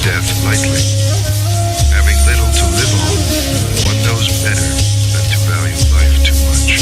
death lightly. Having little to live on, one knows better than to value life too much.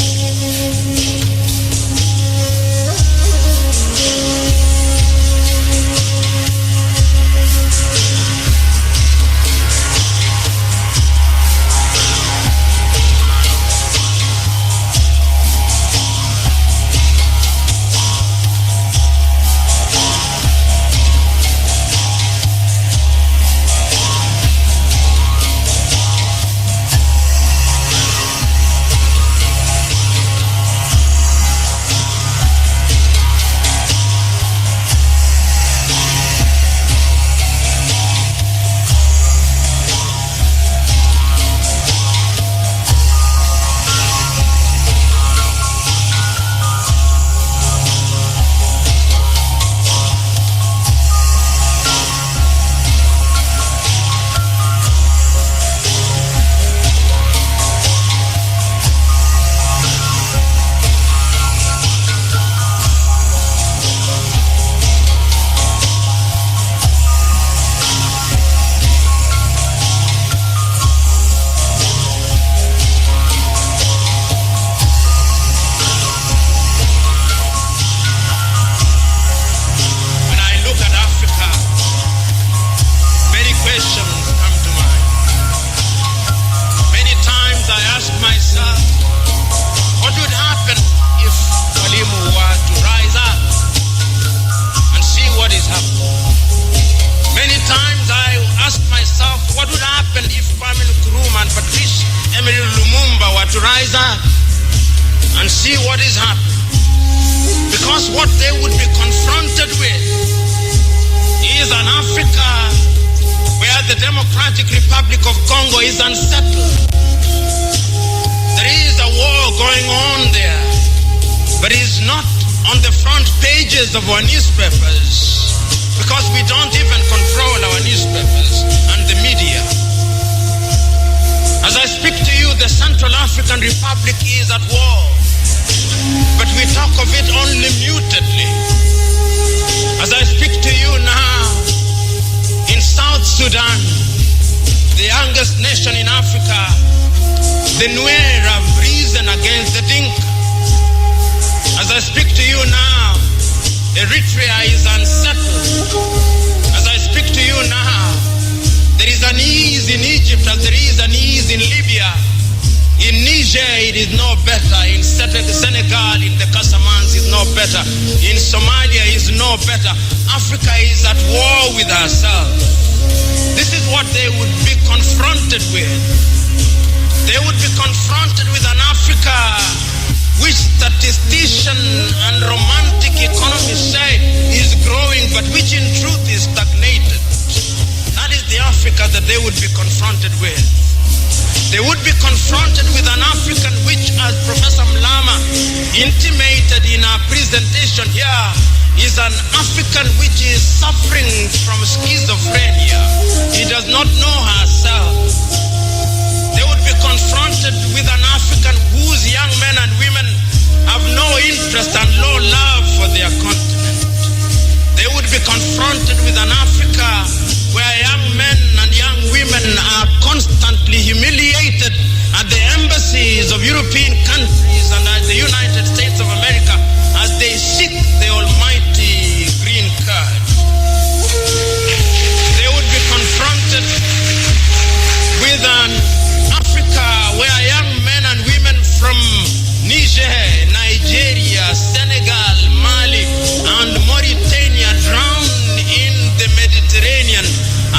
Of our newspapers, because we don't even control our newspapers and the media. As I speak to you, the Central African Republic is at war, but we talk of it only mutedly. As I speak to you now, in South Sudan, the youngest nation in Africa, the Nuer have risen against the Dinka. As I speak to you now, Eritrea is unsettled. As I speak to you now, there is an ease in Egypt as there is an ease in Libya. In Niger, it is no better. In Senegal, in the Casamance, is no better. In Somalia, is no better. Africa is at war with herself. This is what they would be confronted with. They would be confronted with an Africa which statisticians and romantic economists say is growing, but which in truth is stagnated. That is the Africa that they would be confronted with. They would be confronted with an African which, as Professor Mlama intimated in our presentation here, is an African which is suffering from schizophrenia. He does not know herself. They would be confronted with an African whose young men and women have no interest and no love for their continent. They would be confronted with an Africa where young men and young women are constantly humiliated at the embassies of European countries and at the United States of America as they seek the almighty green card. They would be confronted with an where young men and women from Niger, Nigeria, Senegal, Mali, and Mauritania drown in the Mediterranean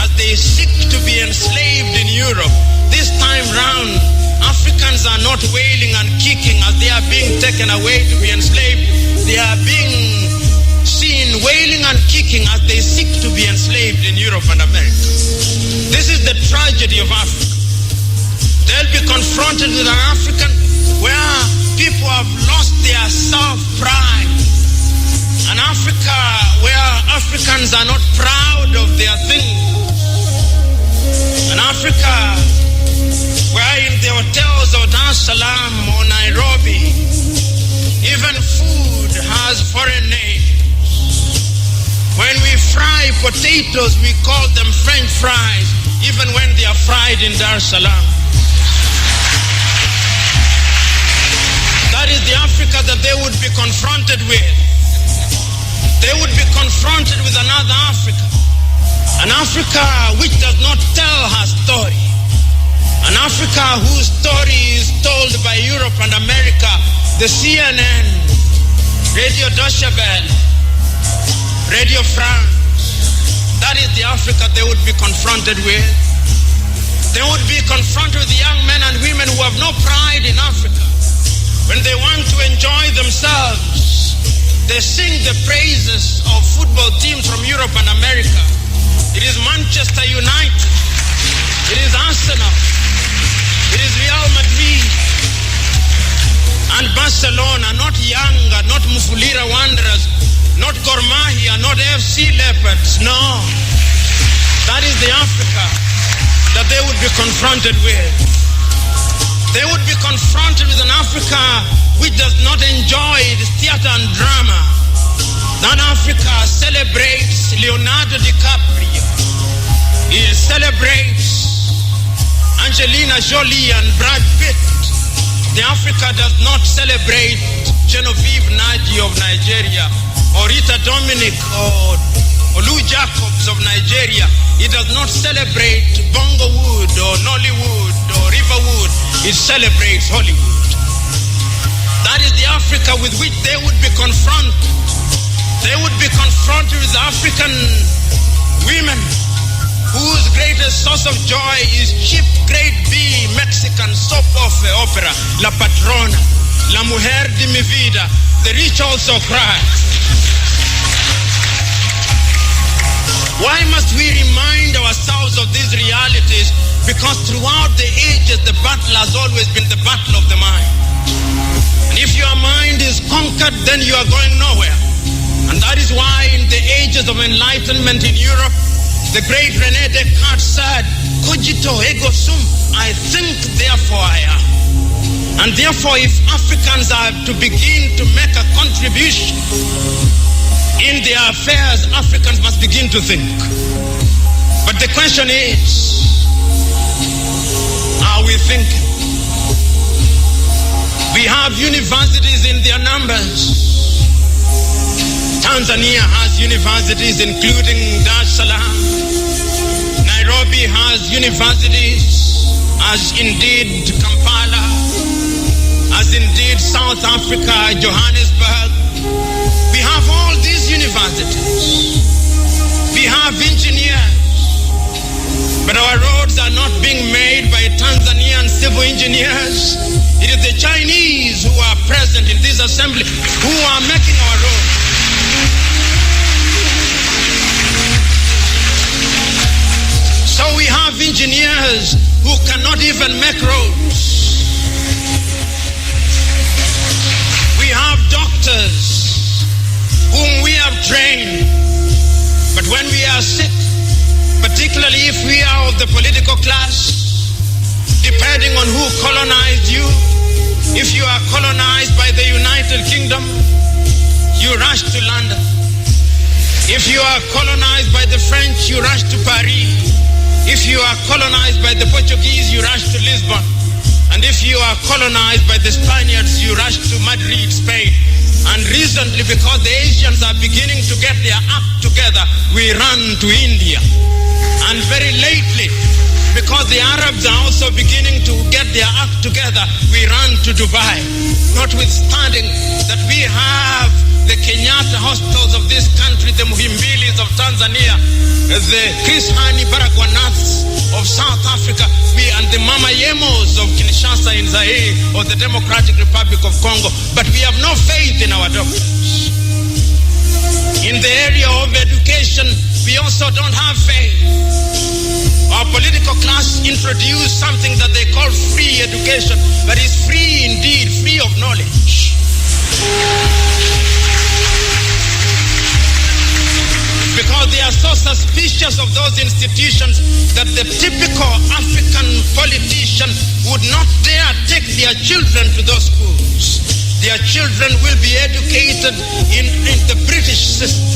as they seek to be enslaved in Europe. This time round, Africans are not wailing and kicking as they are being taken away to be enslaved. They are being seen wailing and kicking as they seek to be enslaved in Europe and America. This is the tragedy of Africa. They'll be confronted with an African where people have lost their self-pride. An Africa where Africans are not proud of their things. An Africa where in the hotels of Dar es Salaam or Nairobi, even food has foreign names. When we fry potatoes, we call them French fries, even when they are fried in Dar es Salaam. That is the Africa that they would be confronted with. They would be confronted with another Africa. An Africa which does not tell her story. An Africa whose story is told by Europe and America, the CNN, Radio Deutsche Welle, Radio France. That is the Africa they would be confronted with. They would be confronted with young men and women who have no pride in Africa. When they want to enjoy themselves, they sing the praises of football teams from Europe and America. It is Manchester United. It is Arsenal. It is Real Madrid and Barcelona, not Yanga, not Mufulira Wanderers, not Gor Mahia, not FC Leopards. No. That is the Africa that they would be confronted with. They would be confronted with an Africa which does not enjoy theater and drama. That Africa celebrates Leonardo DiCaprio. It celebrates Angelina Jolie and Brad Pitt. The Africa does not celebrate Genevieve Nnaji of Nigeria or Rita Dominic or Lou Jacobs of Nigeria. It does not celebrate Bongowood or Nollywood or Riverwood. It celebrates Hollywood. That is the Africa with which they would be confronted. They would be confronted with African women whose greatest source of joy is cheap grade B Mexican soap opera, La Patrona, La Mujer de mi Vida, The Rich Also Cry. Why must we remind ourselves of these realities? Because throughout the ages, the battle has always been the battle of the mind. And if your mind is conquered, then you are going nowhere. And that is why in the ages of enlightenment in Europe, the great René Descartes said, cogito ergo sum, I think, therefore I am. And therefore, if Africans are to begin to make a contribution in their affairs, Africans must begin to think. But the question is, are we thinking? We have universities in their numbers. Tanzania has universities including Dar es Salaam. Nairobi has universities, as indeed Kampala, as indeed South Africa, Johannesburg. We have all these universities. We have engineers. But our roads are not being made by Tanzanian civil engineers. It is the Chinese who are present in this assembly who are making our roads. So we have engineers who cannot even make roads. We have doctors whom we have trained. But when we are sick, particularly if we are of the political class, depending on who colonized you, if you are colonized by the United Kingdom, you rush to London. If you are colonized by the French, you rush to Paris. If you are colonized by the Portuguese, you rush to Lisbon. And if you are colonized by the Spaniards, you rush to Madrid, Spain. And recently, because the Asians are beginning to get their act together, we run to India. And very lately, because the Arabs are also beginning to get their act together, we run to Dubai. Notwithstanding that we have the Kenyatta hospitals of this country, the Muhimbilis of Tanzania, the Chris Hani Baragwanaths of South Africa, and the Mama Yemos of Kinshasa in Zaire or the Democratic Republic of Congo. But we have no faith in our doctors. In the area of education, we also don't have faith. Our political class introduced something that they call free education, but it's free indeed, free of knowledge. Because they are so suspicious of those institutions that the typical African politician would not dare take their children to those schools. Their children will be educated in the British system,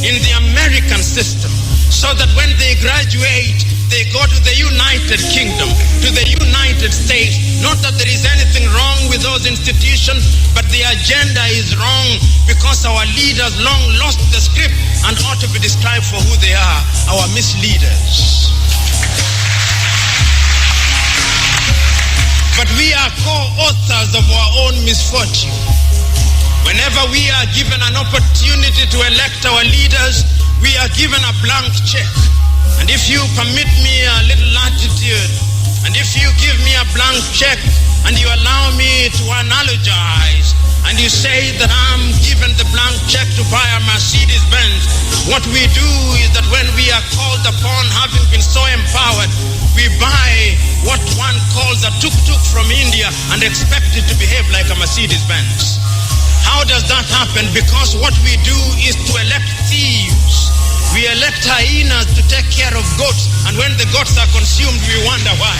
in the American system. so that when they graduate, they go to the United Kingdom, to the United States. Not that there is anything wrong with those institutions, but the agenda is wrong because our leaders long lost the script and ought to be described for who they are, our misleaders. But we are co-authors of our own misfortune. Whenever we are given an opportunity to elect our leaders, we are given a blank check. And if you permit me a little latitude, and if you give me a blank check, and you allow me to analogize, and you say that I'm given the blank check to buy a Mercedes Benz, what we do is that when we are called upon, having been so empowered, we buy what one calls a tuk-tuk from India and expect it to behave like a Mercedes Benz. How does that happen? Because what we do is to elect thieves. We elect hyenas to take care of goats, and when the goats are consumed, we wonder why.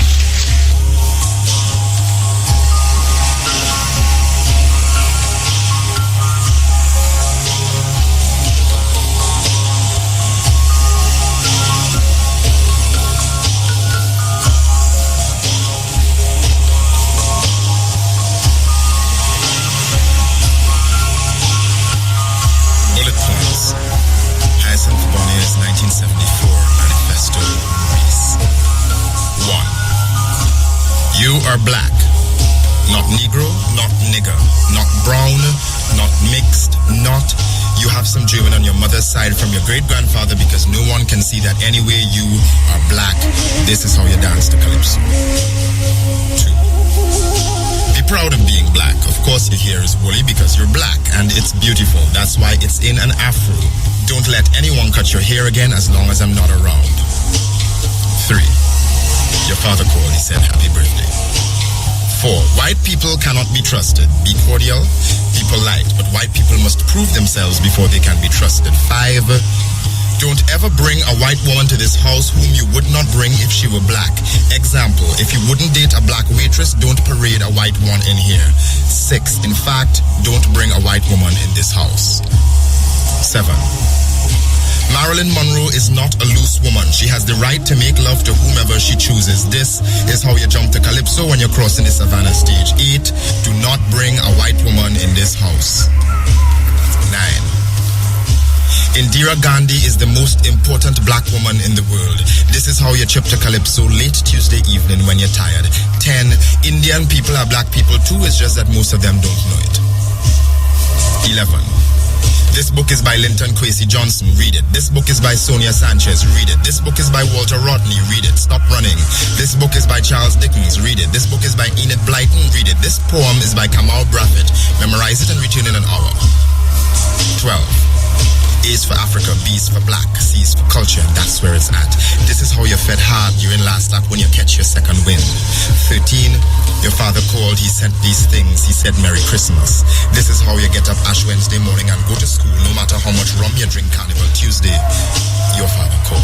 Bullet points. Hyacinth Bonnier's 1974 manifesto reads: 1. You are black, not Negro, not nigger, not brown, not mixed, not. You have some German on your mother's side from your great-grandfather because no one can see that anyway you are black. This is how you dance to Calypso. 2. Be proud of being black. Of course your hair is woolly because you're black and it's beautiful. That's why it's in an afro. Don't let anyone cut your hair again as long as I'm not around. 3. Your father called, he said happy birthday. 4. White people cannot be trusted. Be cordial, be polite, but white people must prove themselves before they can be trusted. 5. Don't ever bring a white woman to this house whom you would not bring if she were black. Example, if you wouldn't date a black waitress, don't parade a white one in here. 6. In fact, don't bring a white woman in this house. 7. Marilyn Monroe is not a loose woman. She has the right to make love to whomever she chooses. This is how you jump to Calypso when you're crossing the Savannah stage. 8. Do not bring a white woman in this house. 9. Indira Gandhi is the most important black woman in the world. This is how you trip to Calypso late Tuesday evening when you're tired. 10. Indian people are black people too, it's just that most of them don't know it. 11. This book is by Linton Kwesi Johnson. Read it. This book is by Sonia Sanchez. Read it. This book is by Walter Rodney. Read it. Stop running. This book is by Charles Dickens. Read it. This book is by Enid Blyton. Read it. This poem is by Kamal Braffett. Memorize it and return in an hour. 12. A is for Africa, B is for black, C is for culture, and that's where it's at. This is how you're fed hard during last lap when you catch your second wind. 13. Your father called, he sent these things, he said Merry Christmas. This is how you get up Ash Wednesday morning and go to school, no matter how much rum you drink Carnival Tuesday. Your father called.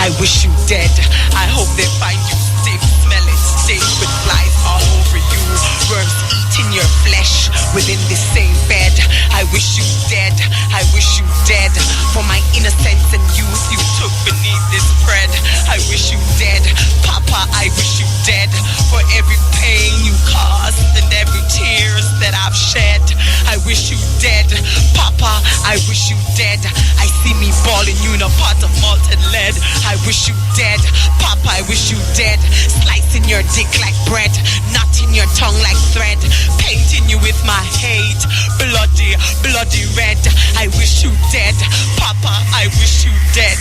I wish you dead. I hope they find you stiff, smelling stink with flies all over you. Worms eating your flesh within the same bed. I wish you dead. I wish you dead. For my innocence and youth you took beneath this bread. I wish you dead. Papa, I wish you dead. For every pain you caused and every tears that I've shed. I wish you dead. Papa, I wish you dead. I see me balling you in a pot of molten lead. I wish you dead. Papa, I wish you dead. Slicing your dick like bread, knotting your tongue like thread, painting you with my hate, bloody, bloody red. I wish you dead. Papa, I wish you dead.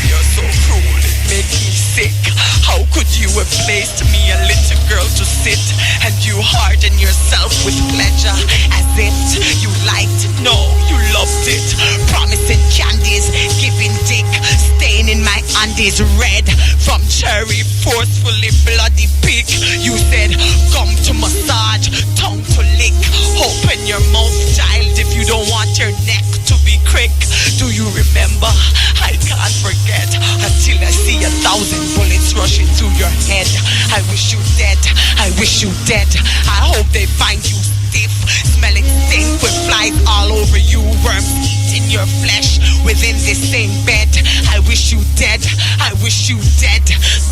You're so cruel, it makes me sick. How could you have placed me, a little girl, to sit and you harden yourself with pleasure as it. You liked it, no, you loved it. Promising candies, giving dick, stain in my undies red from cherry, forcefully bloody pick. You said, come to massage, tongue to lick. Open your mouth, child, if you don't want your neck to be crick. Do you remember? I can't forget until I see 1,000 bullets rushing through your head. I wish you dead, I wish you dead. I hope they find you stiff, smelling stink with flies all over you, worms eating your flesh within the same bed. I wish you dead, I wish you dead.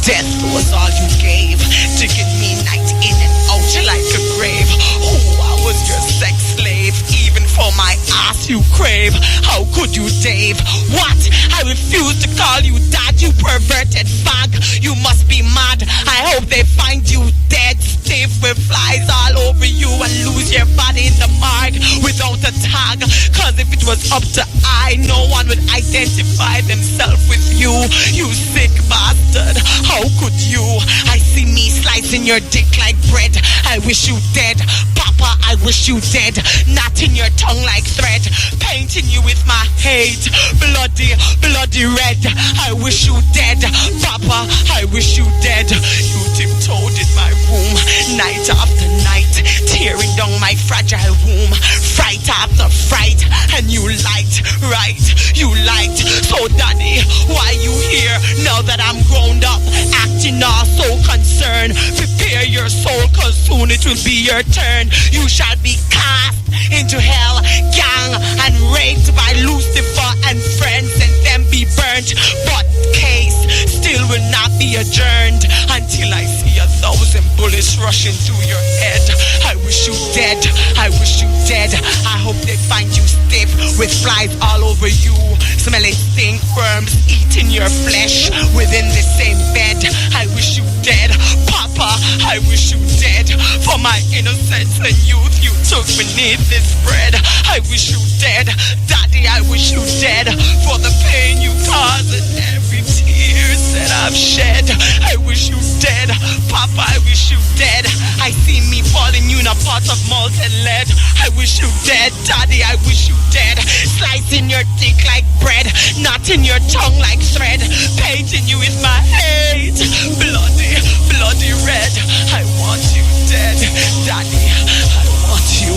Death was all you gave, digging me night in and out like a grave. Oh, I was your sex slave, even for my ass you crave. How could you, Dave? What? I refuse to call you dad, you perverted fag. You must be mad. I hope they find you dead, stiff with flies all over you, and lose your body in the morgue without a tag. Cause if it was up to I, no one would identify themselves with you. You sick bastard. How could you? I see me slicing your dick like bread. I wish you dead. Papa, I wish you dead. Knotting your tongue like thread. Painting you with my hate. Bloody, bloody red. I wish you dead. Papa, I wish you dead. You tiptoed in my room night after night, tearing down my fragile womb. Fright after fright. And you liked, right? You liked. So daddy, why you here now that I'm grown up, acting all so concerned? Prepare your soul, cause soon it will be your turn. You shall be cast into hell, gang, and raped by Lucifer and friends, and then be burnt. But case still will not be adjourned until I see 1,000 bullets rushing through your head. I wish you dead, I wish you dead. I hope they find you stiff with flies all over you, smelling stink worms eating your flesh within the same bed. I wish you dead. Papa, I wish you dead. For my innocence and youth you took beneath this bread. I wish you dead. Daddy, I wish you dead. For the pain you caused and every tears that I've shed. I wish you dead. Papa, I wish you dead. I see me falling you in a pot of molten lead. I wish you dead. Daddy, I wish you dead. Slicing your dick like bread, knotting your tongue like thread, painting you with my hate. Bloody, bloody red. I want you dead. Daddy, I want you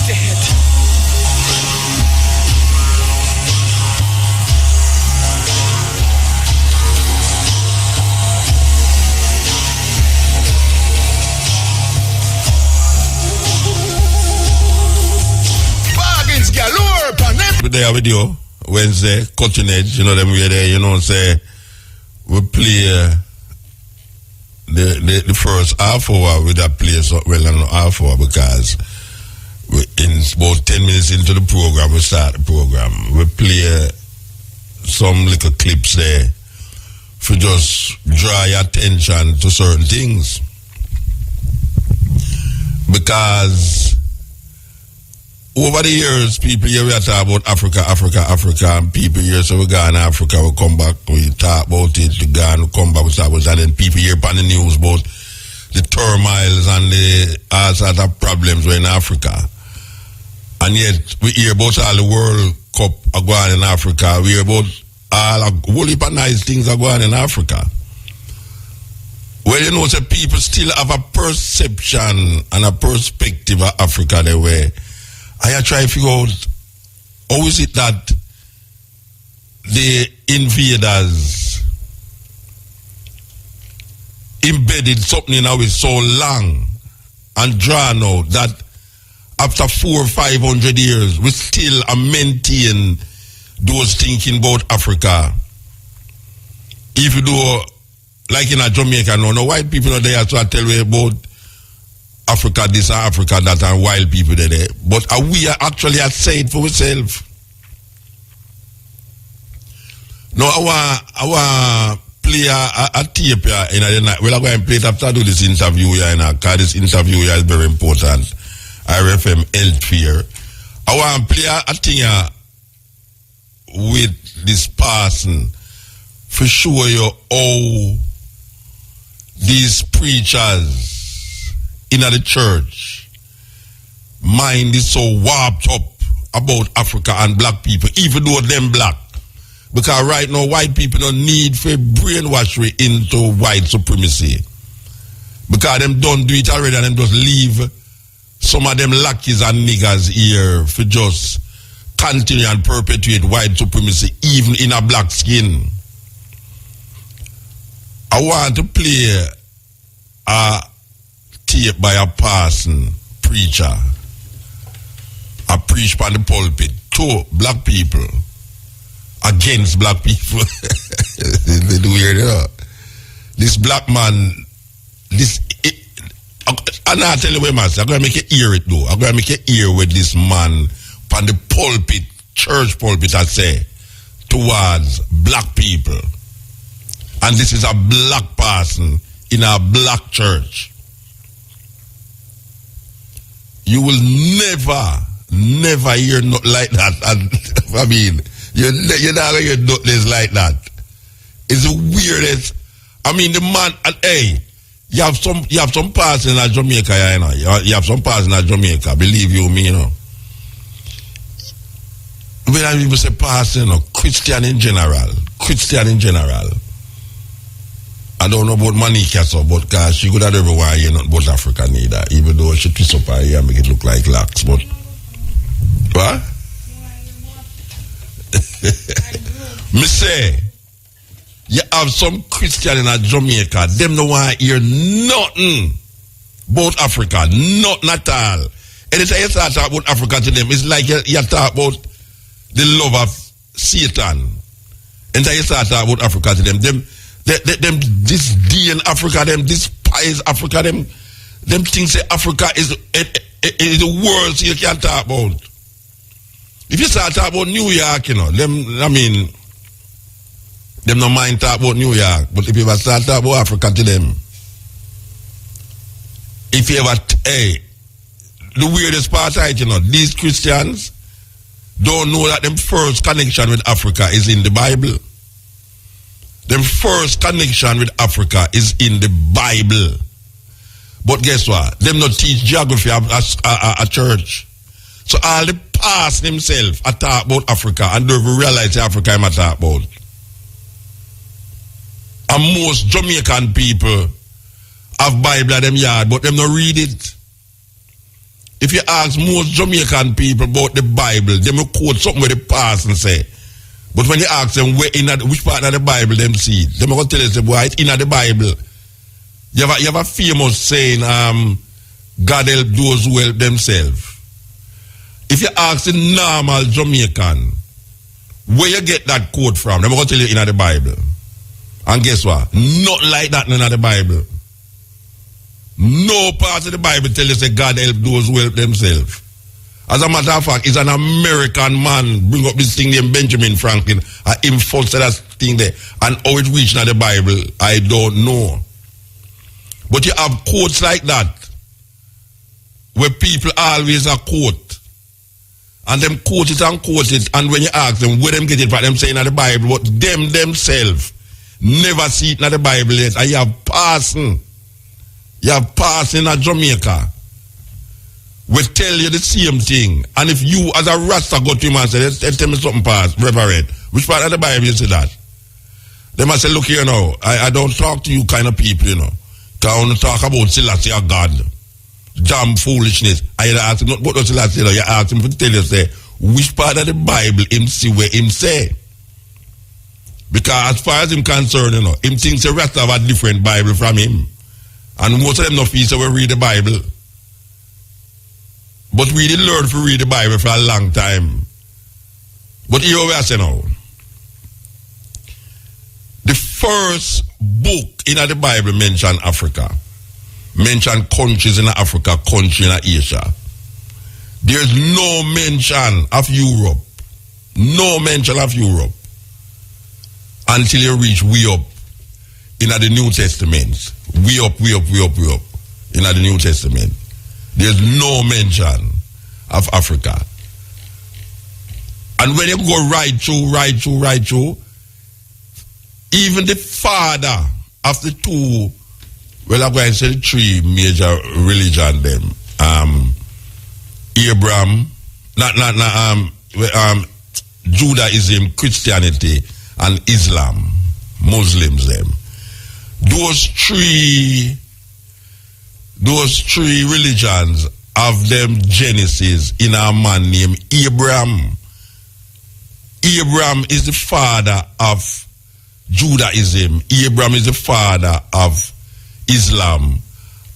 dead. We there with you Wednesday, cutting edge, you know them we there, you know, say we play the first half hour with that place well and half hour because we, in about 10 minutes into the program we start the program. We play some little clips there for just draw your attention to certain things. Because over the years, people here we talk about Africa, and people here so we go in Africa, we come back, we talk about it, we go and we come back, we talk about it, and then people here on the news about the turmoils and the all sorts of problems we're in Africa. And yet, we hear about all the World Cup are going in Africa, we hear about all a whole heap of nice things are going in Africa. Well, you know, so people still have a perception and a perspective of Africa the way. I try to figure out how is it that the invaders embedded something in our so long and drawn out that after 400 or 500 years we still maintain those thinking about Africa. Even though, like in a Jamaica, no white people are there, so I tell you about Africa this and Africa that, and wild people there. But we are actually say it for ourselves. No, I want play a tape here in the night. Well, I'm going to play it after I do this interview here, because this interview here is very important. RFM Health Fear. I want to play a thing here with this person for show you how these preachers in the church mind is so warped up about Africa and black people, even though them black. Because right now, white people don't need for brainwash we into white supremacy. Because them don't do it already and them just leave some of them lackeys and niggers here for just continue and perpetuate white supremacy even in a black skin. I want to play a tape by a person, preacher. I preach on the pulpit to black people against black people. They do hear that. This black man, and I tell you what, master, I'm going to make you hear it though. I'm going to make you hear what this man on the pulpit, church pulpit, I say, towards black people. And this is a black person in a black church. You will never hear nothing like that. And, I mean, you're not going to hear nothing like that. It's the weirdest. I mean, the man, and hey, you have some person in Jamaica, you know. You have some person in Jamaica, believe you me, you know. When I even say person, you know, Christian in general. I don't know about Monica, so, but cause she could have everywhere, you know, but Africa neither, even though she twist up her hair and make it look like locks, but what? Me say, you have some Christian in Jamaica, them no want to hear nothing about Africa, nothing at all. Anytime you start talking about Africa to them, it's like you talk about the love of Satan. Anytime you start talking about Africa to them this D in Africa, them despise Africa, them things say Africa is the world so you can't talk about. If you start talking about New York, you know, them no mind talk about New York, but if you ever start talking about Africa to them, if you ever, the weirdest part of it, you know, these Christians don't know that them first connection with Africa is in the Bible. Them first connection with Africa is in the Bible. But guess what? Them not teach geography at church. So all the past himself I talk about Africa and don't even realize Africa I'm talk about. And most Jamaican people have Bible at them yard, but them not read it. If you ask most Jamaican people about the Bible, them will quote something where the past and say. But when you ask them which part of the Bible them see, them going to tell you, boy, it's in the Bible. You have a famous saying, God help those who help themselves. If you ask the normal Jamaican, where you get that quote from, they're going to tell you in the Bible. And guess what? Not like that in the Bible. No part of the Bible tell you say God help those who help themselves. As a matter of fact, it's an American man bring up this thing named Benjamin Franklin. Him first said that thing there. And how it reached in the Bible, I don't know. But you have quotes like that, where people always are quote. And them quote it, and when you ask them where them get it from, them saying in the Bible, but them themselves never see it in the Bible yet. And you have passing in Jamaica. We tell you the same thing. And if you as a Rasta go to him and say, tell me something past, Reverend, which part of the Bible you say that? They must say, look here now, I don't talk to you kind of people, you know. Because I want to talk about Selassie or God. Damn foolishness. I ask him, not what does Selassie say, you ask him to tell you, say, which part of the Bible him see where him say? Because as far as him concerned, you know, him thinks the rest have a different Bible from him. And most of them not feel so we read the Bible. But we didn't learn to read the Bible for a long time. But here we are saying now. The first book in the Bible mentioned Africa. Mentioned countries in Africa, country in Asia. There's no mention of Europe. No mention of Europe. Until you reach way up in the New Testament. Way up in the New Testament. There's no mention of Africa. And when you go right through, even the father of the two, well, I'm going to say the three major religion them, Abraham, Judaism, Christianity, and Islam, Muslims them. Those three religions have them genesis in a man named Abraham. Abraham is the father of Judaism. Abraham is the father of Islam.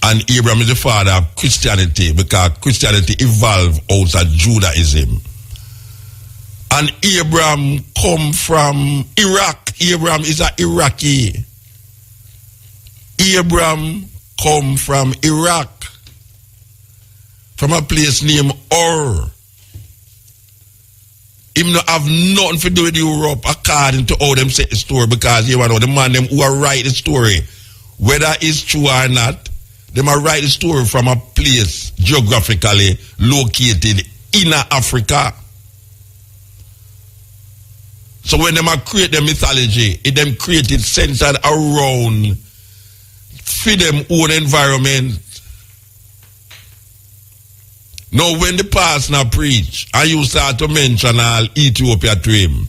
And Abraham is the father of Christianity, because Christianity evolved out of Judaism. And Abraham come from Iraq. Abraham is an Iraqi. Abraham come from Iraq, from a place named Ur. Him not have nothing to do with Europe according to how them say the story, because you know the man them who are write the story, whether it's true or not, them are write the story from a place geographically located in Africa. So when them create the mythology, it them created centered around for them own environment. Now when the pastor preach and you start to mention all Ethiopia to him,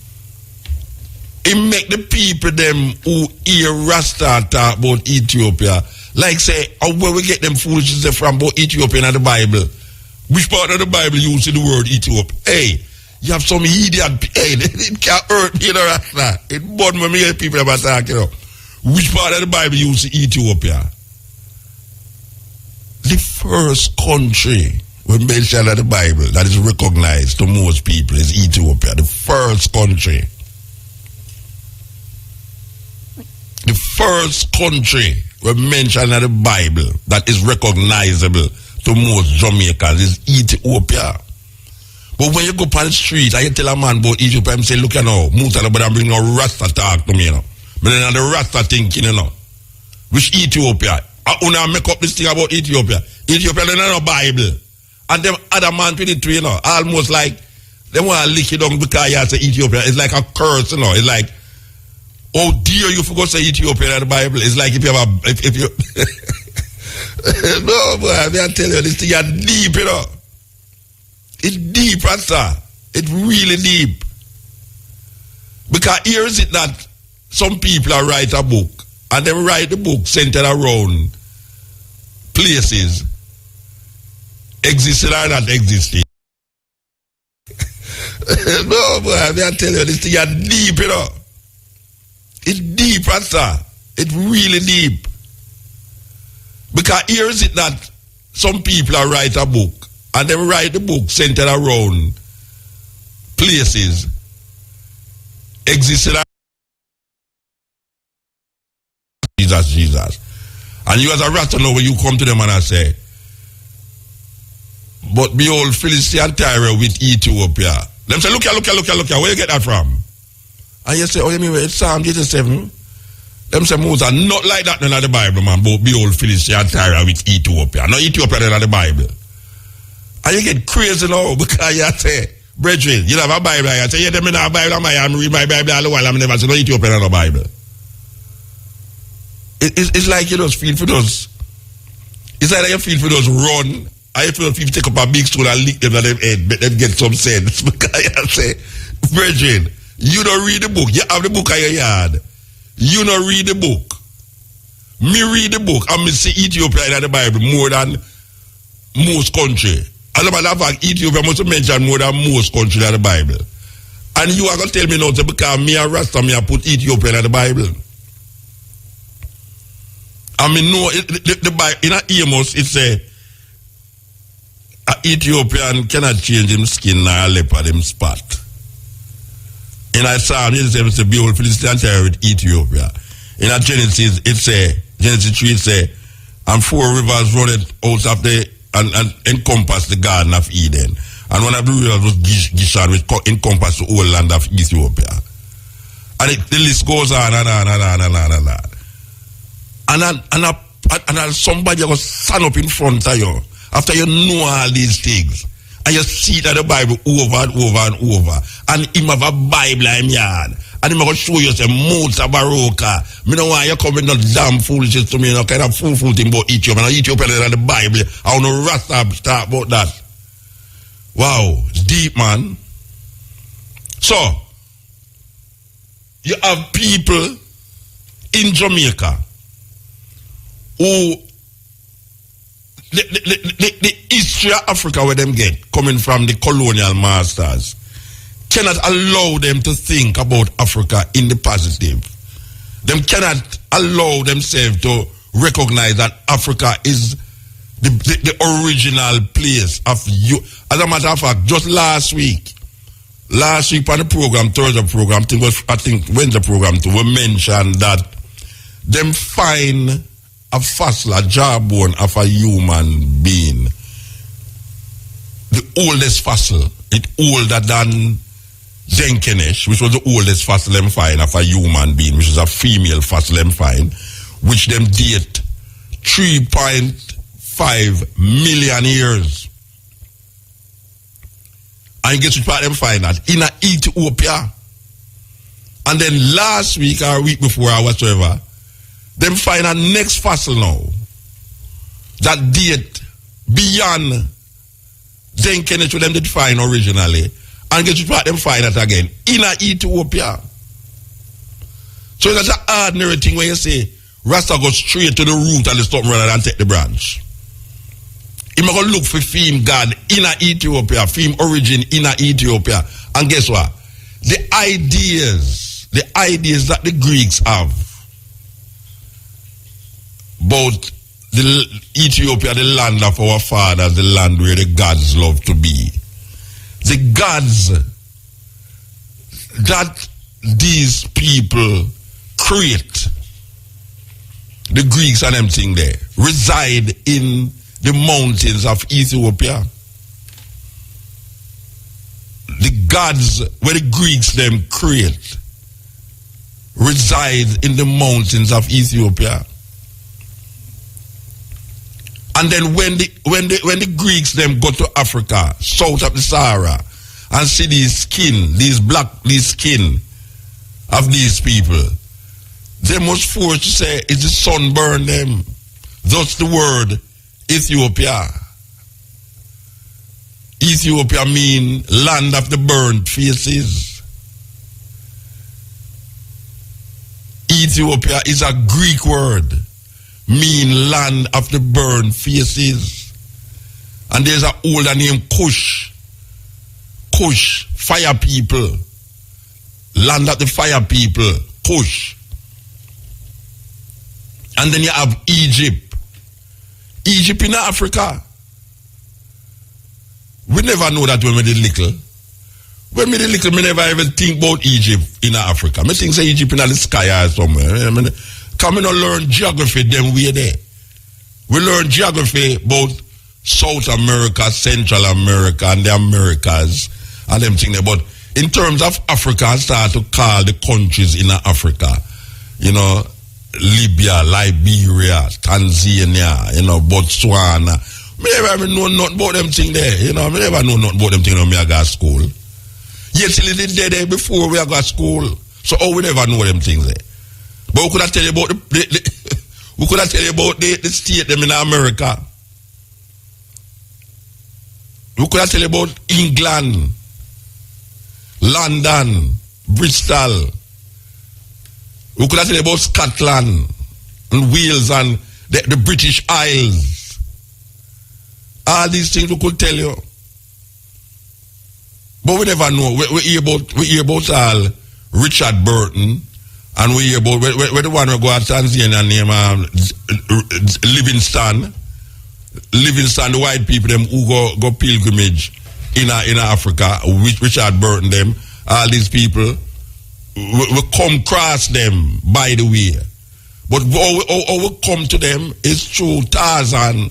it make the people them who hear Rasta talk about Ethiopia like say, oh, where we get them foolishness from about Ethiopia in the Bible? Which part of the Bible you see the word Ethiopia? Hey, you have some idiot, hey, it can't hurt me, you know, Rasta. It bought me hear people about talk, you know. Which part of the Bible you see Ethiopia? The first country we mentioned in the Bible that is recognized to most people is Ethiopia. The first country. The first country we mentioned in the Bible that is recognizable to most Jamaicans is Ethiopia. But when you go on the street and you tell a man about Ethiopia, I'm saying, look, you know, Mutabaruka bring no Rasta talk to me, you know. But then the Rasta thinking, you know. Which Ethiopia? I want to make up this thing about Ethiopia. Ethiopia, they don't know Bible. And them other man 23, you know, almost like they want to lick it down because you say Ethiopia. It's like a curse, you know. It's like, oh dear, you forgot to say Ethiopia in the Bible. It's like if you have a, if you no, boy, I tell you, this thing is deep, you know. It's deep, Rasta. It's really deep. Because here is it that some people are write a book, and they write the book centered around places existing or not existing. No, boy, I tell you, this thing is deep, you know. It's deep, Rasta. It's really deep. Because here is it that some people are write a book, and they write the book centered around places existing. Jesus. And you as a Rasta know when you come to them and I say, but behold, Philistine Tyre with Ethiopia. Them say, look here, where you get that from? And you say, oh, you mean it's Psalm 87? Them say, Moses, not like that in the Bible, man, but behold, Philistine Tyre with Ethiopia. No Ethiopia in the Bible. And you get crazy now because you say, brethren, you have a Bible. You say, yeah, them in a Bible, I'm reading my Bible all the while, I'm never saying no Ethiopia in the Bible. It's like you just feel for those. It's like you feel for those run. I feel if you take up a big stone and lick them on them head, make them get some sense. Because I say, brethren, you don't read the book. You have the book in your yard. You don't read the book. Me read the book and me see Ethiopia in the Bible more than most country. As a matter of fact, Ethiopia must mention more than most country in the Bible. And you are going to tell me now, because me and Rasta, me put Ethiopia in the Bible. I mean, no, the Bible, in Amos, it say, an Ethiopian cannot change him skin nor a leopard him spot. In Psalm, it says, behold, Philistine Tyre with Ethiopia. In Genesis, it say, Genesis 3, it say, and 4 rivers run out of the, and encompass the Garden of Eden. And one of the rivers was Gishon, which encompassed the whole land of Ethiopia. And the list goes on and on and on and on and on. And somebody will stand up in front of you after you know all these things, and you see that the Bible over and over and over, and him have a Bible in him yard, and him going to show you say Mutabaruka. Me know why you come with no damn foolishness to me, no kind of fool thing about Ethiopia. And Ethiopia in the Bible, I don't know Rasta talk about that. Wow, deep, man. So, you have people in Jamaica who the history of Africa where them get coming from the colonial masters cannot allow them to think about Africa in the positive. Them cannot allow themselves to recognize that Africa is the original place of you. As a matter of fact, just last week on the program, Thursday program, I think Wednesday program too, we mentioned that them find a fossil, a jawbone of a human being. The oldest fossil, it older than Zenkenesh, which was the oldest fossil them find of a human being, which is a female fossil them find, which them date 3.5 million years. And guess which part them find that? In Ethiopia. And then last week or week before or whatsoever, them find a next fossil now that date beyond Zenkenesh, what them did find originally. And guess which part them find that again? In Ethiopia. So that's an ordinary thing when you say Rasta go straight to the root and the stump rather than take the branch. He's going to look for theme God in Ethiopia, theme origin in Ethiopia. And guess what? The ideas that the Greeks have about the Ethiopia, the land of our fathers, the land where the gods love to be. The gods that these people create, the Greeks and them thing there, reside in the mountains of Ethiopia. The gods where the Greeks them create reside in the mountains of Ethiopia. And then when the Greeks them go to Africa, south of the Sahara, and see these skin of these people, they must force to say, it's the sun burn them. Thus the word Ethiopia. Ethiopia mean land of the burnt faces. Ethiopia is a Greek word, mean land of the burnt faces. And there's an older name, Kush. Kush, fire people. Land of the fire people, Kush. And then you have Egypt. Egypt in Africa. We never know that when we did little. When we did little, we never even think about Egypt in Africa. I think say Egypt in the sky or somewhere. Come and learn geography, then we're there. We learn geography about South America, Central America, and the Americas, and them things there. But in terms of Africa, I start to call the countries in Africa, Libya, Liberia, Tanzania, Botswana. Me never know nothing about them things there. Me never know nothing about them things when I go to school. Yet till it did there before we go to school. So we never know them things there. But we could have tell you about the state them in America. We could have tell you about England, London, Bristol. We could have tell you about Scotland and Wales and the British Isles. All these things we could tell you. But we never know. We hear about all Richard Burton, and we hear about where the one who go to Tanzania name Livingston. Livingston, the white people them who go pilgrimage in Africa, Richard Burton them, all these people. We come across them by the way. But how we come to them is through Tarzan.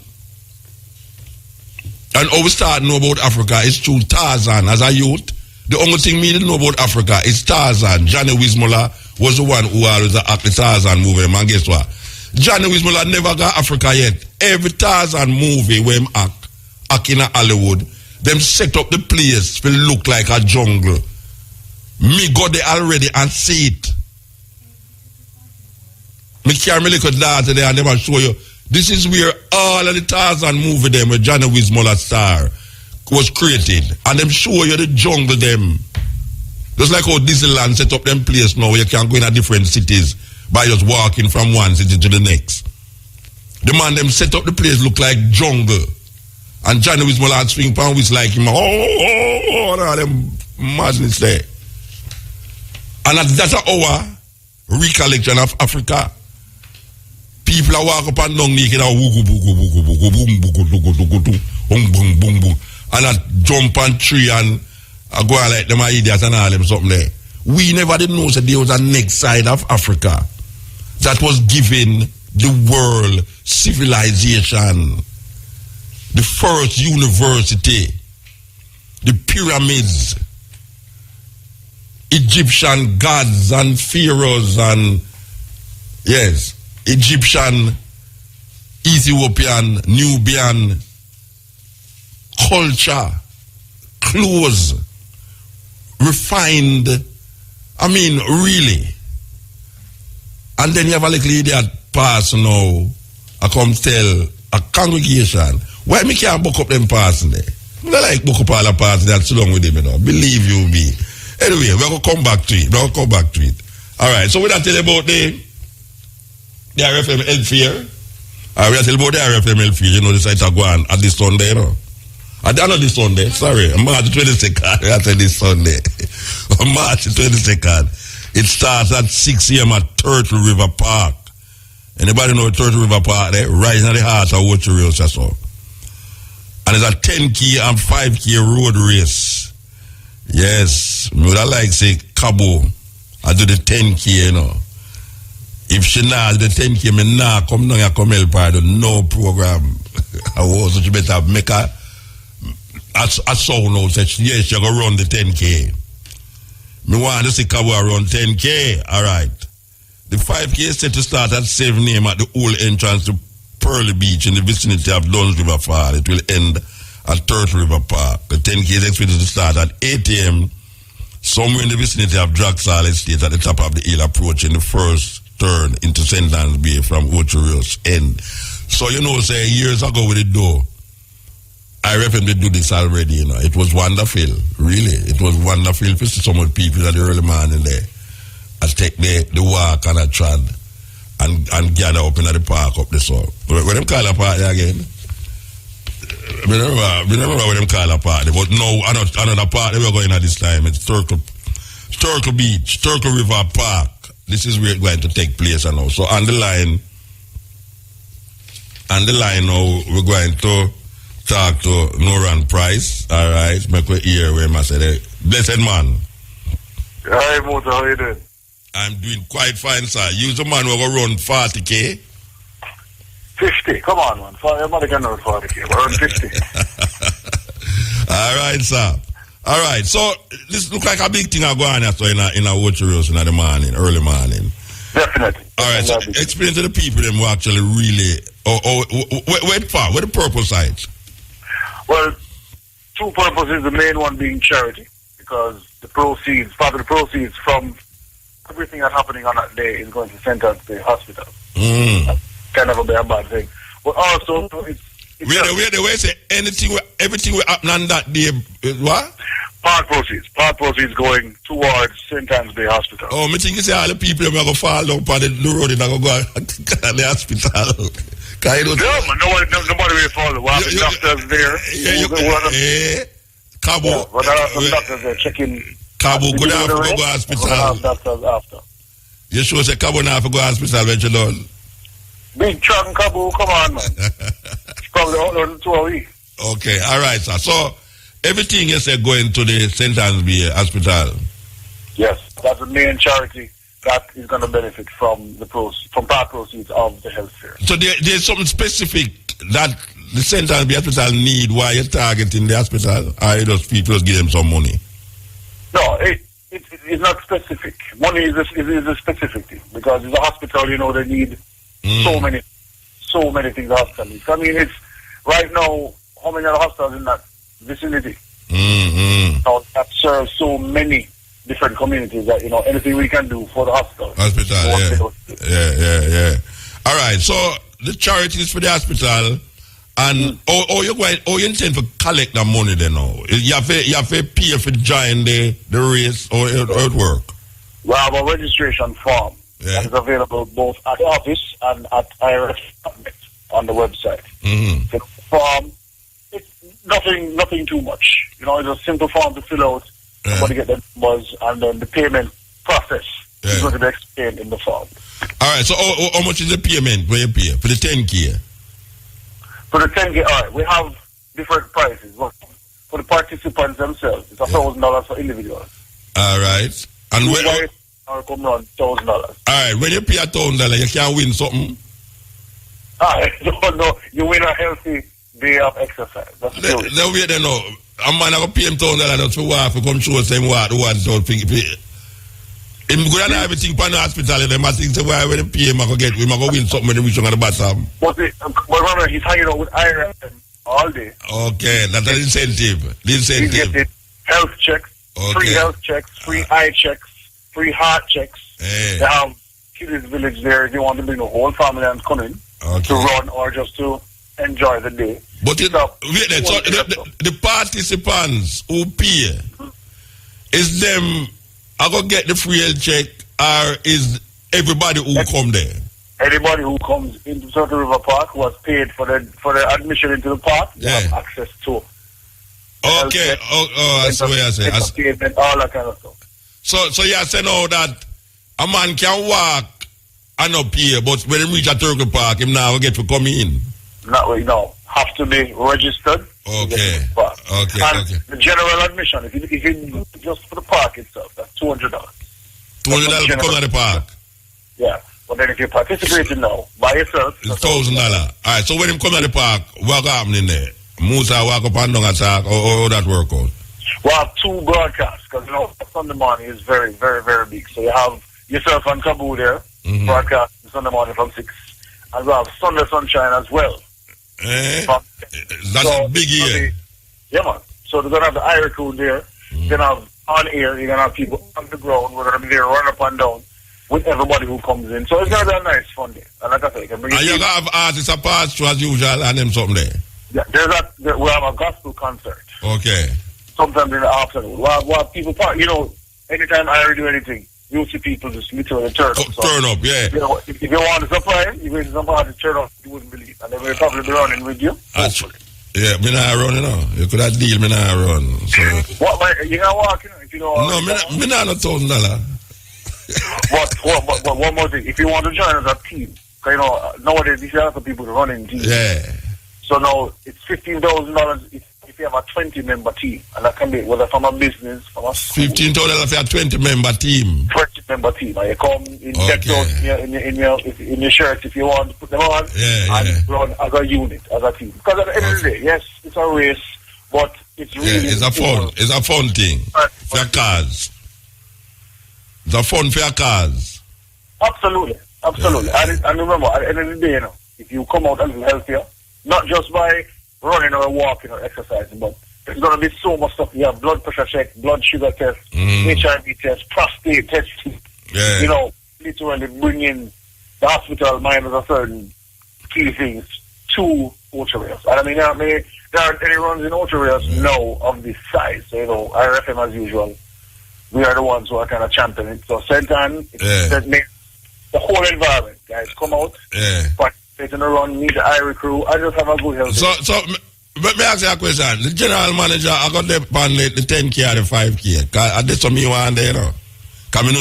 And how we start to know about Africa is through Tarzan. As a youth, the only thing me didn't know about Africa is Tarzan. Johnny Wismola was the one who always act the Tarzan movie. And guess what? Johnny Wismola never got Africa yet. Every Tarzan movie where him act in Hollywood, them set up the place to look like a jungle. Me go there already and see it. Me carry me little daughter there and them will show you. This is where all of the Tarzan movie them with Johnny Wismola star was created. And them show you the jungle them. Just like how Disneyland set up them place now where you can go in a different cities by just walking from one city to the next. The man them set up the place look like jungle. And Johnny with my lad swing pan was like him, all them madness there. And that's our recollection of Africa. People are walk up and down naked and and jump on tree and go like them idiots and all them something there. We never did know that there was a next side of Africa that was given the world civilization, the first university, the pyramids, Egyptian gods and pharaohs and yes, Egyptian, Ethiopian, Nubian culture, clothes, refined. I mean, really. And then you have a little idiot pass now. I come tell a congregation, why me can't book up them passing there? I don't like book up all the passing that's so long with them, you know. Believe you me. Anyway, we're going to come back to it. All right, so we're going to tell you about the RFM health fair. We're going to tell you about the RFM health fair. You know, the site are going at this Sunday, you know. Not this Sunday, sorry. March 22nd. I said this Sunday. March 22nd. It starts at 6 a.m. at Turtle River Park. Anybody know Turtle River Park there? Right in the heart of Waterville, so. And it's a 10K and 5K road race. Yes. I would like to say Cabo. I do the 10K, you know. If she not the 10K, me nah come down and come help her. No program. I was such better make her. I saw now said yes, you're gonna run the 10K. Me want to see Cabo run 10K. Alright. The 5K is set to start at 7 a.m. at the old entrance to Pearly Beach in the vicinity of Duns River Fall. It will end at Turtle River Park. The 10K is expected to start at 8 a.m. somewhere in the vicinity of Draxal Estate at the top of the hill approaching the first turn into St. Anne's Bay from Ochorillo's end. So you know, say years ago with the door, I reckon they do this already, you know. It was wonderful, really. It was wonderful to see some of the people at the early morning there. I take the walk and I trod and gather up in the park up there. So, what them call a park there again? We never what them call a park. But no, another park we're going at this time. It's Turtle Beach, Turtle River Park. This is where it's going to take place now. So on the line now, we're going to talk to Noran Price. All right, make we hear where I said, blessed man. Hi, Mota, how you doing? I'm doing quite fine, sir. You're the man who will run 40K. 50, come on, man. Everybody can run 40K, but run 50. All right, sir. All right, so this look like a big thing going on so in a watcher in the morning, early morning. Definitely. All right, so explain to the people them who actually really, where the purpose sides? Well, two purposes, the main one being charity, because part of the proceeds from everything that's happening on that day is going to St. Anne's Bay Hospital. That can never be a bad thing. But also, it's Wait, say everything will happen on that day, what? Part proceeds going towards St. Anne's Bay Hospital. Oh, I think you say all the people are going to fall down on the road and go to the hospital. Man, nobody will follow. We have the doctors there. Cabo. Yeah, but there are some doctors there checking. Cabo, go down to go hospital. Have doctors after. You sure say Cabo now for go hospital when you done? Big truck in Cabo, come on, man. It's probably only 2 a week. Okay, all right, sir. So, everything you say going to the St. Anne's Bay Hospital? Yes, that's the main charity that is going to benefit from part proceeds of the health fair. So there's something specific that the St. Anne's Bay Hospital need why you're targeting the hospital? Or you just people just give them some money? No, it's not specific. Money is a specific thing because it's a hospital, you know, they need so many things the hospital needs. I mean, it's right now, how many other hospitals in that vicinity? Now, that serves so many different communities that, you know, anything we can do for the hospital. Yeah. All right, so the charities for the hospital And you intend to collect that money then now? You have to pay for join the race or it work? We have a registration form that is available both at the office and at IRF on the website. Mm-hmm. The form, it's nothing too much. You know, it's a simple form to fill out. Somebody get the numbers, and then the payment process is going to be explained in the form. All right, so how much is the payment when you pay for the 10K? For the 10K, all right, we have different prices. For the participants themselves, it's $1,000 for individuals. All right. And when come around $1,000. All right, when you pay $1,000, you can win something. No, you win a healthy day of exercise. That's the Then wait there now. A man I go pay him $1,000 just for walk, for come show us him what so pay. Him go and everything for the hospital, they must think say why when they pay him I go win something when they reach on the bottom. But remember, he's hanging out with IRM all day. Okay, that's an incentive. The incentive. He's getting health checks, free health checks, free eye checks, free heart checks. Hey. They have Kids Village there if you want to bring the whole family and come in to run or just to enjoy the day. But wait there, so the participants who pay, is them I go get the free health check or is everybody who come there? Anybody who comes into Turtle River Park who has paid for the admission into the park, they have access to. Okay, that's the way I say. Entertainment, all that kind of stuff. So you say now that a man can walk and not pay, but when he reach a Turtle Park, him now get to come in. No, have to be registered. Okay. The general admission, if you just for the park itself, that's $200. $200 to come to the park. Yeah, but then if you're participating now by yourself, it's $1,000. All right. So when him come to the park, what happening there? Musa walk up and down attack, or that work out? We have two broadcasts because Sunday morning is very, very, very big. So you have yourself and Kabu there, broadcast Sunday morning from 6, and we have Sunday Sunshine as well. That's a big year. Yeah, man. So they're gonna have the IRA crew there. You're gonna have on air. You're gonna have people on the ground. We're gonna be there, run up and down with everybody who comes in. So it's gonna be a nice fun day. And like I said, you can bring. And you're gonna have artists a pass through as usual, and them something there. Yeah, we have a gospel concert. Okay. Sometimes in the afternoon, while people park. Anytime IRA do anything, you'll see people just literally turn up. Turn up, yeah. If you want to surprise, you go to somebody to turn up, you wouldn't believe. And they will probably be running with you. Yeah, me not run, You could have deal, me not run. So. What, you not walk, if you don't No, me not $1,000. But one more thing, if you want to join as a team, nowadays you have some people running teams. Yeah. So now it's $15,000 if you have a 20-member team, and that can be whether from a business, from a school. $15,000 for a 20-member team. 20-member team, and you come in decked out in your shirt if you want to put them on, and run as a unit, as a team. Because at the end of the day, yes, it's a race, but it's really it's a fun thing for your cars. It's a fun for your cars. Absolutely. And remember, at the end of the day, if you come out a little healthier, not just by running or walking or exercising, but there's going to be so much stuff. You have blood pressure check, blood sugar test, HIV test, prostate test. Literally bringing the hospital minus a certain key things to ultra rails. And I mean, there aren't any runs in ultra rails now of this size. So, IRFM as usual, we are the ones who are kind of championing it. So, Sentan, the whole environment, guys, come out, participate in the run, meet the IRA crew, I just have a good health. So, let me ask you a question. The general manager, I got the 10K or the 5K. That's what me want there, Come in, I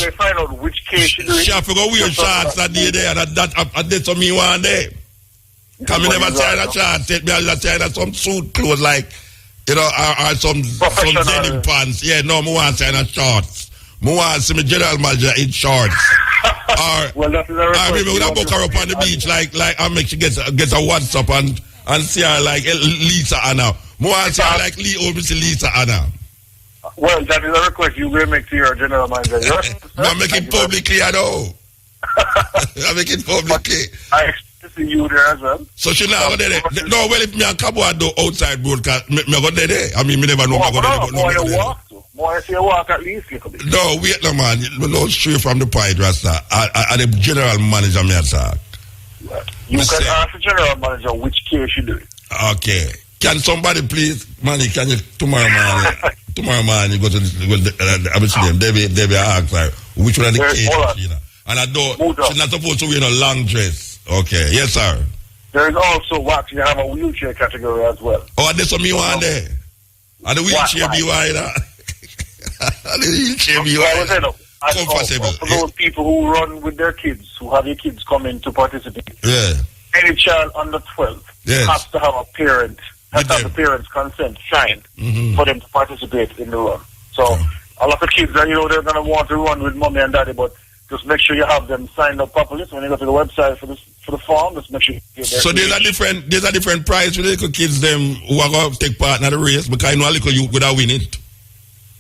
will find out which case she doing. She have to go weird shots that day there, that's what me want there. Come in, never sign a shot, take me out of some suit clothes like, or some denim pants. Yeah, no, me want sign a shorts. Me want to see my general manager in shorts. Or that is a request. I remember when I book her up on the beach, like I make she gets a WhatsApp and see her like Lisa Anna. Me want to see her like Lisa Anna. Well, that is a request you will make to your general manager. I'm making publicly, I know. I'm making publicly. I expect to see you there as well. So she now go there. No, well, if me and Cabo do outside broadcast, me go there. I mean, me never know. More if you walk at least. No, wait, no, man. No, straight from the point, Rasta. And the general manager me attack. You Mr. can ask the general manager which case you do it. Okay. Can somebody please, Manny, can you tomorrow morning go to I will see them. They be ask like which one of the There's cases, you know. And I don't, she's not supposed to wear a long dress. Okay, yes, sir. There is also what you have a wheelchair category as well. Oh, and there's some you on there. And the wheelchair be wide. And the wheelchair be wide. Comfortable. For those people who run with their kids, who have your kids come in to participate. Yeah. Any child under 12 has to have a parent, has to have the parent's consent signed for them to participate in the run. So a lot of kids, they're going to want to run with mommy and daddy, but just make sure you have them signed up properly. So when you go to the website for the form, just make sure you get their So there's a different price for the little kids them who are going to take part in the race, because I know a little youth would have win it.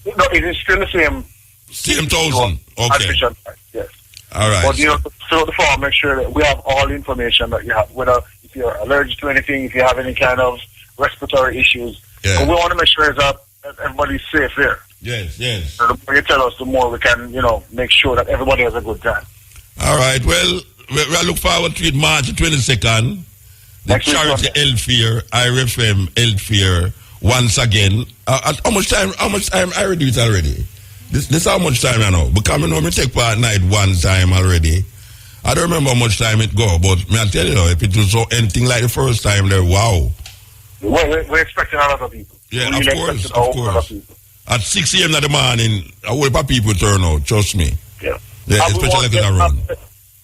No, it is still the same. Same 1,000. Okay. Admission price, yes. All right. But to fill out the form, make sure that we have all the information that you have, whether if you're allergic to anything, if you have any kind of respiratory issues. Yeah. But we want to make sure that everybody's safe here. Yes, yes. So the more you tell us, the more we can, make sure that everybody has a good time. All right. Well, we look forward to it March 22nd. The Next week, charity Health Fair, IRFM Health Fair, once again. How much time I already do it already? This how much time I know. Because I know me take part night one time already. I don't remember how much time it go, but me I tell you, if it was anything like the first time there, wow. We're expecting a lot of people. Yeah, of course. At 6 a.m. in the morning, a whole lot of people turn out, trust me. Yeah. Yeah, especially like the run.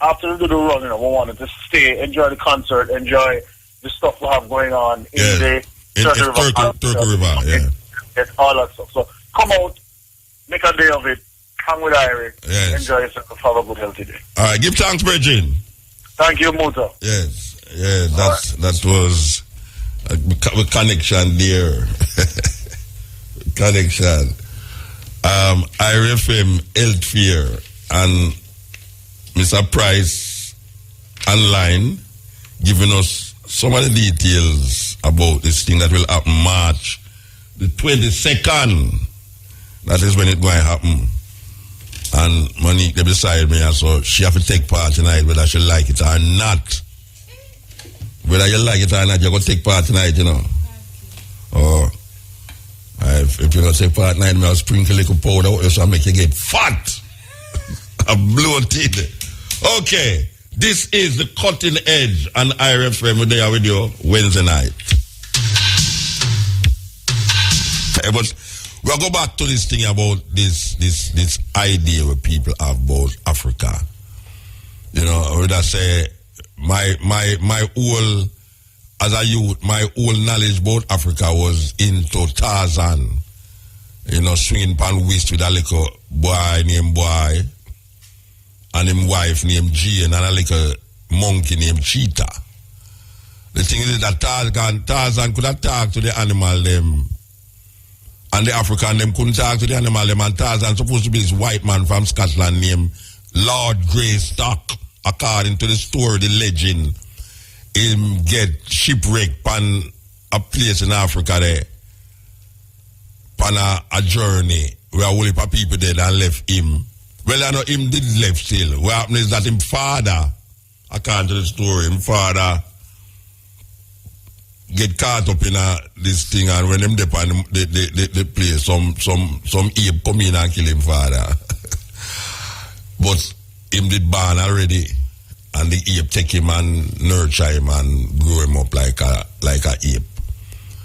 After we do the run, we want to just stay, enjoy the concert, enjoy the stuff we have going on in the Turkey River. Yeah. It's all that stuff. So come out, make a day of it, hang with Irie, enjoy yourself, have a good healthy day. All right, give thanks, Virgin. Thank you, Muta. Yes, that was a connection there. Connection. IRFM Health Fair and Mr. Price online giving us some of the details about this thing that will happen March the 22nd. That is when it's going to happen. And Monique, they beside me, and so she have to take part tonight, whether she like it or not. Whether you like it or not, you're going to take part tonight, Or if you're going to take part tonight, I'll sprinkle a little powder out so I'll make you get fat. I'm bloated. Okay, this is the Cutting Edge on IRFM. We're there with you Wednesday night. But we'll go back to this thing about this idea where people have about Africa. I would say my whole, as a youth, my whole knowledge about Africa was into Tarzan. Swinging pan waist with a little boy named Boy and him wife named Jane and a little monkey named Cheetah. The thing is that Tarzan could have talked to the animal them. And the African them couldn't talk to the animal them, and Tarzan supposed to be this white man from Scotland named Lord Greystock. According to the story, the legend, him get shipwrecked on a place in Africa there, on a journey where a whole heap of people dead and left him. Well, I know him did left still. What happened is that him father, according to the story, him father get caught up in this thing, and when him dip on the place, some ape come in and kill him father. But him did born already, and the ape take him and nurture him and grow him up like a ape.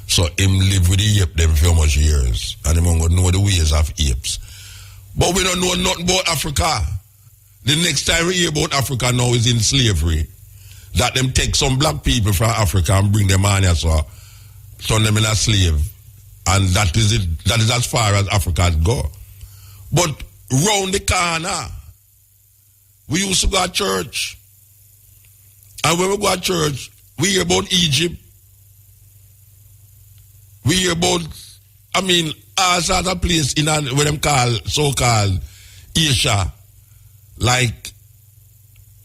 So him live with the ape them for much years, and him gonna know the ways of apes. But we don't know nothing about Africa. The next time we hear about Africa now is in slavery. That them take some black people from Africa and bring them on here, so turn them in a slave. And that is it. That is as far as Africa go. But round the corner, we used to go to church. And when we go to church, we hear about Egypt. We hear about, all sorts of place in what them call, so-called Asia. Like,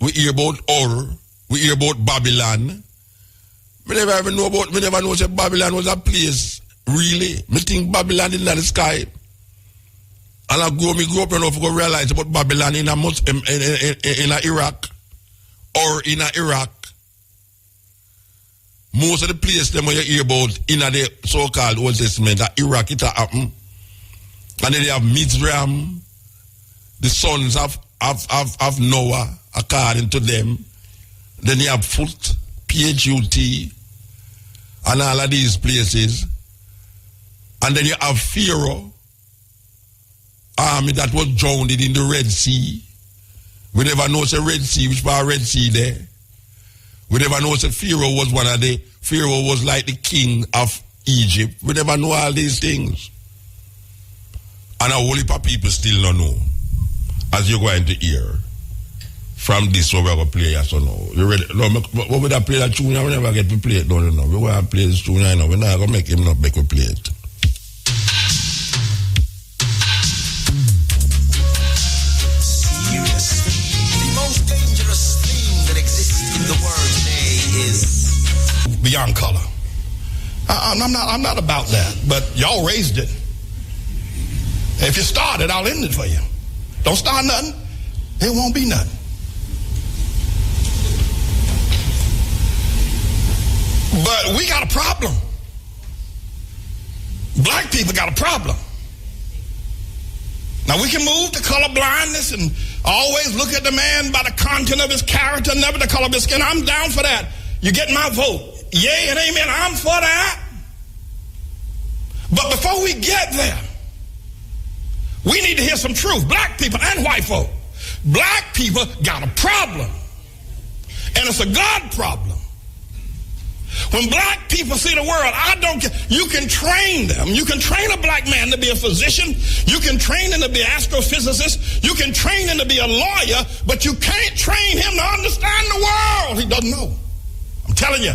we hear about Ur. We hear about Babylon. We never know that Babylon was a place, really. Me think Babylon is not the sky. And I grew up enough to realize about Babylon in Iraq or in Iraq. most of the place them when you hear about in the so-called Old Testament, that Iraq it happen. And then they have Mizraim, the sons of Noah, according to them. Then you have Phut, Phut, and all of these places. And then you have Pharaoh, army that was drowned in the Red Sea. We never know the Red Sea, which part Red Sea there. We never know that Pharaoh was Pharaoh was like the king of Egypt. We never know all these things. And a whole heap of people still don't know. As you're going to hear from this, what we're going to play, yes or no. You ready? No, what would I play that tune? We never get to play it, no. We're going to play this tune, I know. We're not going to make him not make we play it. Seriously, the most dangerous thing that exists in the world today is beyond color. I'm not about that, but y'all raised it. If you start it, I'll end it for you. Don't start nothing, it won't be nothing. But we got a problem. Black people got a problem. Now we can move to color blindness and always look at the man by the content of his character, never the color of his skin. I'm down for that. You get my vote. Yay and amen. I'm for that. But before we get there, we need to hear some truth. Black people and white folk. Black people got a problem. And it's a God problem. When black people see the world, I don't care. You can train them. You can train a black man to be a physician. You can train him to be an astrophysicist. You can train him to be a lawyer, but you can't train him to understand the world. He doesn't know. I'm telling you.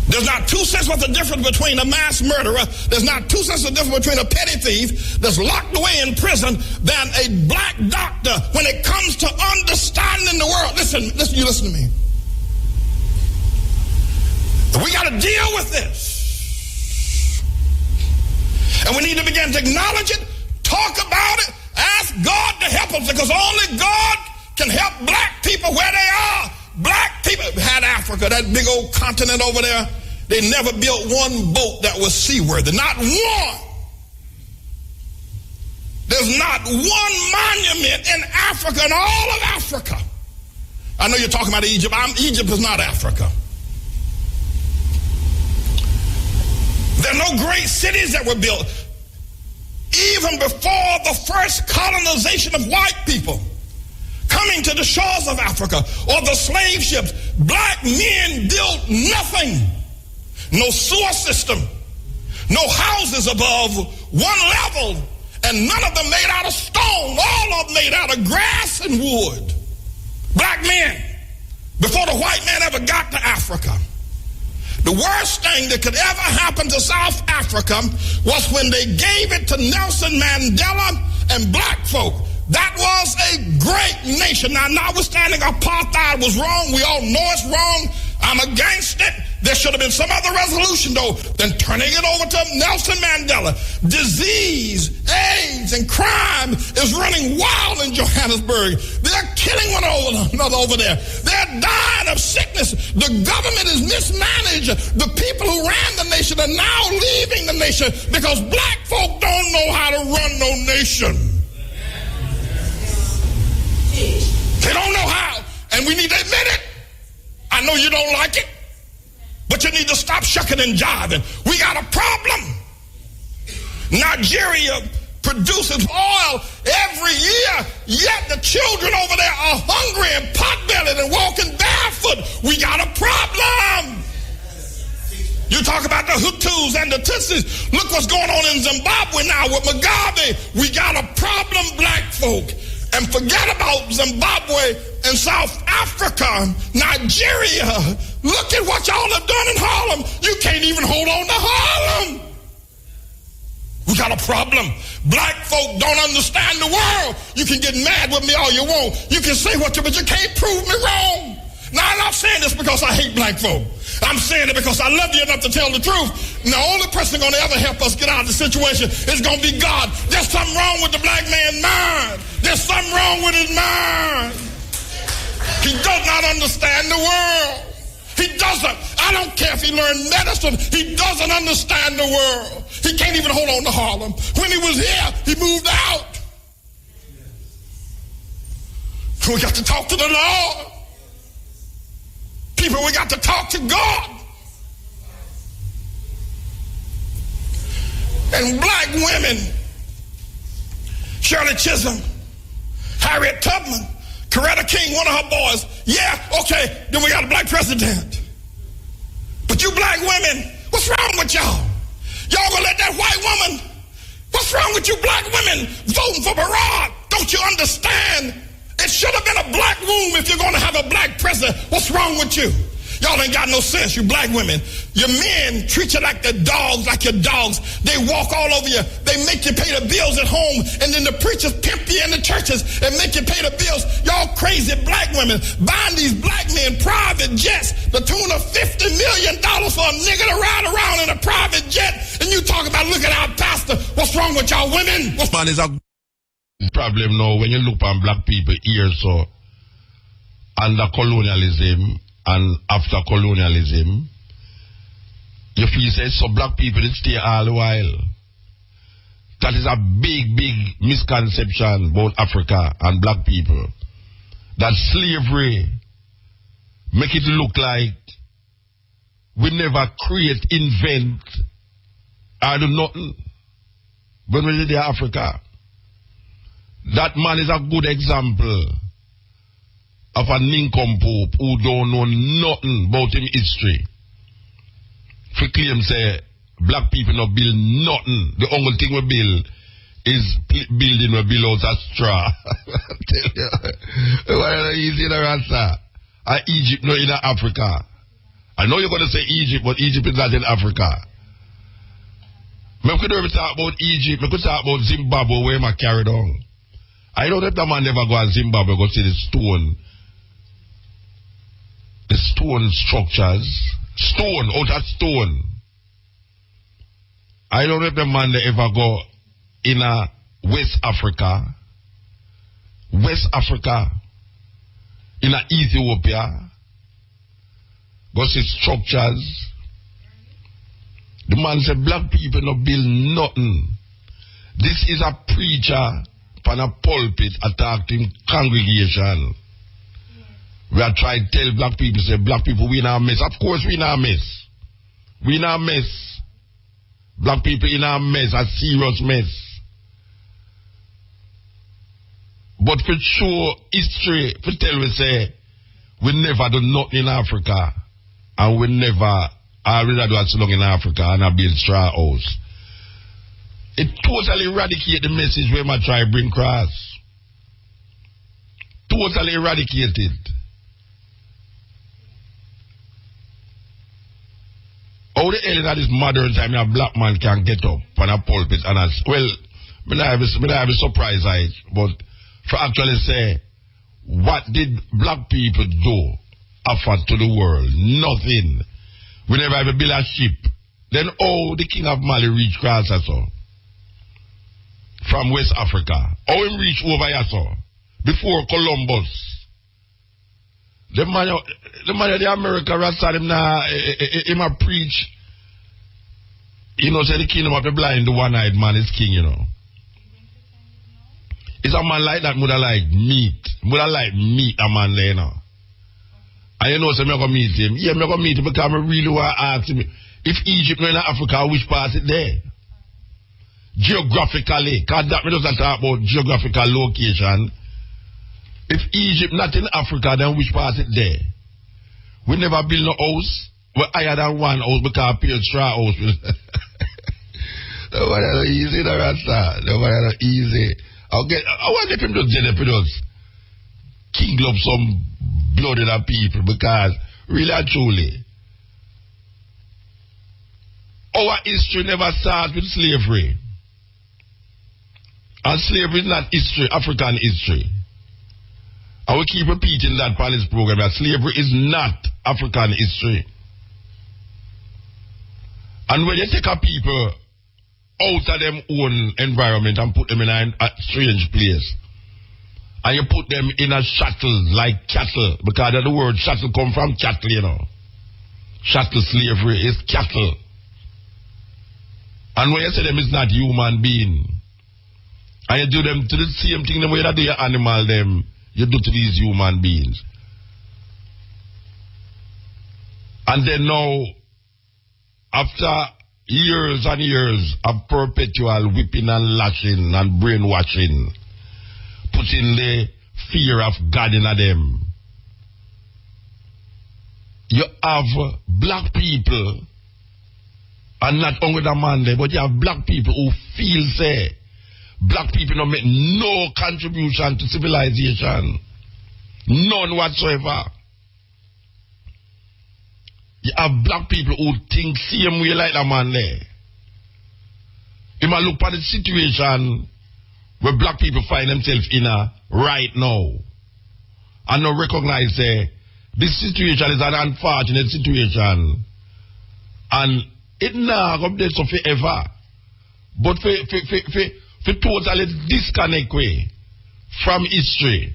There's not 2 cents worth of difference between a mass murderer. There's not 2 cents of difference between a petty thief that's locked away in prison than a black doctor when it comes to understanding the world. Listen, you listen to me. We got to deal with this. And we need to begin to acknowledge it, talk about it, ask God to help us, because only God can help black people where they are. Black people had Africa, that big old continent over there. They never built one boat that was seaworthy. Not one. There's not one monument in Africa, in all of Africa. I know you're talking about Egypt. Egypt is not Africa. There are no great cities that were built. Even before the first colonization of white people coming to the shores of Africa or the slave ships, black men built nothing. No sewer system, no houses above one level, and none of them made out of stone. All of them made out of grass and wood. Black men, before the white man ever got to Africa. The worst thing that could ever happen to South Africa was when they gave it to Nelson Mandela and black folk. That was a great nation. Now, notwithstanding apartheid was wrong, we all know it's wrong. I'm against it. There should have been some other resolution, though, than turning it over to Nelson Mandela. Disease, AIDS, and crime is running wild in Johannesburg. They're killing one another over there. They're dying of sickness. The government is mismanaged. The people who ran the nation are now leaving the nation because black folk don't know how to run no nation. They don't know how, and we need to admit it. I know you don't like it, but you need to stop shucking and jiving. We got a problem. Nigeria produces oil every year, yet the children over there are hungry and pot-bellied and walking barefoot. We got a problem. You talk about the Hutus and the Tutsis. Look what's going on in Zimbabwe now with Mugabe. We got a problem, black folk. And forget about Zimbabwe and South Africa, Nigeria. Look at what y'all have done in Harlem. You can't even hold on to Harlem. We got a problem. Black folk don't understand the world. You can get mad with me all you want. You can say what you, but you can't prove me wrong. Now, I'm not saying this because I hate black folk. I'm saying it because I love you enough to tell the truth. And the only person going to ever help us get out of the situation is going to be God. There's something wrong with the black man's mind. There's something wrong with his mind. He does not understand the world. He doesn't. I I don't care if he learned medicine. He doesn't understand the world. He can't even hold on to Harlem. When he was here, he moved out. So we got to talk to the Lord. People, we got to talk to God. And black women, Shirley Chisholm, Harriet Tubman, Coretta King, one of her boys. Yeah, okay, then we got a black president. But you black women, what's wrong with y'all? Y'all gonna let that white woman, what's wrong with you black women voting for Barack? Don't you understand? It should have been a black room if you're gonna have a black president. What's wrong with you? Y'all ain't got no sense, you black women. Your men treat you like the dogs, like your dogs. They walk all over you. They make you pay the bills at home, and then the preachers pimp you in the churches and make you pay the bills. Y'all crazy black women buying these black men private jets, the tune of $50 million for a nigga to ride around in a private jet, and you talk about, look at our pastor. What's wrong with y'all women? Man, is a problem now when you look on black people here, so under colonialism and after colonialism, you feel say so black people did stay all the while. That is a big, big misconception about Africa and black people. That slavery make it look like we never create, invent, or do nothing when we did Africa. That man is a good example of a nincompoop who don't know nothing about him history. For claim say black people not build nothing. The only thing we build is building we build out of straw. Tell you, why easy in Rasta? Egypt not in Africa. I know you're gonna say Egypt, but Egypt is not in Africa. We could never talk about Egypt, we could talk about Zimbabwe where I carried on. I don't know if that man never go to Zimbabwe go see the stone structures, stone out of stone. I don't know if the man they ever go in West Africa, in Ethiopia, go see structures. The man said black people not build nothing. This is a preacher on a pulpit attacking congregation. We are trying to tell black people, say black people we in a mess. Of course we in a mess. We in a mess. Black people in a mess, a serious mess. But for sure, history, for tell we say, we never do nothing in Africa. And we never, I really do so long in Africa and I build straw house. It totally eradicate the message where I try to bring across. Totally eradicate it. How the hell in this modern time a black man can get up on a pulpit and I have a surprise, but for actually say, what did black people do offer to the world? Nothing. We never ever build a ship. Then the king of Mali reached across us from West Africa. How him reach over here so before Columbus. The man of the America Rasta him now him a preach. You know, say the kingdom of the blind, the one-eyed man is king, you know. It's a man like that would have like meat. Would have like meat a man there, you know. And you know, so I'm going to meet him. Yeah, I'm going to meet him because I really want to ask him if Egypt not in Africa, which part is it there? Geographically, because that me doesn't talk about geographical location. If Egypt not in Africa, then which part is it there? We never build no house. We're higher than one house because I build straw house. Nobody easy, the Rasta. Nobody easy. I want him to just king up some blood in the people because really and truly, our history never starts with slavery. And slavery is not history, African history. I will keep repeating that on this program that slavery is not African history. And when you take a people out of their own environment and put them in a strange place, and you put them in a shuttle like cattle, because the word shuttle come from cattle, you know. chattel slavery is cattle. And when you say them is not human being, and you do them to the same thing the way that do your animal them, you do to these human beings. And then now, after years and years of perpetual whipping and lashing and brainwashing, putting the fear of God in them, you have black people, and not only the man there, but you have black people who feel say black people don't make no contribution to civilization. None whatsoever. You have black people who think same way like the man there. You might look at the situation where black people find themselves in right now and not recognize this situation is an unfortunate situation and it not going to be so forever. But for totally disconnect way from history.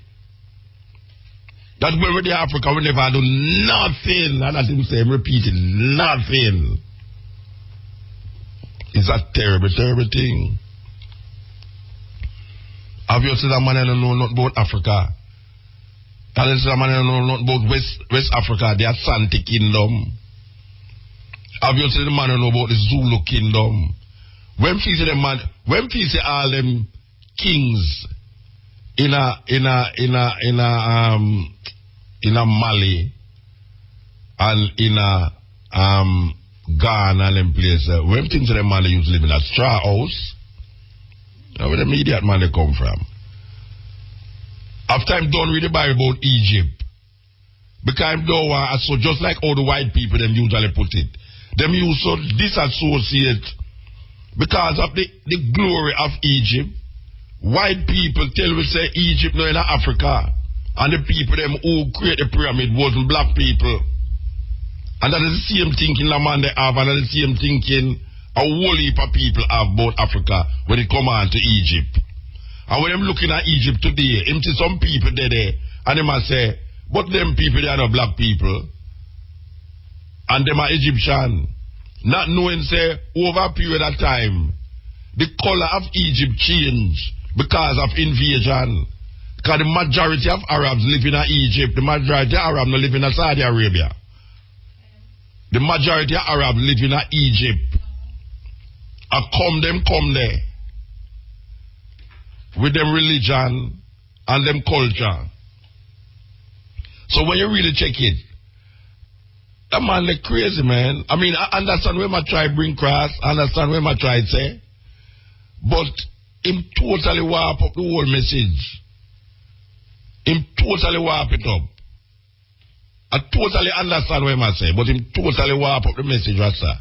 That when we're in Africa, we never do nothing. And as him say, repeating, nothing. It's a terrible, terrible thing. Obviously, that man don't know nothing about Africa. Obviously, that man don't know nothing about West Africa, the Asante Kingdom. Obviously, the man don't know about the Zulu Kingdom. When we see them man, when we see all them kings in a Mali and in a Ghana and them places, when things them man they used to live in a straw house, where the immediate man they come from. After I'm done with the Bible about Egypt, because I'm done, so just like all the white people them usually put it, them used to disassociate because of the glory of Egypt. White people tell we say Egypt no in Africa, and the people them who create the pyramid wasn't black people. And that is the same thinking the man they have, and that is the same thinking a whole heap of people have about Africa when it come on to Egypt. And when I'm looking at Egypt today, him see some people there, and they must say, but them people they are not black people, and them are Egyptian. Not knowing say over a period of time, the color of Egypt changed because of invasion. Because the majority of Arabs live in Egypt, the majority of Arabs live in Saudi Arabia. The majority of Arabs live in Egypt. And come there. With them religion and them culture. So when you really check it, that man like crazy, man. I mean, I understand where my try bring cross, I understand where my try say, but him totally warp up the whole message. Him totally warp it up. I totally understand what I say, but him totally warp up the message, right, sir.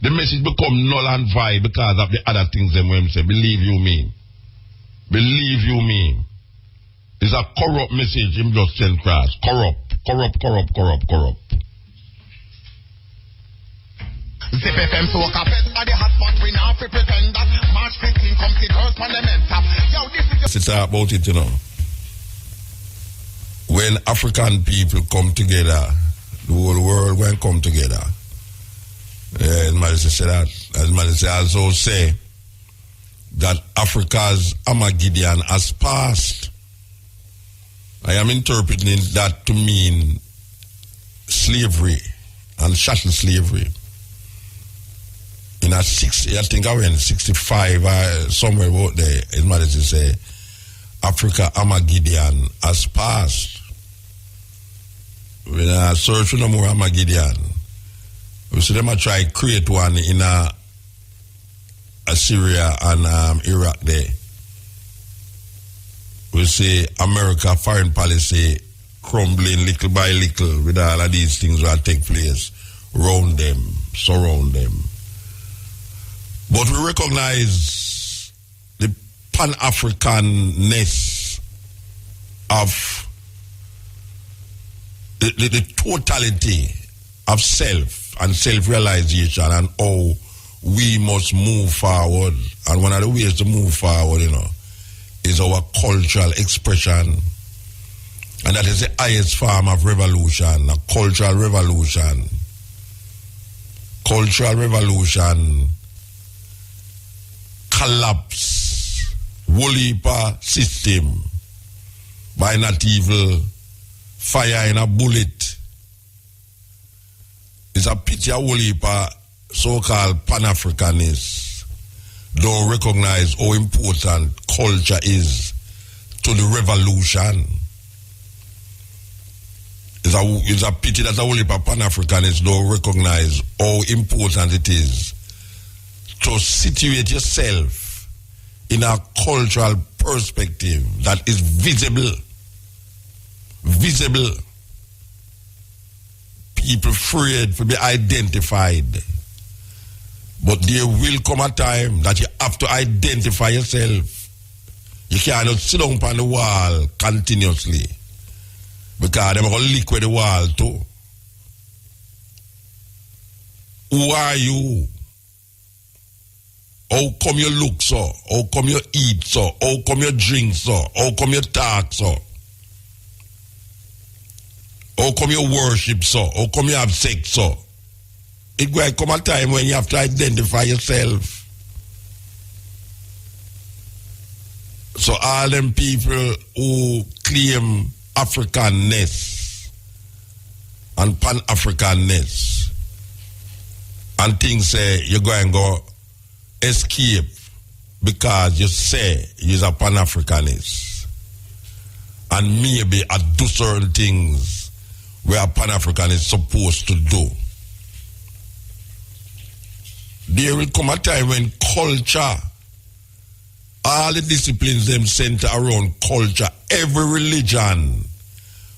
The message become null and void because of the other things them when say. Believe you me. Believe you me. It's a corrupt message him just send cross. Corrupt. Zip FM so carpet at the hot spot we now pretend that March 15 comes the girls fundamental. Yo, this is talk about it, you know. When African people come together, the whole world will come together. As Malaysia said that, as Malaysia also say that Africa's Armageddon has passed. I am interpreting that to mean slavery and chattel slavery. In a 60, I think I went 65, somewhere about there, his mother say, Africa Armageddon has passed. When I search for no more Armageddon, we see them try to create one in Syria and Iraq there. We see America foreign policy crumbling little by little with all of these things that take place around them, surround them. But we recognize the Pan-Africanness of the totality of self and self-realization and how we must move forward. And one of the ways to move forward, you know, is our cultural expression. And that is the highest form of revolution, a cultural revolution. cultural revolution collapse whole heap of system by not evil fire in a bullet. It's a pity a whole heap of so-called Pan-Africanists don't recognize how important culture is to the revolution. It's a pity that a whole heap of Pan-Africanists don't recognize how important it is to situate yourself in a cultural perspective that is visible. People afraid to be identified. But there will come a time that you have to identify yourself. You cannot sit down on the wall continuously, because they're going to liquid the wall too. Who are you? How come you look so? How come you eat so? How come you drink so? How come you talk so? How come you worship so? How come you have sex so? It will come a time when you have to identify yourself. So all them people who claim Africanness and Pan-Africanness and think say you're going to go escape because you say you're a Pan-Africanist and maybe I do certain things where a Pan-African is supposed to do. There will come a time when culture, all the disciplines them center around culture, every religion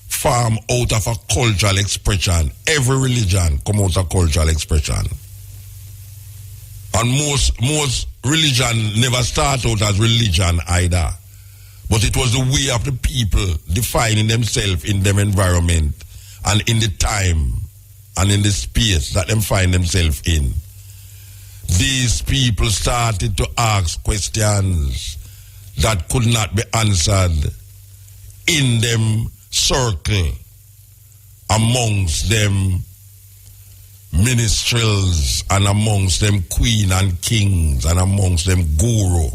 form out of a cultural expression. Every religion come out of cultural expression. And most religion never start out as religion either. But it was the way of the people defining themselves in their environment and in the time and in the space that them find themselves in. These people started to ask questions that could not be answered in them circle, amongst them ministrels, and amongst them queen and kings, and amongst them guru,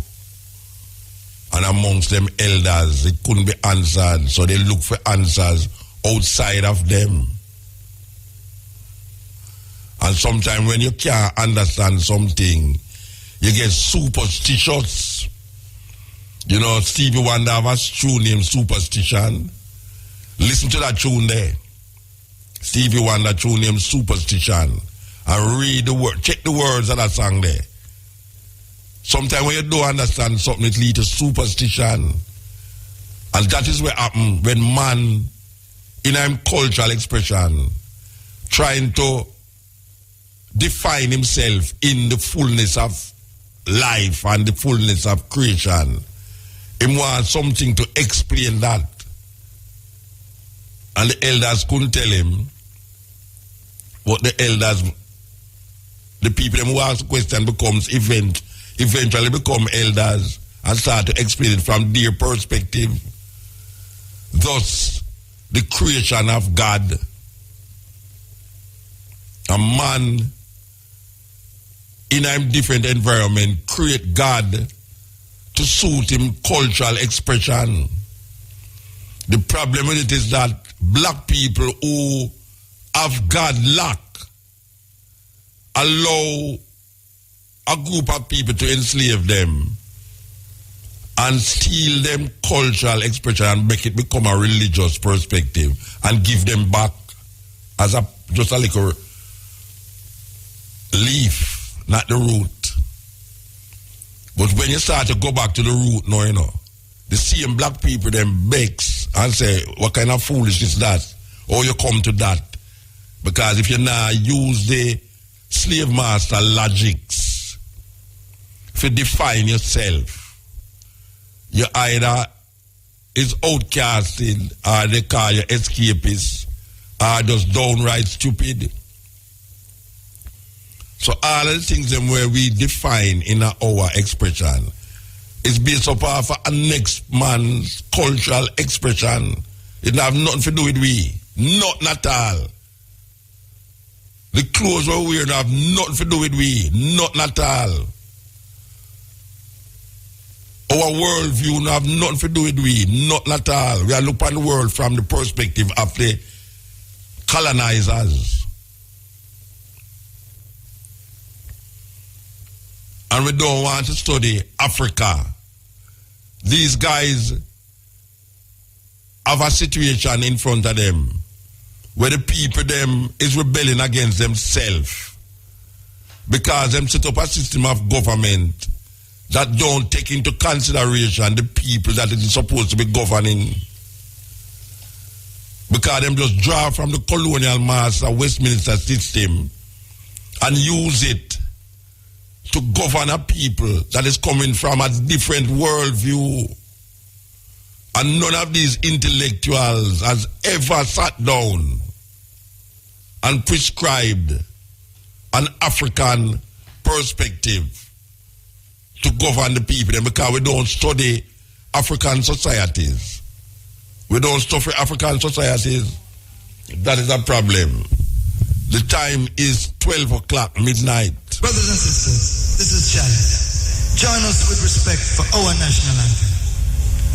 and amongst them elders. It couldn't be answered, so they look for answers outside of them. And sometimes when you can't understand something, you get superstitious. You know, Stevie Wonder have a tune named Superstition. Listen to that tune there. Stevie Wonder tune named Superstition. And read the word, check the words of that song there. Sometimes when you don't understand something, it leads to superstition. And that is what happens when man, in a cultural expression, trying to define himself in the fullness of life and the fullness of creation. He wants something to explain that. And the elders couldn't tell him what the elders, the people who ask the question becomes eventually become elders and start to explain it from their perspective. Thus, the creation of God, a man in a different environment create God to suit him cultural expression. The problem with it is that black people who have God lack allow a group of people to enslave them and steal them cultural expression and make it become a religious perspective and give them back as just a little leaf, not the root. But when you start to go back to the root now, you know, the same black people then begs and say, what kind of foolishness is that? Or you come to that? Because if you now use the slave master logics to define yourself, you either is outcasted or they call you escapist or just downright stupid. So all of the things them where we define in our expression is based upon a next man's cultural expression. It have nothing to do with we. Nothing at all. The clothes we're wearing have nothing to do with we. Nothing at all. Our worldview have nothing to do with we. Nothing at all. We are looking at the world from the perspective of the colonizers. And we don't want to study Africa. These guys have a situation in front of them where the people them is rebelling against themselves because them set up a system of government that don't take into consideration the people that it is supposed to be governing. Because them just draw from the colonial master Westminster system and use it to govern a people that is coming from a different worldview. And none of these intellectuals has ever sat down and prescribed an African perspective to govern the people, because we don't study African societies. We don't study African societies. That is a problem. The time is 12 o'clock, midnight. Brothers and sisters, this is Chad. Join us with respect for our national anthem.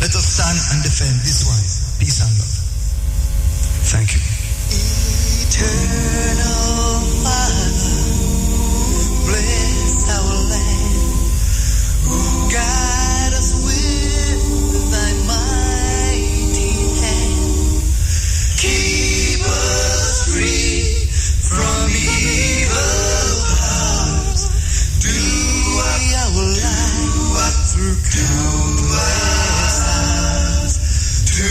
Let us stand and defend this one. Peace and love. Thank you. Eternal Father, bless our land. Guide us with thy mighty hand. Keep us free from evil powers. Do our life through countless hours. To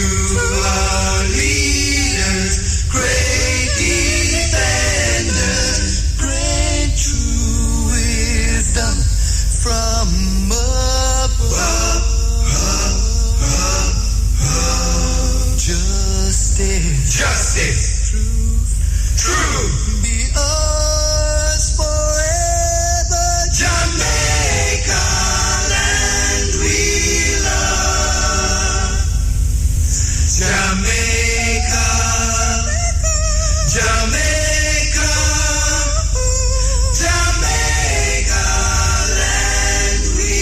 our leaders, great defenders, great true wisdom from above. Justice, truth, be ours forever. Jamaica, land we love. Jamaica, Jamaica, Jamaica, land we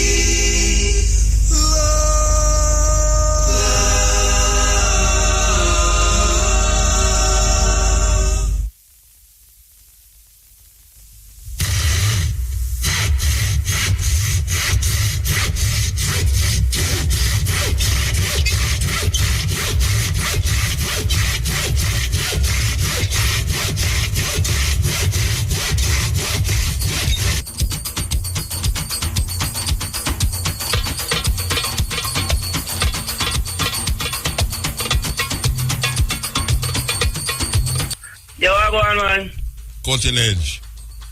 Yo, I go on, man. Cutting edge.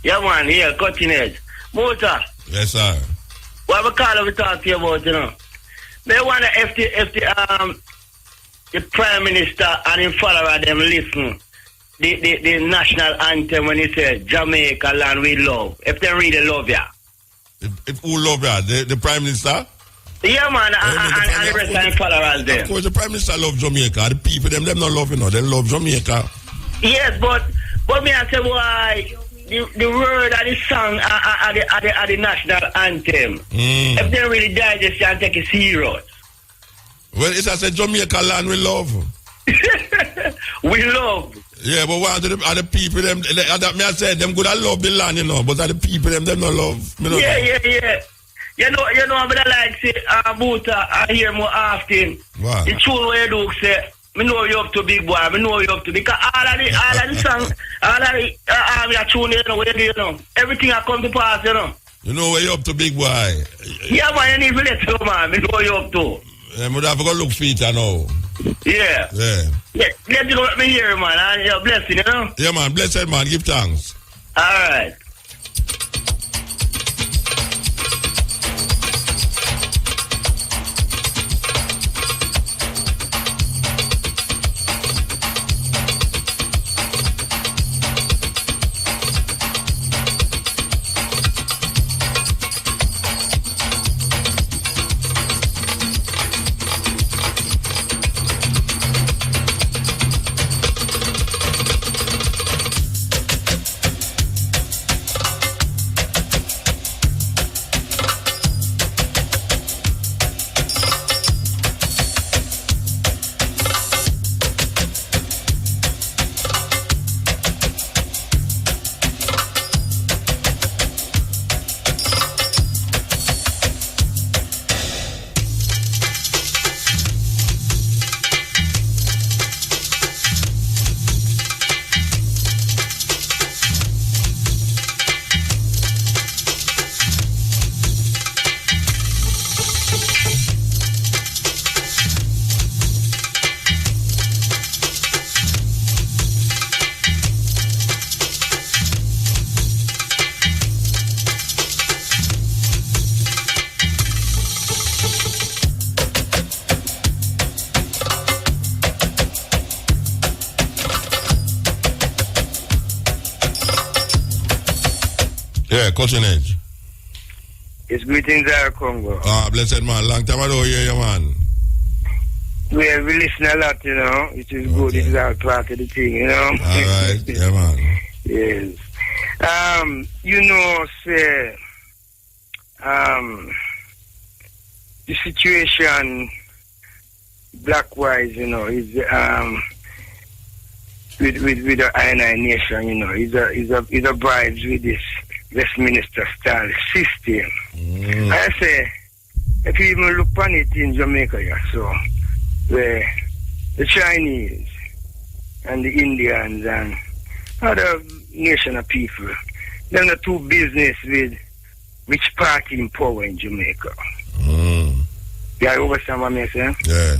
Yeah, man, here, cutting edge. Muta, Yes, sir. what we call we talk to you about, you know? They want if the Prime Minister and his follower them listen the national anthem when he says Jamaica land we love. If they really love ya. If who love that? The Prime Minister? Yeah, man, and the rest of the followers Of there. course, the Prime Minister love Jamaica. The people, them not love, they love Jamaica. Yes, but me I say why the word of the song are the national anthem. If they really digest it and take it serious. Well, it's as a Jamaica land we love. We love. Yeah, but one of the people, them, that me I said, them good I love the land, but are the people, them not love. Yeah. You know, I'm gonna like say, Buta, I hear more often. Wow. The tune where you do say, me know you up to big boy, me know you up to, because all of the song, all of the tune, where you know, everything I come to pass, You know where you up to, big boy? Yeah, man, you need to let you, man, me know you up to. Yeah, but I have to go look for it now. Yeah. Let you let me hear, man, and you're blessing, Yeah, man, blessed man, give thanks. All right. Cutting Edge. It's greetings out of Congo. Ah, blessed man. Long time I don't hear you, man. We listen a lot, you know. It is good. It is all part of the thing, you know. All right. Yeah, man. Yes. You know, say, the situation black-wise, you know, is with the INI nation, you know, is a bribes with this Westminster style system. I say, if you even look on it in Jamaica, yeah, so where the Chinese and the Indians and other nation of people, they're not too business with which party in power in Jamaica. Yeah, you understand what I'm saying? Yeah.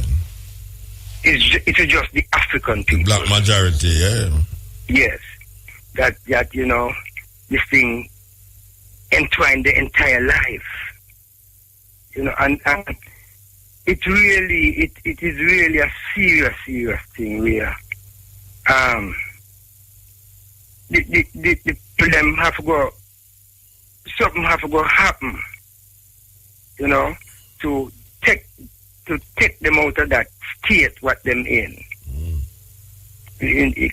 It's just the African people. The black majority, yeah. Yes. That you know, this thing entwined the entire life. You know, and it is really a serious thing where the problem have to go, something have to go happen, you know, to take them out of that state what them in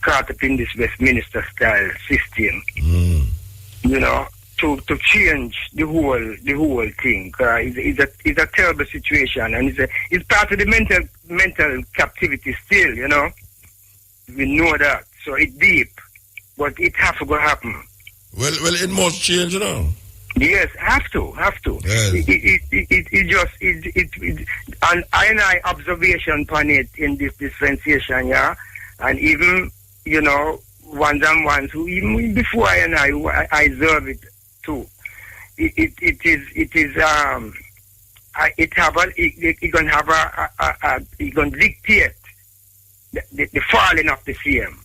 caught up in this Westminster style system, you know, to change the whole thing. It's a terrible situation, and it's part of the mental captivity still, you know. We know that, so it's deep, but it has to go happen. Well, it must change, you know. Yes, have to. Yes. And I observation upon it in this dispensation, yeah, and even, you know, ones who even before I observe it too. It gonna dictate the falling of the CM,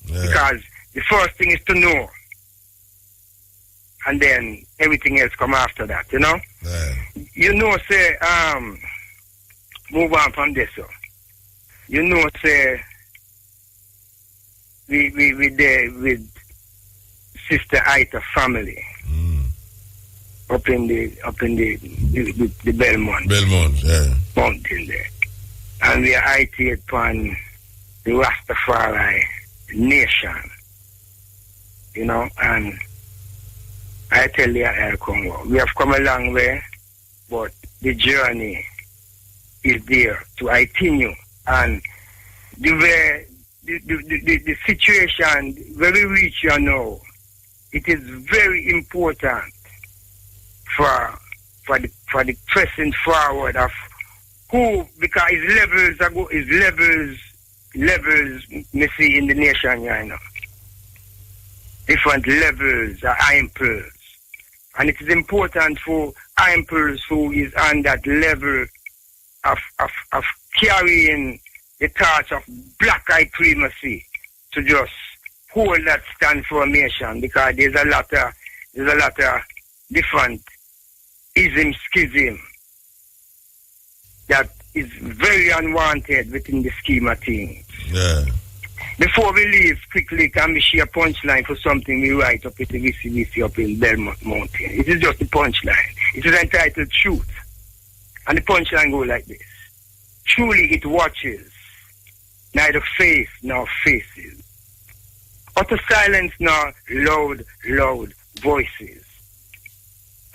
because the first thing is to know. And then everything else come after that, you know? Yeah. You know, say, move on from this, so. You know, say, we there with Sister Ita family. Up in the Belmont. Yeah. Mountain there. And we are IT upon the Rastafari nation. You know, and I tell you, Congo, we have come a long way, but the journey is there to continue. And the situation where we reach you now, it is very important for the pressing forward of who, because his levels me see in the nation, you know. Different levels are impulse. And it is important for impulse who is on that level of carrying the torch of black eye primacy to just hold that stand formation, because there's a lot of different schism that is very unwanted within the scheme of things. Yeah. Before we leave, quickly, can we share a punchline for something we write up at the VCVC up in Belmont Mountain? It is just a punchline. It is entitled Truth. And the punchline goes like this. Truly it watches, neither face nor faces, utter silence nor loud voices.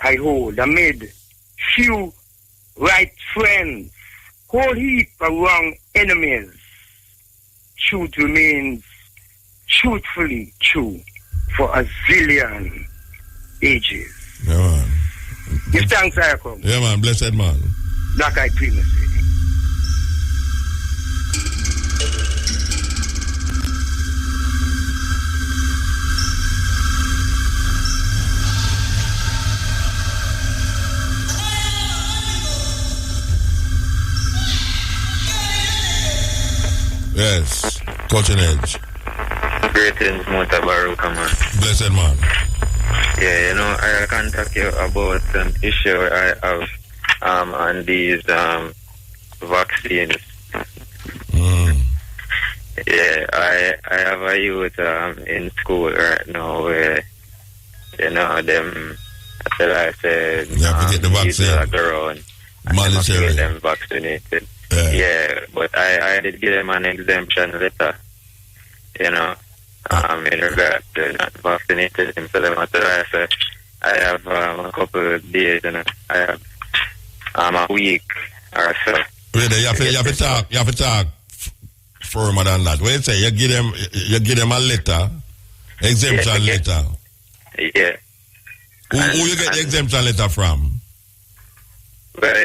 I hold amid few right friends, whole heap of wrong enemies. Truth remains truthfully true for a zillion ages. Yeah, man. Give thanks, Ayako. Yeah, man. Blessed man. Black Eye Primacy. Yes. Cutting Edge. Greetings, Mutabaruka, man. Blessed man. Yeah, you know, I contact you about an issue I have on these vaccines. Yeah, I have a youth in school right now where, you know, them I said, you have to get the vaccine. And Mandatory. get them vaccinated. Yeah. But I did give them an exemption letter, in regard to not vaccinated him. So I said, I have a couple of days, I have a week or so. Wait, you have to talk firmer than that. What you say? You give them a letter, exemption letter. Yeah. Who you get the exemption letter from? Well,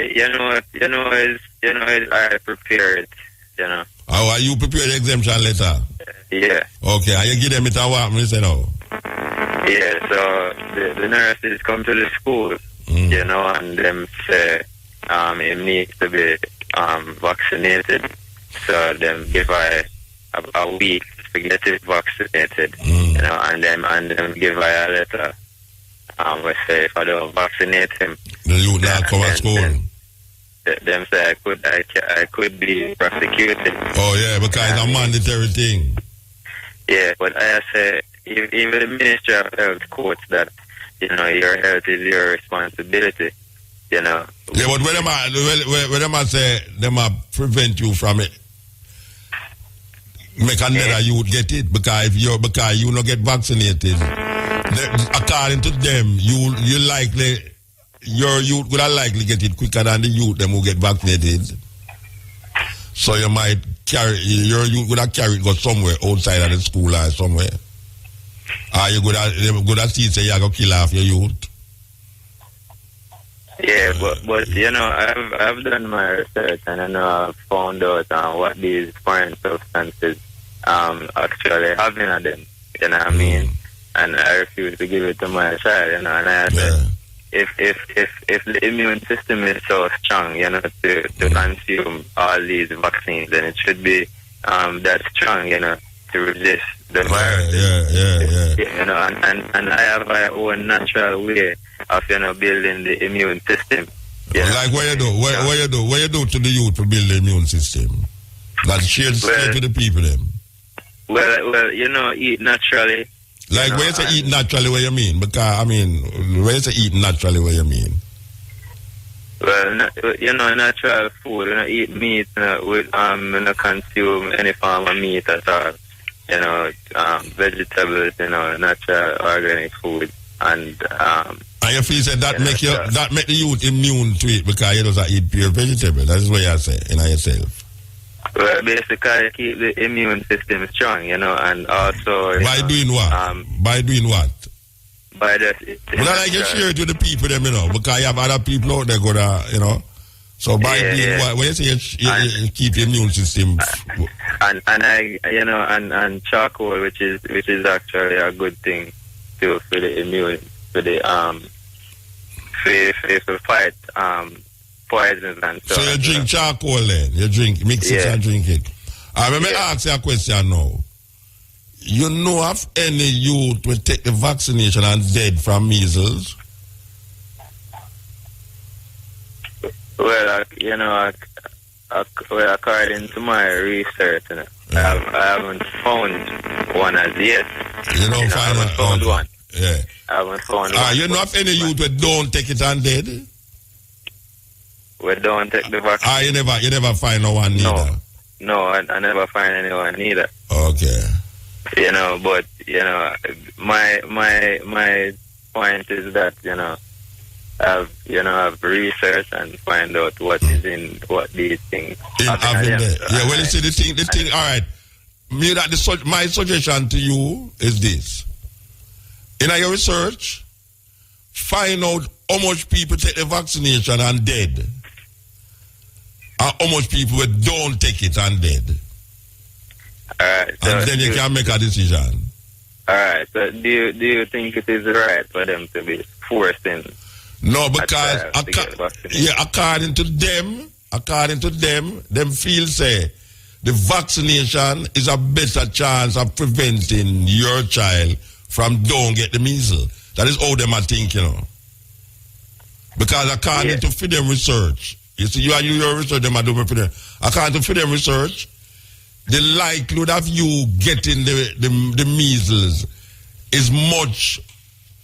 I prepared it, Oh, you prepare the exemption letter? Yeah. Okay, and you give them it a what? Me say no. Yeah, so the nurses come to the school, and them say it needs to be vaccinated. So them give I a week to get it vaccinated, and them give I a letter. We say if I don't vaccinate him, the youth not come to school. Them say I could be prosecuted. Oh yeah, because it's a mandatory thing. Yeah, but I say even the Ministry of Health quotes that your health is your responsibility. Yeah, but when them say them prevent you from it, make another youth get it because you not get vaccinated. According to them, your youth would likely get it quicker than the youth them who get vaccinated. So you might your youth would have carried go somewhere outside of the school or somewhere. Or you could have seen say you go kill off your youth. Yeah, but I've done my research and I know I've found out what these foreign substances actually have in them. You know what I mean? And I refuse to give it to my child, and I said, if the immune system is so strong, to consume all these vaccines, then it should be that strong, to resist the virus. And I have my own natural way of building the immune system. Like what you do? What you do to the youth to build the immune system? Like share to the people them. Well, eat naturally. Like when you say eat naturally, what you mean? Because when you say eat naturally, what you mean? Well, natural food. Eat meat. Not consume any form of meat at all. Vegetables. Natural organic food, and you feel that make the youth immune to it because you don't eat pure vegetable. That is what you say in yourself. Well, basically, keep the immune system strong, and also... By doing what? By doing what? By that... But I like you share it with the people, them, because you have other people out there, So by doing what? When you say you keep the immune system... And charcoal, which is actually a good thing for the immune, for the, for fight, poisons and so. So you drink charcoal then? You mix it and drink it. Let me ask you a question now. You know of any youth will take the vaccination and dead from measles? Well, according to my research, I haven't found one as yet. You don't find one? Yeah. I haven't found one. You know of any youth that don't take it and dead? We don't take the vaccine. You never find no one neither? No, I never find anyone neither. Okay. But my point is that I've researched and find out what is in what these things. Well, you see the thing. All right. My suggestion to you is this: in your research, find out how much people take the vaccination and dead. And how much people don't take it and dead. Alright. So and then you can make a decision. Alright. So do you think it is right for them to be forcing? No, because according to them, them feel say the vaccination is a better chance of preventing your child from don't get the measles. That is how them are thinking, Because according to them research, you see, your research, them are doing for them. According to them research, the likelihood of you getting the measles is much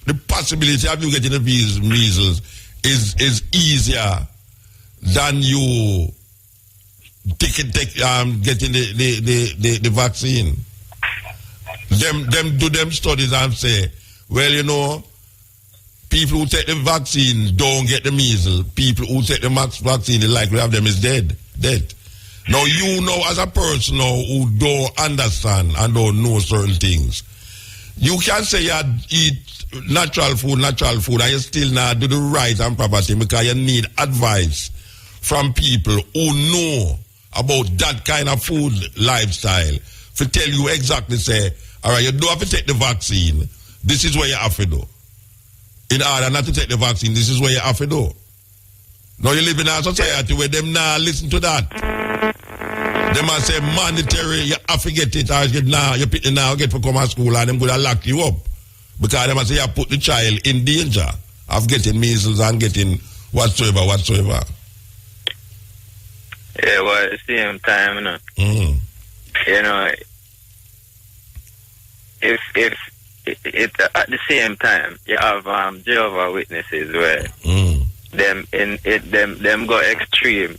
the possibility of you getting the measles is easier than you getting the vaccine. Them do them studies and say, well, you know, people who take the vaccine don't get the measles. People who take the vaccine, the likelihood of them is dead. Now, you know, as a person now who don't understand and don't know certain things, you can say you eat natural food, and you still not do the right and proper thing because you need advice from people who know about that kind of food lifestyle to tell you exactly, say, all right, you don't have to take the vaccine. This is what you have to do. In order not to take the vaccine, this is what you have to do. Now you live in a society where them now listen to that. Them might say mandatory, you have to get it, or you pick it now, get to come to school, and them going to lock you up. Because they might say you put the child in danger of getting measles and getting whatsoever. Yeah, well, at the same time, you know, you know, if at the same time you have Jehovah Witnesses where them go extreme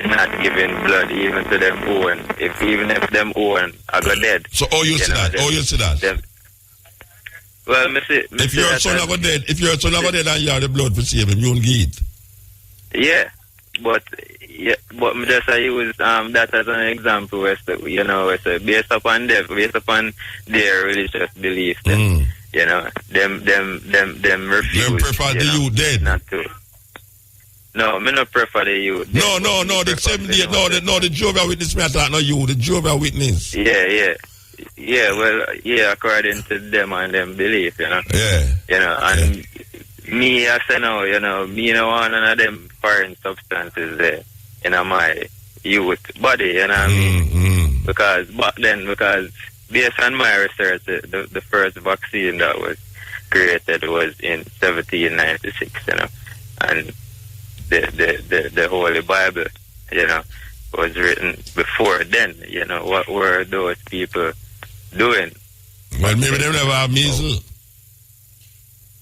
in not giving blood even to them own. Even if them own are go dead. So you see that? Well, if your son ever dead, and you have the blood to save him, you won't get it. Yeah, but me just I use that as an example where you know, it's based upon their religious beliefs. You know, them refuse. Them prefer the youth dead. Not to. No, me not prefer the youth. No, the same day. No, the Jehovah Witness. Me attack not you. The Jehovah Witness. Yeah. Well, according to them and them belief, you know. Yeah. You know, and me, I say no, you know, me no want none of them foreign substances there in my youth body, you know what I mean? Because based on my research, the first vaccine that was created was in 1796, you know, and the Holy Bible, you know, was written before then. You know, what were those people doing? Well, maybe they never have measles.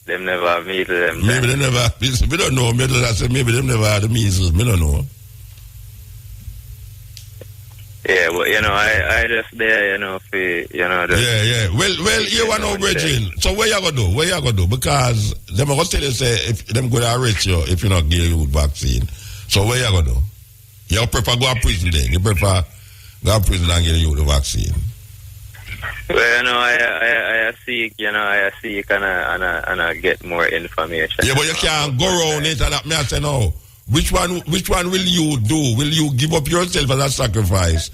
Them never have measles. Maybe they never have measles. We don't know. Maybe they never had the measles. We don't know. Yeah, well, you know, I just there, you know, for, you know. Yeah. Well, you want to know, Bridging. So what you going to do? Because them are going to tell you, say, if them going to arrest you if you not give you vaccine. So what you going to do? You prefer go to prison then? You prefer go to prison and get you the vaccine? Well, you know, I seek and I get more information. Yeah, but you can't go around it and me I say no. Which one will you do? Will you give up yourself as a sacrifice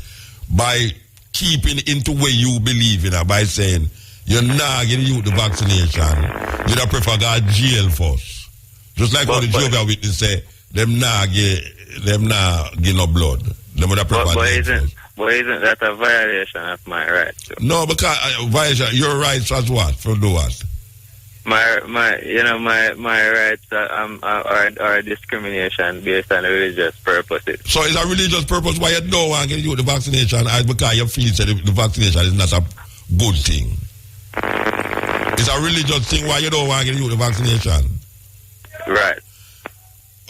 by keeping into where you believe in, by saying you're not getting you the vaccination? You don't prefer go to jail first. Just like what the Jehovah Witness say, them not give no blood. Them would prefer But isn't that a violation of my rights? No, because violation your rights as what? For do what? My rights are discrimination based on religious purposes. So it's a religious purpose why you don't want to get you the vaccination, because you feel that the vaccination is not a good thing. It's a religious thing why you don't want to get you the vaccination. Right.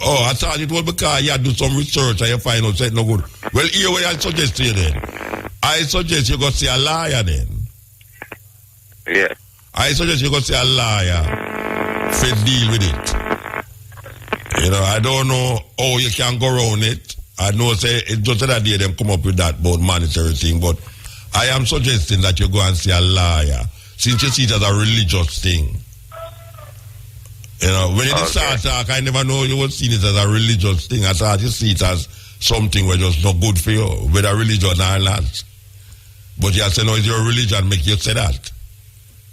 Oh, I thought it was because you do some research and you find out it's no good. Well, here what I suggest to you then. I suggest you go see a lawyer then. Yeah. I suggest you go see a lawyer to deal with it. You know, I don't know how you can go around it. I know say it's just that day them come up with that about monetary thing, but I am suggesting that you go and see a lawyer since you see it as a religious thing. You know, when you start talk, I never know you would see it as a religious thing. I thought you see it as something where just not good for you, whether religion or not. But you say, no, it's your religion make you say that.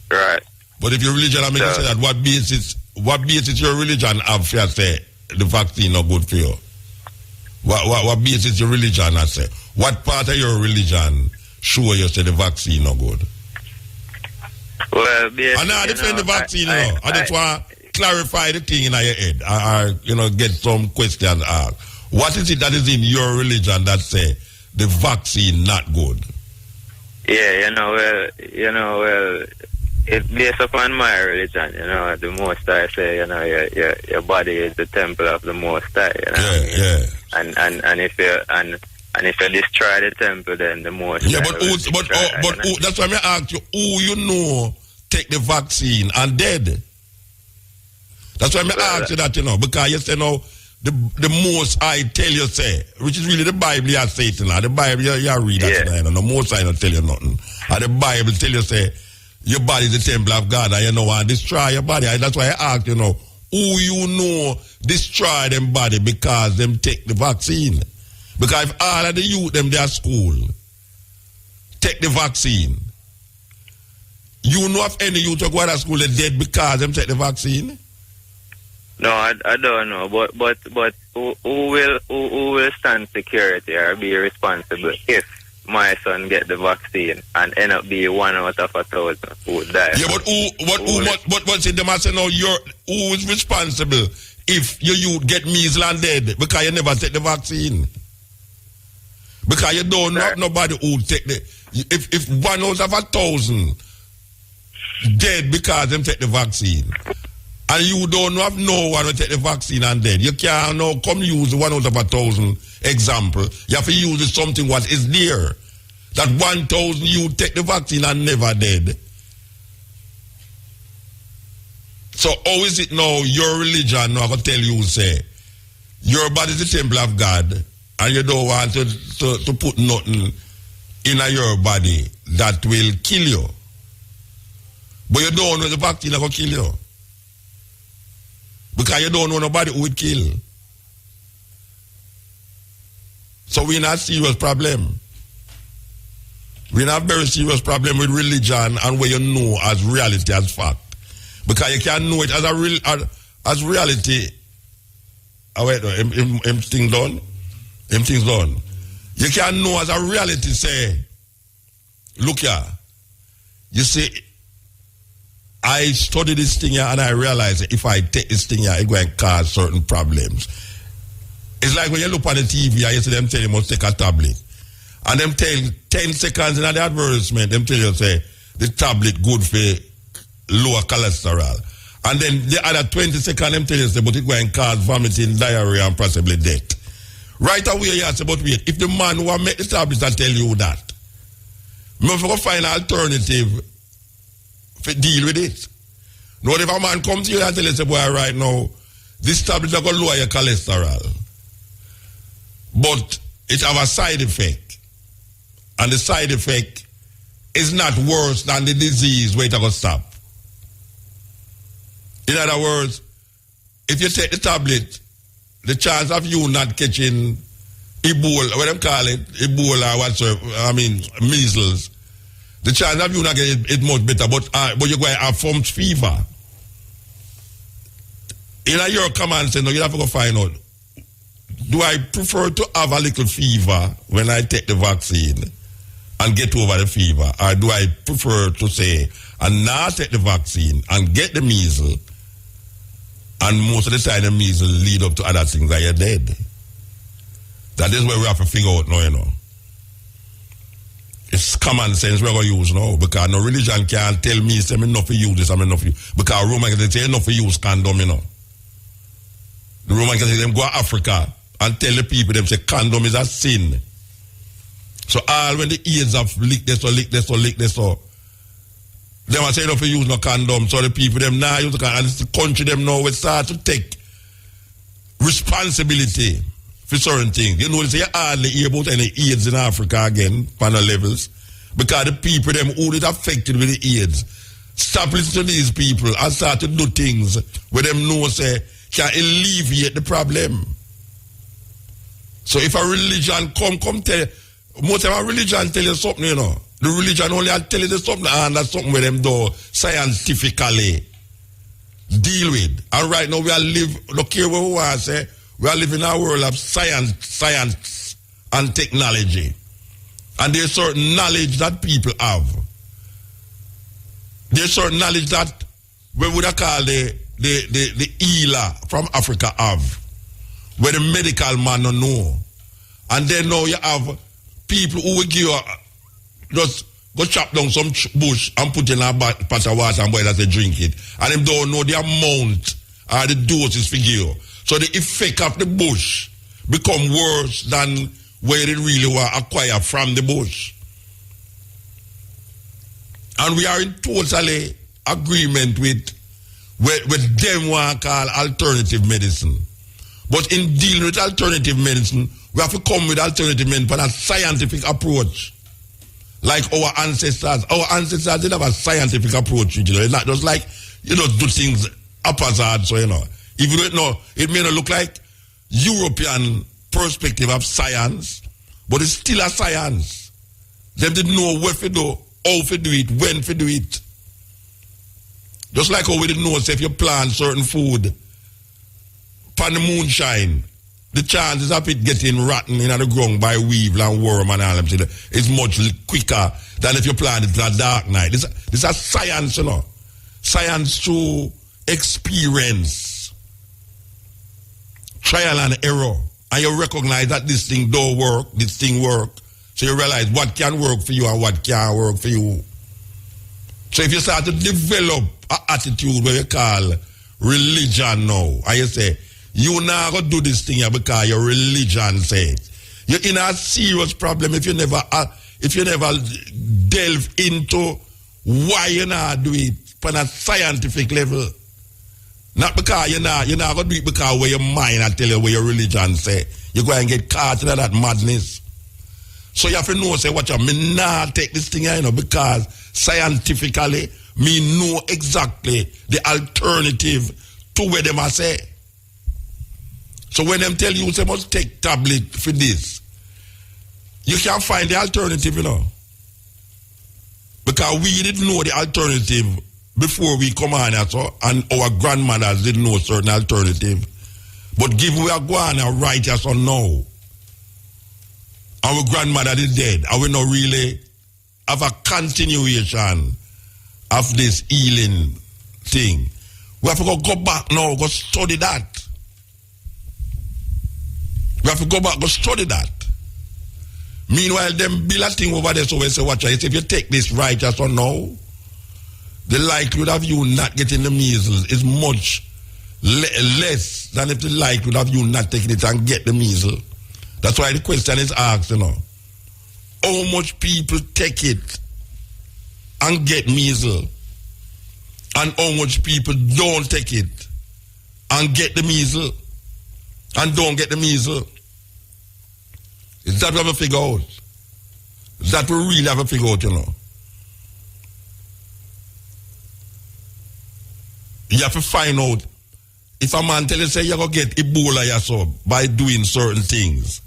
Right. But if your religion make you say that, what basis your religion have for you say the vaccine not good for you? What basis your religion I say? What part of your religion show you say the vaccine not good? Well, and now defend the vaccine, I just want clarify the thing in your head, or get some questions asked. What is it that is in your religion that say the vaccine not good? Yeah, It's based upon my religion, you know. The Most High say, you know, your body is the temple of the Most High, you know. Yeah. And if you destroy the temple, then the Most High. Yeah, but that's why I ask you, who you know take the vaccine and dead? That's why I ask you that, you know, because you say now the Most High tell you say, which is really the Bible you say it now. The Bible you read that tonight, you know, the Most High don't tell you nothing. And the Bible tell you say your body is the temple of God and you know and destroy your body. And that's why I ask you know, who you know destroy them body because them take the vaccine. Because if all of the youth them they are school take the vaccine, you know if any youth go to school they dead because them take the vaccine? No, I don't know, but who will stand security or be responsible if my son get the vaccine and end up being 1 out of 1,000 who die? Yeah, but see them I say now who is responsible if your youth get measles and dead because you never take the vaccine? Because you don't know nobody who take the if 1 out of 1,000 dead because them take the vaccine. And you don't have no one to take the vaccine and dead. You can't now come use 1 out of 1,000 example. You have to use something what is there. That 1,000 you take the vaccine and never dead. So how is it now your religion now going to tell you say your body is the temple of God and you don't want to put nothing in your body that will kill you. But you don't know the vaccine is going to kill you. Because you don't know nobody who would kill. So we're in a serious problem. We're in a very serious problem with religion and where you know as reality, as fact. Because you can't know it as reality. Oh wait, things done. Things done. You can't know as a reality say, look here, you see, I study this thing here and I realize that if I take this thing here, it's going to cause certain problems. It's like when you look on the TV and you see them tell you must take a tablet. And them tell 10 seconds in the advertisement, them tell you say the tablet good for lower cholesterol. And then the other 20 seconds them tell you say but it's going to cause vomiting, diarrhea and possibly death. Right away you say but wait, if the man who make the tablet and tell you that, maybe go find an alternative deal with it. Now if a man comes to you and tell you, say, boy, right now, this tablet is going to lower your cholesterol. But it have a side effect. And the side effect is not worse than the disease where it's going to stop. In other words, if you take the tablet, the chance of you not catching Ebola, what them call it, Ebola, measles, the chance of you not getting it much better, but you're going to have formed fever. In your command say, no, you have to go find out. Do I prefer to have a little fever when I take the vaccine and get over the fever? Or do I prefer to say, and now take the vaccine and get the measles, and most of the time the measles lead up to other things that you're dead? That is where we have to figure out now, you know. It's common sense we're going to use now because no religion can't tell me, say, I'm enough for you this, I'm enough for you. Because Roman can say, enough for use condom, you know. The Roman can say, them go to Africa and tell the people, them say, condom is a sin. So all when the AIDS have licked this or licked this or licked this or, them are saying, enough for use no condom. So the people, them now use the condom. And it's the country, them now will start to take responsibility for certain things. You know, they say you hardly hear about any AIDS in Africa again, panel levels, because the people them who is affected with the AIDS stop listening to these people and start to do things where them know say can alleviate the problem. So if a religion come tell, most of a religion tell you something, you know. The religion only tell you something and that's something where them do scientifically deal with. And right now we are look here where we want to say, we are living in a world of science and technology. And there's certain knowledge that people have. There's certain knowledge that we would have called the healer from Africa have. Where the medical man don't know. And then now you have people who will give you just go chop down some bush and put in a pot of water and boil as they drink it. And them don't know the amount or the doses for you. So the effect of the bush become worse than where it really was acquired from the bush. And we are in totally agreement with them what I call alternative medicine. But in dealing with alternative medicine, we have to come with alternative medicine for a scientific approach. Like our ancestors. Our ancestors didn't have a scientific approach, It's not just like, do things haphazard, so, If you don't know, it may not look like European perspective of science, but it's still a science. They didn't know what to do, how to do it, when to do it. Just like how we didn't know, say, if you plant certain food upon the moonshine, the chances of it getting rotten in the ground by weevil and worm and all them is much quicker than if you plant it in a dark night. This is a science, Science through experience. Trial and error. And you recognize that this thing don't work, this thing work. So you realize what can work for you and what can't work for you. So if you start to develop an attitude where you call religion now, and you say, you now go do this thing because your religion says, you're in a serious problem if you never delve into why you not do it on a scientific level. Not because you're not going to do it because where your mind I tell you where your religion say. You go and get caught in that madness. So you have to know, say, watch out, me nah take this thing here, because scientifically, me know exactly the alternative to where them I say. So when them tell you, say, must take tablet for this, you can't find the alternative, Because we didn't know the alternative before we come on, and our grandmothers didn't know certain alternative. But given we are going and right as or no, our grandmother is dead, and we not really have a continuation of this healing thing. We have to go back now, go study that. We have to go back, go study that. Meanwhile, them build a thing over there, so we say, watch out, if you take this right as or no, the likelihood of you not getting the measles is much less than if the likelihood of you not taking it and get the measles. That's why the question is asked, how much people take it and get measles, and how much people don't take it and get the measles and don't get the measles. Is that we have to figure out? Is that we really have to figure out, You have to find out if a man tell you, say, you're going to get Ebola yourself by doing certain things.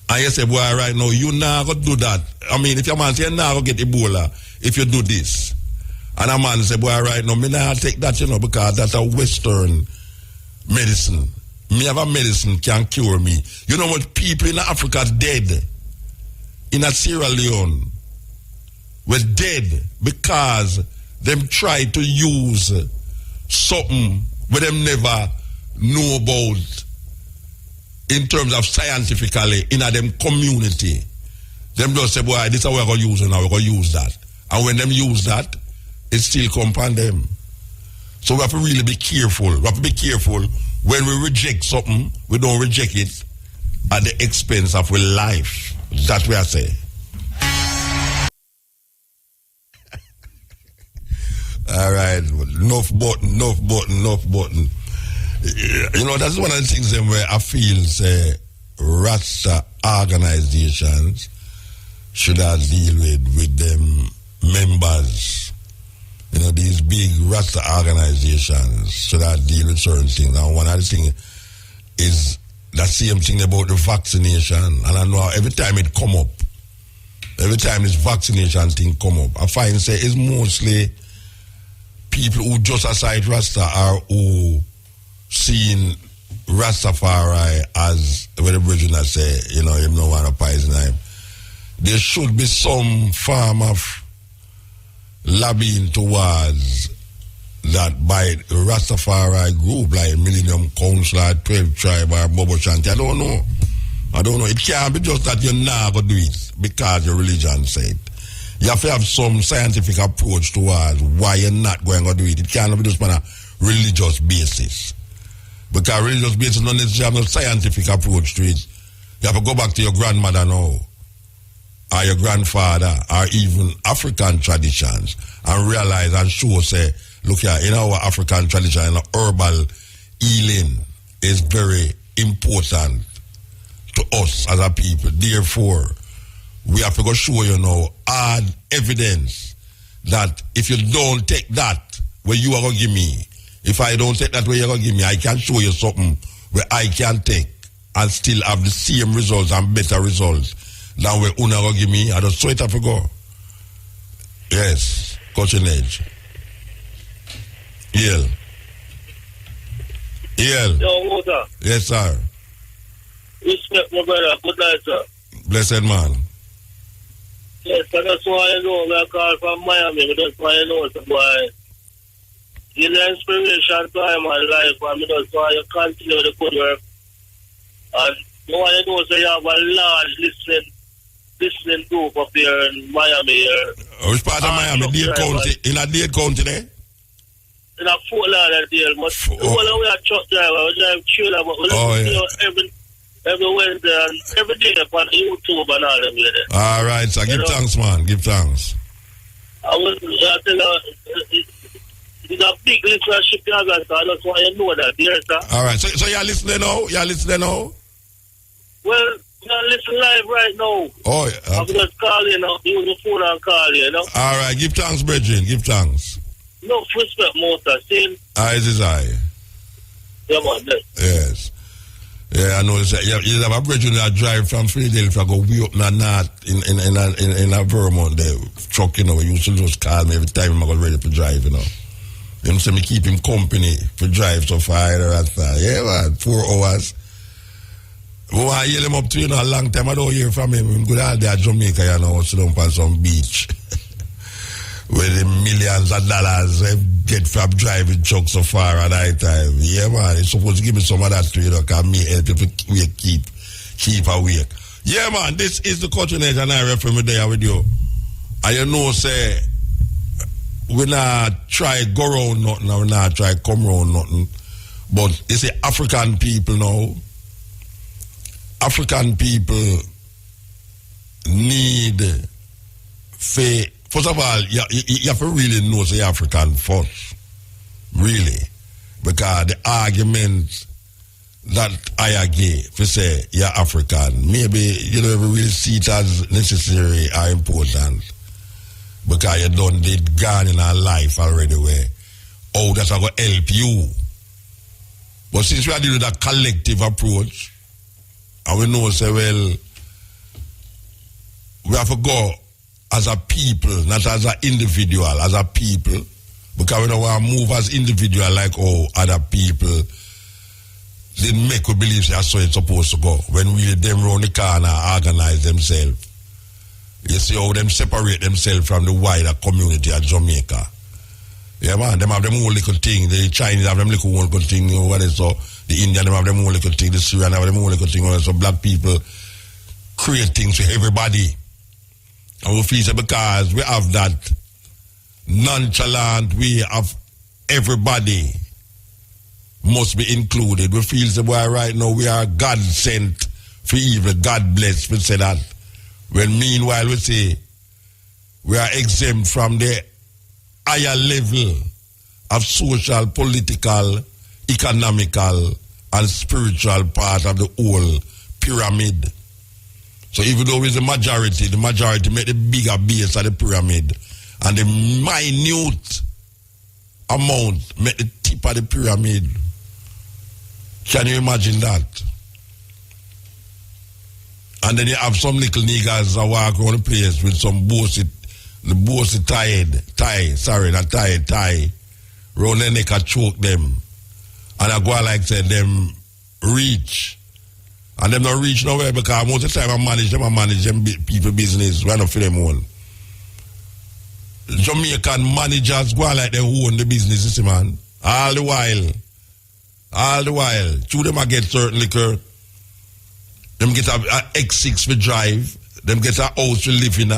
And you say, boy, right now, you not going to do that. I mean, if your man say, you're not going to get Ebola if you do this. And a man say, boy, right now, me not take that, because that's a Western medicine. Me have a medicine can cure me. You know what people in Africa dead? In a Sierra Leone were dead because them tried to use something where them never know about in terms of scientifically in a them community. Them just say, boy, this is how we're going to use it now, we're going to use that. And when them use that, it still come upon them. So we have to really be careful. We have to be careful when we reject something, we don't reject it at the expense of our life. That's what I say. All right, enough button. That's one of the things where I feel, say, Rasta organizations should have deal with them members. These big Rasta organizations should have deal with certain things. And one of the things is that same thing about the vaccination. And I know every time it come up, every time this vaccination thing come up, I find, say, it's mostly people who just aside Rasta are who seeing Rastafari as what the Virgin say, him no want to poison him. There should be some form of lobbying towards that by Rastafari group like Millennium Council or 12 Tribe or Bobo Shanti. I don't know. It can't be just that you're not going to do it because your religion said. You have to have some scientific approach towards why you're not going to do it. It can't be just on a religious basis. Because religious basis not necessarily have no scientific approach to it. You have to go back to your grandmother now, or your grandfather, or even African traditions, and realize and show, say, look here, in our African tradition, in herbal healing is very important to us as a people. Therefore, we have to go show you now, hard evidence that if you don't take that where you are going to give me, if I don't take that where you're going to give me, I can show you something where I can take and still have the same results and better results than where Una going to give me. I just saw it have to go. Yes, Coaching Edge. Yale. Yo, Mota. Yes, sir. Respect, my brother. Good night, sir. Blessed man. Yes, I just want to know, I call from Miami, I just want to know, boy, in the inspiration time my life, I just want to continue the good work. And I want to know, so you have a large listening group up here in Miami here. Which part of Miami? Dade County? In a Dade County there? In a Fort Lauderdale, but the whole way a truck driver, we drive trailer, but we listen every Wednesday and every day on YouTube and all them there. All right, so give thanks, man. Give thanks. I tell it's a big listenership, so I just want you to know that, dear sir. All right, so you're listening now? You're listening now? Well, you're listening live right now. Oh, yeah. I'm just calling now, use the phone and call you, you know? All right, give thanks, brethren. Give thanks. No respect, Mota. See? Eyes is eye. Yeah, man. Yes. Yeah, I know. You have a brethren that drive from Philadelphia, go way up in the north in a Vermont, the truck, you know, he used to just call me every time I got ready to drive, you know. Him say me keep him company to drive so far. Yeah, man, 4 hours. Oh, I yell him up to, you know, a long time. I don't hear from him. I'm good out there at Jamaica, you know, sit down on some beach. Where the millions of dollars get from driving trucks so far at that time. Yeah, man, it's supposed to give me some of that too, you know, because me help people keep awake. Yeah, man, this is the Culture Edge and I refer me there with you. And you know, say, we not try go around nothing and we not try come around nothing. But it's the African people now. African people need faith. First of all, you have to really know the African first. Really. Because the argument that I give, if you say you're African, maybe you don't really see it as necessary or important. Because you done did gone in our life already where, oh, that's going to help you. But since we are dealing with a collective approach, and we know, say, well, we have to go as a people, not as an individual, as a people, because we don't want to move as individual like how other people didn't make we believe that's how it's supposed to go. When we them round the corner organize themselves, you see how them separate themselves from the wider community of Jamaica. Yeah, man, them have them own little thing. The Chinese have them little thing over there, so the Indian them have them own little thing, the Syrian have them own little thing over there, so black people create things for everybody. And we feel because we have that nonchalant way of everybody must be included. We feel the boy right now we are God sent for evil, God bless, we say that. When meanwhile we say we are exempt from the higher level of social, political, economical, and spiritual part of the whole pyramid. So even though it's the majority make the bigger base of the pyramid, and the minute amount make the tip of the pyramid. Can you imagine that? And then you have some little niggas that walk around the place with some bossy tie, round the neck and choke them. And I go like say them reach. And them not reach nowhere because most of the time I manage them people business. We're not for them own. Jamaican managers go like they own the business, you see, man. All the while. Two them I get certain liquor. Them get a X6 for drive. Them get a house to live in.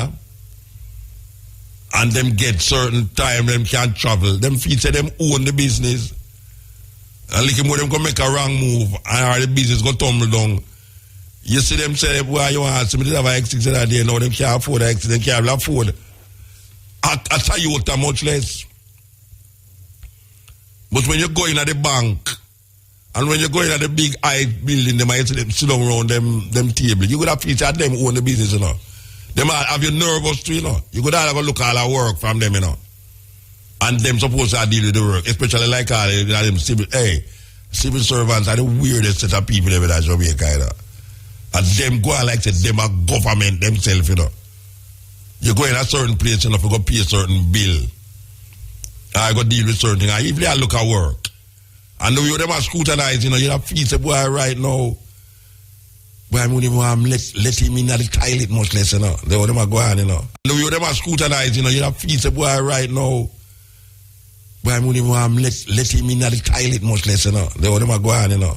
and them get certain time, them can't travel, them feel say them own the business. And like more them go make a wrong move and the business go tumble down. You see them say, boy, you want somebody to have an X6 that day, now them can't afford an X6, they can't afford. A Toyota much less. But when you go in at the bank, and when you go in at the big high building, they might sit down around them table. You could have featured them own the business, you know. They might have you nervous too, you know. You could have a look at all the work from them, you know. And them supposed to deal with the work, especially like all them civil servants are the weirdest set of people ever that Jamaica, you know. And them go like say them are government themselves, you know. You go in a certain place, you know, you go pay a certain bill. I go deal with certain things. If they look at work, and the way them are scrutinized, you know, you have to say, boy, right now, boy, I'm only let him in at the toilet much less, you know. They want them are going, you know. And the way them are scrutinized, you know, you have to say, boy, right now, boy, I'm only let him in at the toilet much less, you know. They want them are going, you know.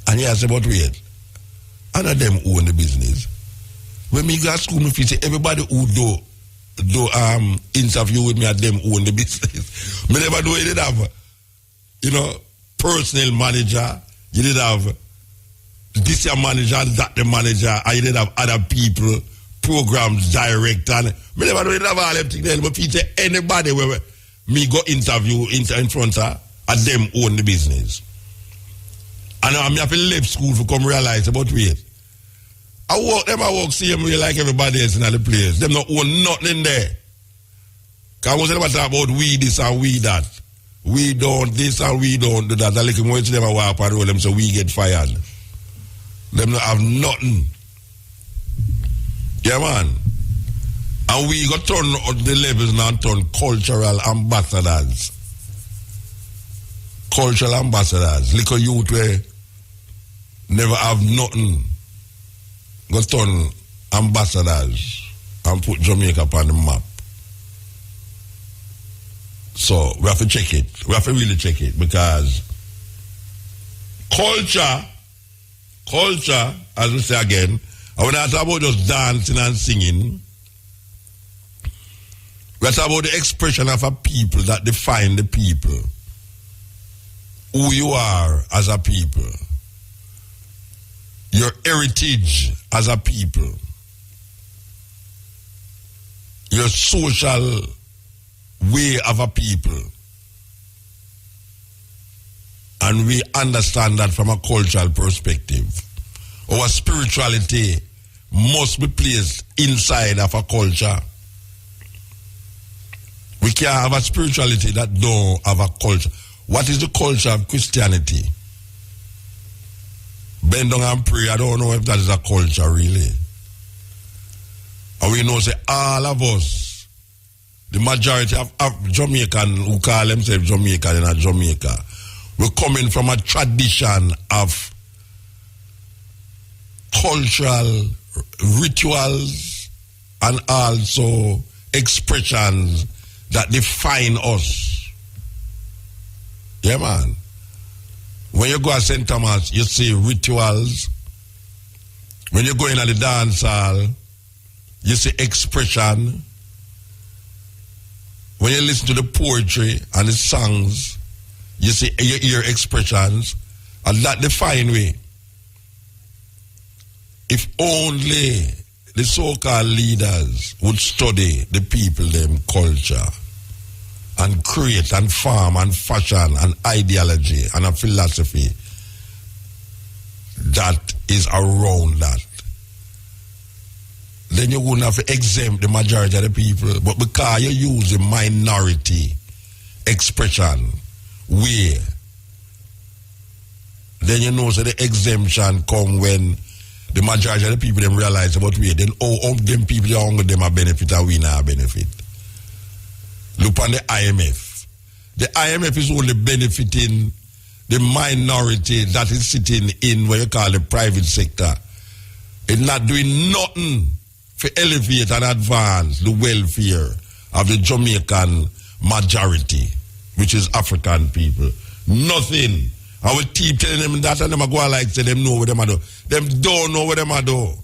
And you say, but wait, I know them own the business. When me go to school, me feel say everybody who do interview with me at them own the business. Me never do it. You did have, you know, personal manager. You did have this your manager, that the manager, and you did have other people, programs director. Me never do it. Have all them things. But feel say anybody where me go interview in front of at them own the business. And I have to leave school to come realize about wait. I walk same way like everybody else in the place. Them not own nothing in there. Because I was never talk about we this and we that. We don't this and we don't do that. I like when you never walk on the road, them so we get fired. Them not have nothing. Yeah, man. And we got turn the levels now turn cultural ambassadors. Cultural ambassadors. Little youth where never have nothing. Go turn ambassadors and put Jamaica upon the map. So we have to check it. We have to really check it because culture, as we say again, and when I talk about just dancing and singing, we talk about the expression of a people that define the people. Who you are as a people. Your heritage as a people, your social way of a people, and we understand that from a cultural perspective. Our spirituality must be placed inside of a culture. We can't have a spirituality that don't have a culture. What is the culture of Christianity? Bend down and pray. I don't know if that is a culture really. And we know say all of us, the majority of Jamaican who call themselves Jamaican in Jamaica, we're coming from a tradition of cultural rituals and also expressions that define us. Yeah, man. When you go to St. Thomas, you see rituals. When you go in at the dance hall, you see expression. When you listen to the poetry and the songs, you hear expressions. And that define way. If only the so-called leaders would study the people, them culture, and create and form and fashion and ideology and a philosophy that is around that, then you wouldn't have to exempt the majority of the people. But because you use the minority expression way, then you know so the exemption come when the majority of the people them realize about way. Then all them people are hungry, them a benefit and we not benefit. Look on the IMF. The IMF is only benefiting the minority that is sitting in what you call the private sector. It's not doing nothing to elevate and advance the welfare of the Jamaican majority, which is African people. Nothing. I will keep telling them that and them go like say them know what them do. Them don't know what them do.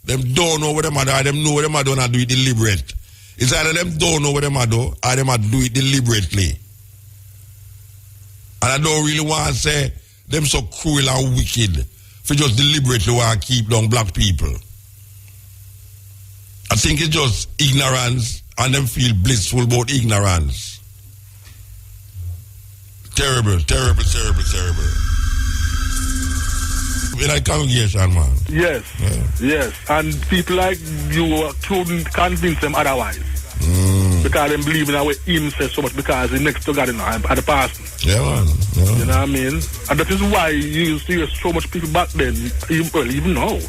Them don't know what them do. Them know what them do and do it deliberate. It's either them don't know what them are do, or them are do it deliberately. And I don't really want to say them so cruel and wicked for just deliberately want to keep down black people. I think it's just ignorance, and them feel blissful about ignorance. Terrible. In a congregation, man. Yes. And people like you couldn't convince them otherwise. Because them believe in our him says so much because he's next to God, at the pastor. Yeah, man. You know what I mean? And that is why you used to hear so much people back then, even now.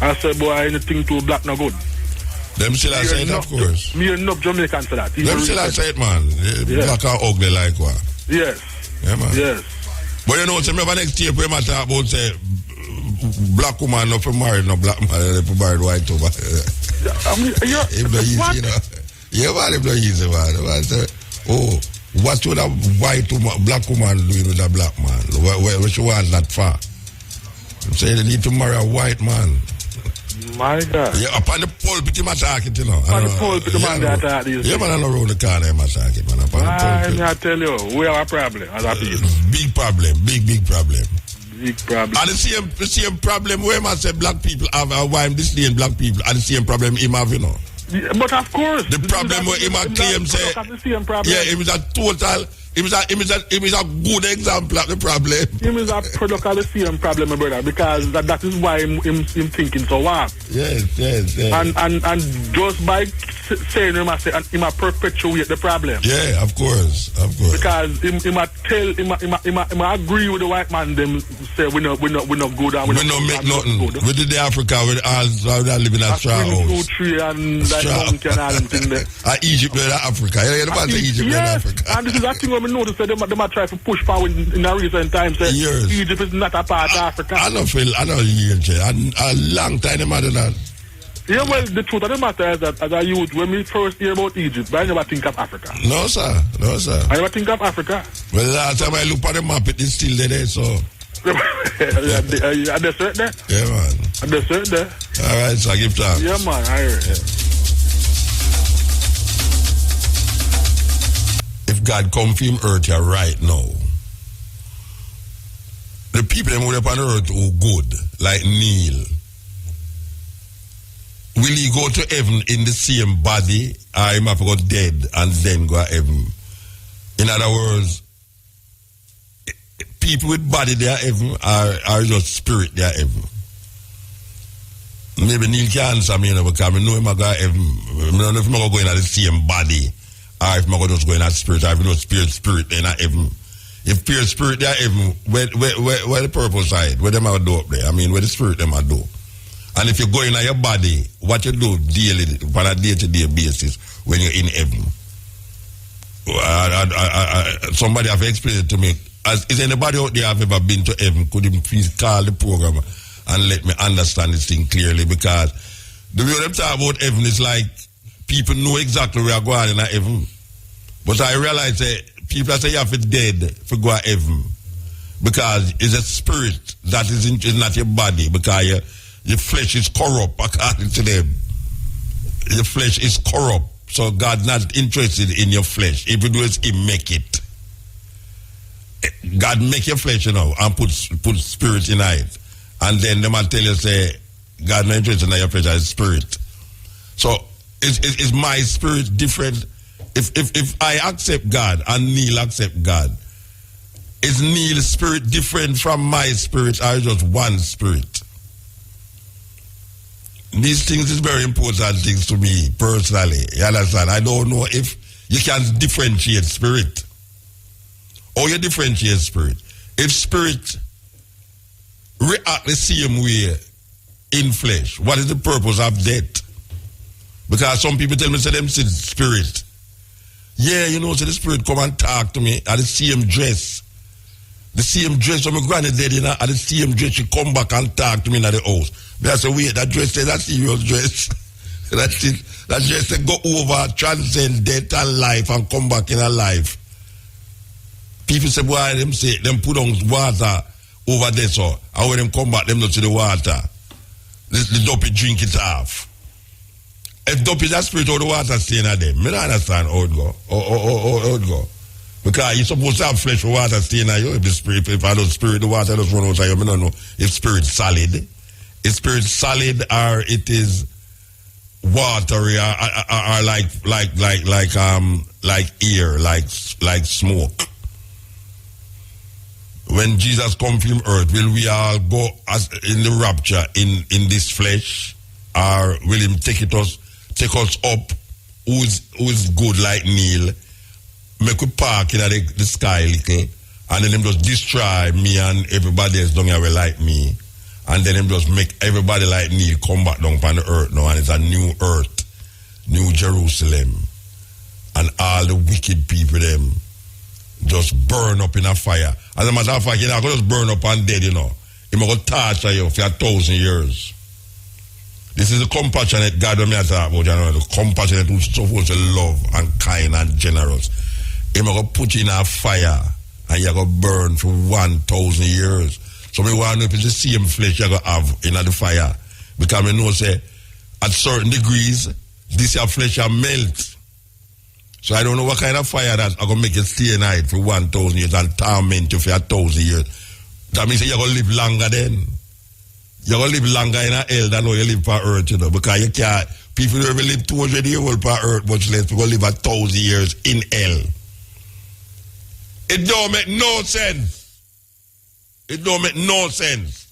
I said, boy, anything too black no good. Them still I say it, of course. Me enough Jamaicans for that. Them still I say it, man. Black and ugly like what? Yes. Yeah, man. Yes. But you know, remember next year we might talk about say black woman not for married, no black man for married white over. I mean, it's not easy, you know. Yeah, man, it's not easy, man. Say, oh, what should a white woman, black woman doing with a black man? Where she want that far? I'm saying they need to marry a white man. My God. Yeah, upon the pulpit, you must talk it, you know. Upon the pulpit, man, they attack these yeah, man, I know around the corner, you must talk it, man. Upon the pulpit. I tell you, we have a problem as a people. Big problem, big problem. Big problem. And the same problem where man say black people have a wife, this day black people, and the same problem him have, you know. Yeah, but of course. The problem where him claim say, yeah, it was a total, it was a good example of the problem. Him is a product of the same problem, my brother, because that is why him thinking so hard. Yes. And just by saying him a perpetuate the problem. Yeah, of course. Because him agree with the white man. Them say we not good and we not make nothing. We did the Africa with us living in a straw house. Tree and like mountain and thing there. Egypt in Africa. You know Egypt in Africa. And this is a thing when we notice that they might try to push forward in a recent time. Say Egypt is not a part of Africa. I don't hear a long time they matter that. Yeah, well, the truth of the matter is that as a youth, when we first hear about Egypt, I never think of Africa. No, sir. I never think of Africa. Well, last time I look at the map, it is still there, so. Are they certain there? Yeah, man. Are they certain there? All right, so I give time. Yeah, man, I hear it. Yeah. If God come from earth here right now, the people that move up on earth who good, like Neil, will he go to heaven in the same body, or he might go dead and then go to heaven? In other words, people with body they are heaven, are just spirit they are heaven. Maybe Neil can answer me, because I know him go to heaven. I don't know if I'm going to go in the same body, or if I'm going to just go in that spirit, or if you know spirit they are heaven. If pure spirit they are heaven, where the purple side, where them are do up there? I mean, where the spirit them are do. And if you go in your body, what you do daily, on a day-to-day basis, when you're in heaven. Somebody have explained it to me. Is anybody out there have ever been to heaven? Could you please call the program and let me understand this thing clearly? Because the way them talk about heaven is like people know exactly where you're going in heaven. But I realize that people say you have to dead for go to heaven. Because it's a spirit that is not your body. Because your flesh is corrupt, according to them. Your flesh is corrupt. So God not interested in your flesh. If you do it, He make it. God make your flesh, and put spirit in it. And then they might tell you, say, God not interested in your flesh as spirit. So is my spirit different? If I accept God and Neil accept God, is Neil's spirit different from my spirit, or just one spirit? These things is very important things to me personally. You understand? I don't know if you can differentiate spirit. Or you differentiate spirit. If spirit react the same way in flesh, what is the purpose of death? Because some people tell me, say them see spirit. Yeah, so the spirit come and talk to me at the same dress. The same dress when my granny dead, at the same dress, she come back and talk to me in the house. But I say, wait, that dress is a serious dress. That's it. That dress they go over, transcend death and life and come back in a life. People say, boy, them put on water over there, so and when them come back, them not to the water. The dopey drink it off. If dope is a spirit, how the water stay in them? I don't understand how it go. How it go. Because you're supposed to have flesh or water stay in you. If the spirit, if I don't spirit, the water just run out of you. I don't know if spirit solid. If spirit solid or it is watery or like air, like smoke. When Jesus come from earth, will we all go as in the rapture in this flesh, or will him take us up? Who's good like Neil? Make we park in the sky little, and then him just destroy me and everybody else down here like me, and then him just make everybody like Neil come back down on the earth now, and it's a new earth, new Jerusalem, and all the wicked people them just burn up in a fire. As a matter of fact, you're not going to just burn up and dead, you know. He's going to torture you for 1,000 years. This is the compassionate God when I talk about, you know, the compassionate who's supposed to love and kind and generous. He's going to put you in a fire and you're going to burn for 1,000 years. So we want to know if it's the same flesh you're going to have in the fire. Because we know, say, at certain degrees, this your flesh will melt. So I don't know what kind of fire that's going to make you stay night for 1,000 years and torment you for 1,000 years. That means you're going to live longer then. You're going to live longer in a hell than how you live per earth, you know. Because you can't, people who ever live 200 years old per earth, much less people live 1,000 years in hell. It don't make no sense. It don't make no sense.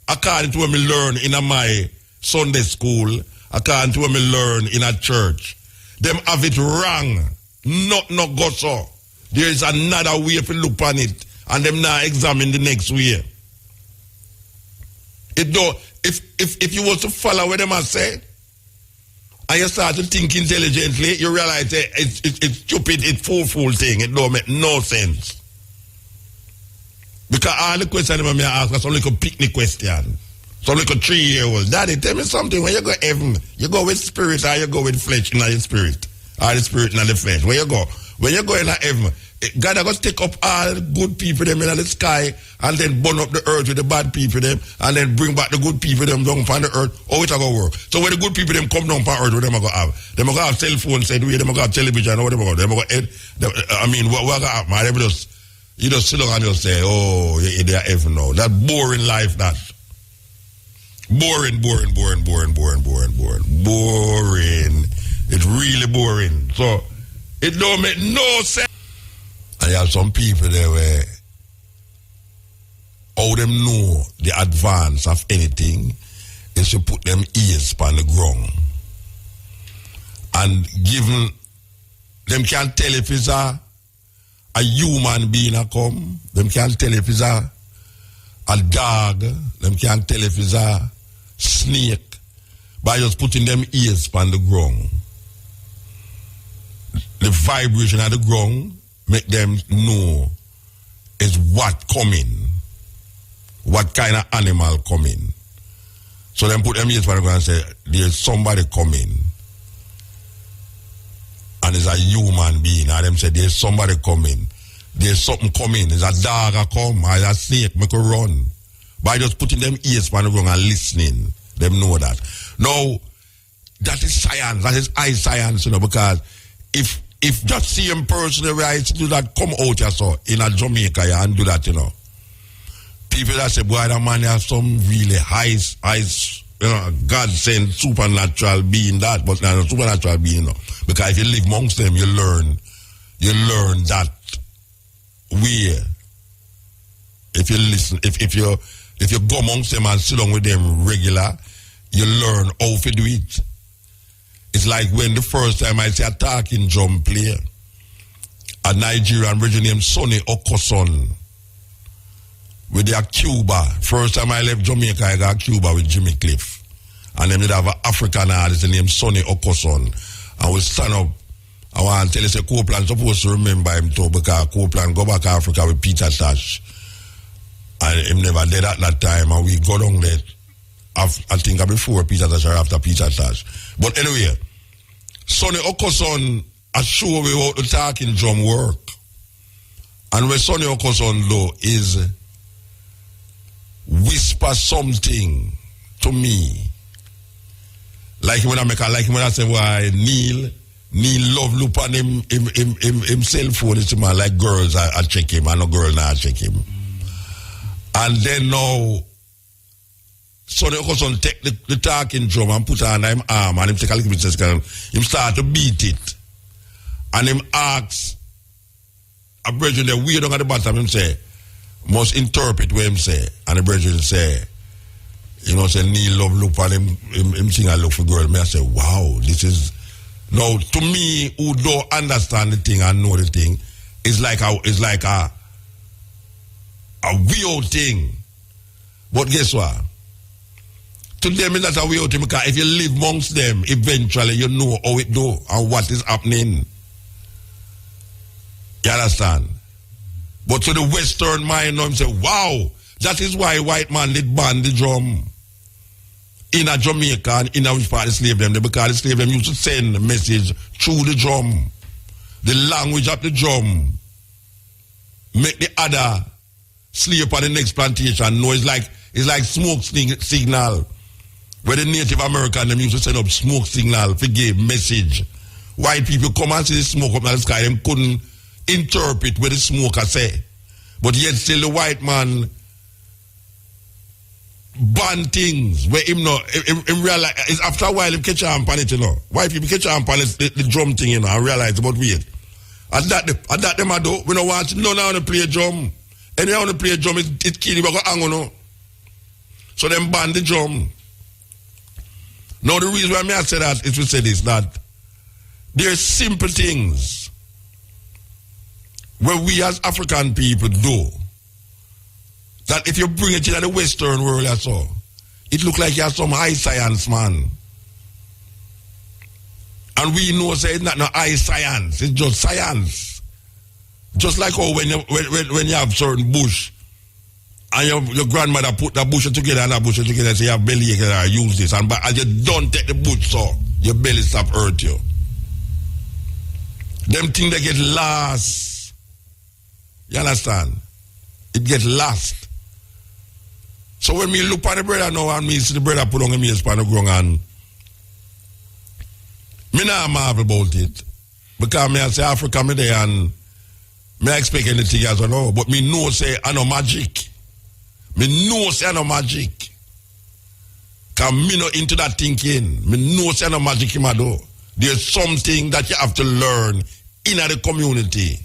According to what me learn in my Sunday school, according to what me learn in a church, them have it wrong. Not go so. There is another way to look on it, and them now examine the next way. It don't. If you was to follow what them have said, and you start to think intelligently, you realize it's stupid, it's fool thing. It don't make no sense. Because all the questions them may ask are some little picnic question. Some little 3-year-old. Daddy, tell me something. When you go heaven, you go with spirit or you go with flesh in the spirit? Or the spirit in the flesh? Where you go? When you go in heaven, God is going to take up all the good people them in the sky and then burn up the earth with the bad people them and then bring back the good people them down on the earth. How it's going to work? So when the good people them come down on earth, what them going to have? Them going to have cell phones, them going to have television, what them going to have? I mean, what going to happen? You just sit down and just say, oh, you're in heaven now. That boring life, that. Boring. It's really boring. So it don't make no sense. And you have some people there where how them know the advance of anything is to put them ears on the ground. And given them can't tell if it's a human being a come, them can't tell if it's a dog, them can't tell if it's a snake by just putting them ears on the ground. The vibration of the ground make them know is what coming, what kind of animal coming. So them put them ears on the ground and say, there's somebody coming. And it's a human being. And them say, there's somebody coming. There's something coming. There's a dog a come, or a snake make a run. By just putting them ears on the ground and listening, them know that. Now, that is science. That is high science, you know, because if that same person where I do that come out here so in a Jamaica and do that, you know, people that say, boy, that man has some really high, you know, God sent supernatural being that, but not a supernatural being, you know. Because if you live amongst them, you learn that way. If you listen, if you go amongst them and sit down with them regular, you learn how to do it. It's like when the first time I see a talking drum player, a Nigerian region named Sonny Okoson, with their Cuba. First time I left Jamaica, I got Cuba with Jimmy Cliff. And then they have an African artist named Sonny Okoson. And we stand up. I want to tell you, say, Copeland supposed to remember him too, because Copeland go back to Africa with Peter Tosh. And him never did at that time. And we go down there, I think before Peter Tosh or after Peter Tosh. But anyway, Sonny Okoson has shown me how the talking drum work. And when Sonny Okoson do is whisper something to me, Like when I say why Neil love loop on him cell phone. It's man like girls I check him, and no girl now check him. And then now, so they also take the talking drum and put on him arm and him take a little bit him start to beat it. And him asks a brethren the weird on at the bottom, him say, must interpret what him say. And the brethren say, say Neil love look and him sing a look for girl. Me I say, wow, this is now to me who don't understand the thing and know the thing, it's like a weird thing. But guess what? To them it's not a weird thing because if you live amongst them, eventually you know how it do and what is happening. You understand? But to the Western mind, them say, wow, that is why white man did ban the drum in a Jamaica and in a which part of slave them. Because the slave them used to send a message through the drum. The language of the drum make the other slave on the next plantation know it's like smoke signal. Where the Native American them used to send up smoke signal to give message. White people come and see the smoke up in the sky, them couldn't interpret what the smoker say. But yet still the white man ban things where him realize it's after a while him catch on it, White people catch on it, the drum thing, and realize about weird. And that them I do, we don't want none of them play drum. Anyone want to play drum, it kill you, but go so them ban the drum. Now the reason why I say that is to say this, that there's simple things where we as African people do, that if you bring it into the Western world or so, it look like you have some high science, man. And we know say it's not no high science, it's just science. Just like how when you have certain bush, and your grandmother put that bush together and that bush together and say you have belly ache, use this, and but as you don't take the bush, so your belly stop hurt you. Them things they get lost. You understand? It gets lost. So when me look at the brother now and me see the brother put on him ears on the ground and me not marvel about it. Because me I say Africa me there and me expect anything else or no. But me know say I know magic. Me know say I know magic. Cause me not into that thinking. Me know say I know magic in my door. There's something that you have to learn in the community.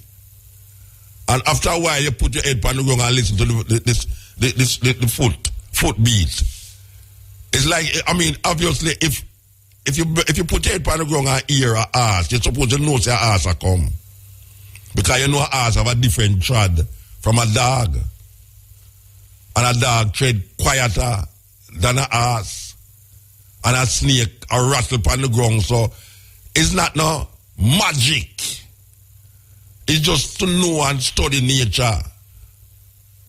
And after a while, you put your head on the ground and listen to the foot beat. It's like, I mean, obviously, if you put your head on the ground and hear an ass, you're supposed to know say an ass will come. Because you know an ass have a different tread from a dog. And a dog tread quieter than an ass. And a snake a rattle on the ground. So it's not no magic. It's just to know and study nature.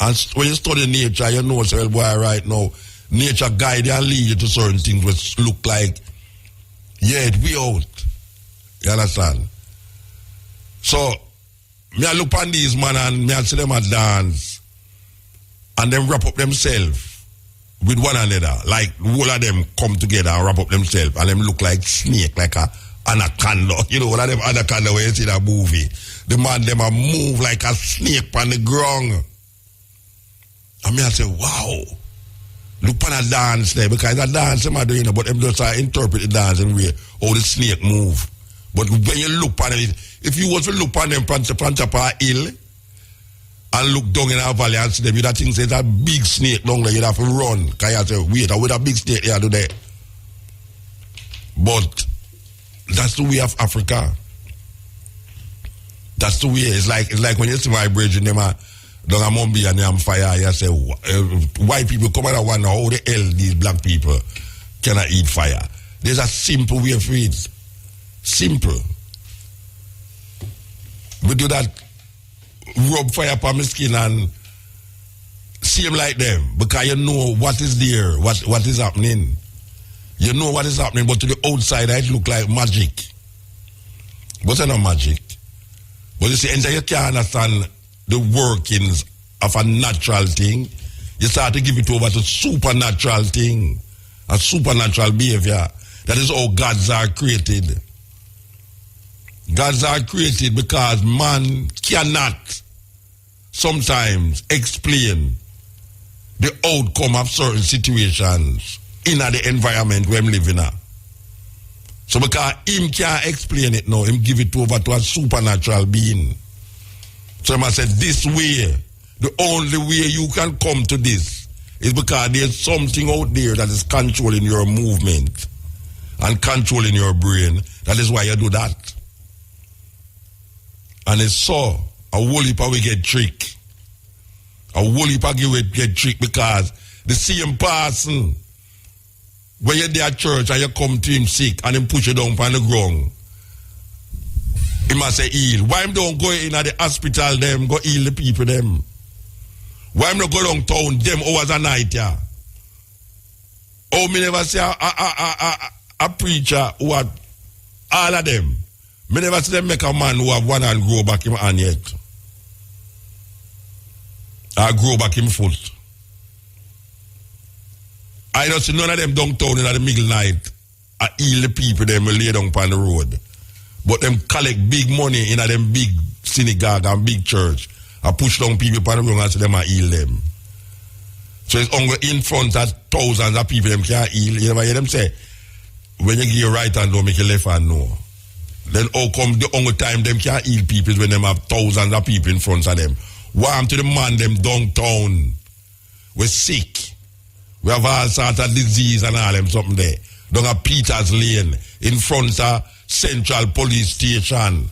And when you study nature, you know, well, boy, right now, nature guide you and lead you to certain things which look like, yeah, it be out. You understand? So, me I look on these man and me I see them a dance and them wrap up themselves with one another. Like, all of them come together and wrap up themselves and them look like snake, like a anaconda. You know, all of them anaconda when you see that movie. The man, them a move like a snake on the ground. And me I say, wow. Look on a dance there, because a dance them are doing it, but them just interpret the dance in way how the snake move. But when you look on it, if you was to look on them from top of a hill and look down in a valley and see them, you'd have think there's a big snake down there, you'd have to run. Because you say, wait, with a big snake here do that. But that's the way of Africa. That's the way. It's like when you see my brethren, them are down a Mumbai and they on fire, you say, white people come out and wonder how the hell these black people cannot eat fire. There's a simple way of it. Simple. We do that, rub fire upon my skin and see them like them, because you know what is there, what is happening. You know what is happening, but to the outside it look like magic. But it's not magic. But you see, until you can't understand the workings of a natural thing, you start to give it over to supernatural thing, a supernatural behavior. That is how gods are created. Gods are created because man cannot sometimes explain the outcome of certain situations in the environment where I'm living in. So because him can't explain it now, him give it over to a supernatural being. So I said, this way, the only way you can come to this is because there's something out there that is controlling your movement and controlling your brain. That is why you do that. And it's so, a whole heap of we get tricked. A whole heap of we get tricked because the same person, when you're there at church and you come to him sick and him push you down on the ground, he must say heal. Why him don't go in at the hospital them, go heal the people them? Why him not go downtown them hours a night, yeah? Oh, me never see a preacher who had all of them. Me never see them make a man who have one hand grow back him hand yet. Or grow back him foot. I don't see none of them downtown in the middle night. I heal the people them lay down on the road. But them collect big money in them big synagogue and big church. I push down people on the road and say them I heal them. So it's only in front of thousands of people them can't heal. You never hear them say, when you give your right hand, don't make your left hand no. Then how come the only time them can't heal people is when them have thousands of people in front of them? Why to the man them downtown? We're sick. We have all sorts of disease and all them something there. Down at Peter's Lane, in front of Central Police Station.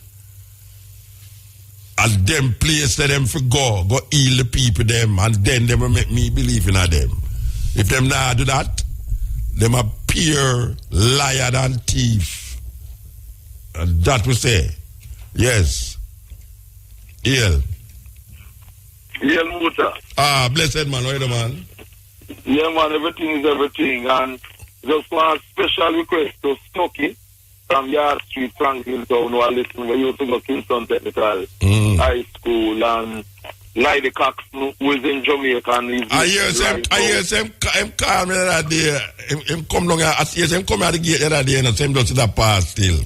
And them place that them for go heal the people them, and then them will make me believe in them. If them not do that, them a pure liar and thief. And that we say. Yes. Hail. Hail, Muta. Ah, blessed man, how are you, man? Yeah, man, everything is everything. And just one special request to Stucky from Yard Street, Franklin Town, who are listening. We used to go Kingston Technical High School, and Lydie Cox, who is in Jamaica. And I hear him call me the other day. Him come down here. I see him come at the gate the other day, and him just that pass still.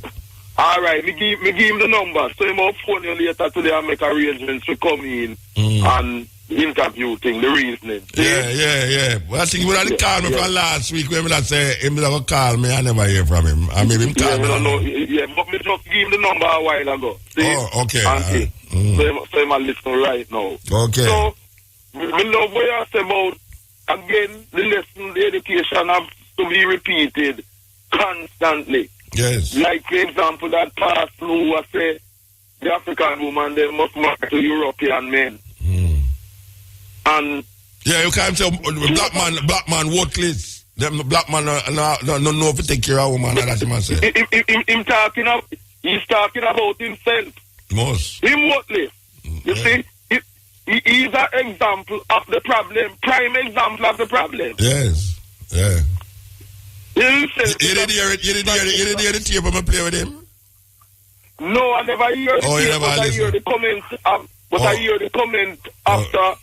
All right, me give him the number. So he will phone you later today and make arrangements to come in and interview thing, the reasoning. Yeah. But I think he would have called me from last week when I say him will call me. I never hear from him. I maybe him call me. But me just give him the number a while ago. See? Oh, okay. So he might listen right now. Okay. So, we love what you say about, again, the lesson, the education has to be repeated constantly. Yes. Like the example that passed through was say the African woman they must marry to European men. And yeah, you can't say black man worthless. Them black man no know if to take care of a woman. That's what say. He's talking about himself. Most. Him worthless. You see, he is an example of the problem. Prime example of the problem. Yes. Yeah. You didn't hear the tape when I play with him? No, I never hear the tape, but I hear the comments. I hear the comment after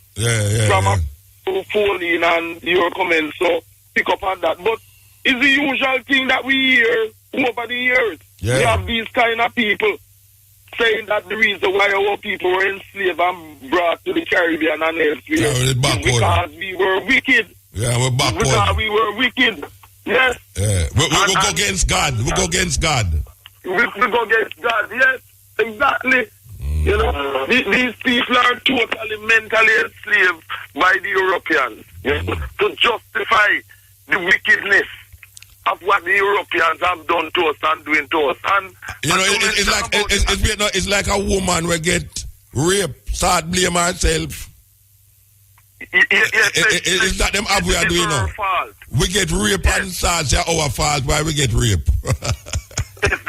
from a phone in and your comments, so pick up on that. But it's the usual thing that we hear over the years. Yeah. We have these kind of people saying that the reason why our people were enslaved and brought to the Caribbean and elsewhere is because we were wicked. Yeah, we're backward. Because we were wicked. Yes. Yeah. We go against God. We go against God. We go against God. Yes, exactly. You know, these people are totally mentally enslaved by the Europeans to justify the wickedness of what the Europeans have done to us and doing to us. And you know, it's like a woman will get raped, start blaming herself. It's not them we are doing now. We get rape and start say our fault why we get rape. It's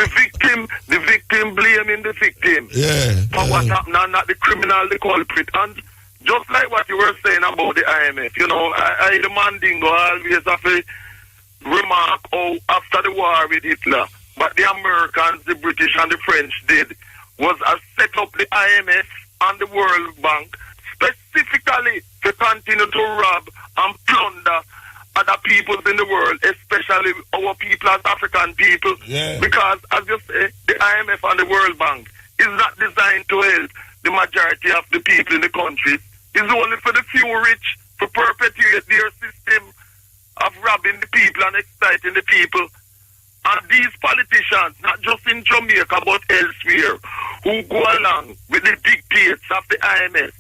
the victim blaming the victim. Yeah. For what happened and not the criminal, the culprit. And just like what you were saying about the IMF, you know, I the Mandingo always have a remark after the war with Hitler, but the Americans, the British and the French did was set up the IMF and the World Bank specifically to continue to rob and plunder other peoples in the world, especially our people as African people. Yeah. Because, as you say, the IMF and the World Bank is not designed to help the majority of the people in the country. It's only for the few rich to perpetuate their system of robbing the people and exploiting the people. And these politicians, not just in Jamaica but elsewhere, who go along with the dictates of the IMF,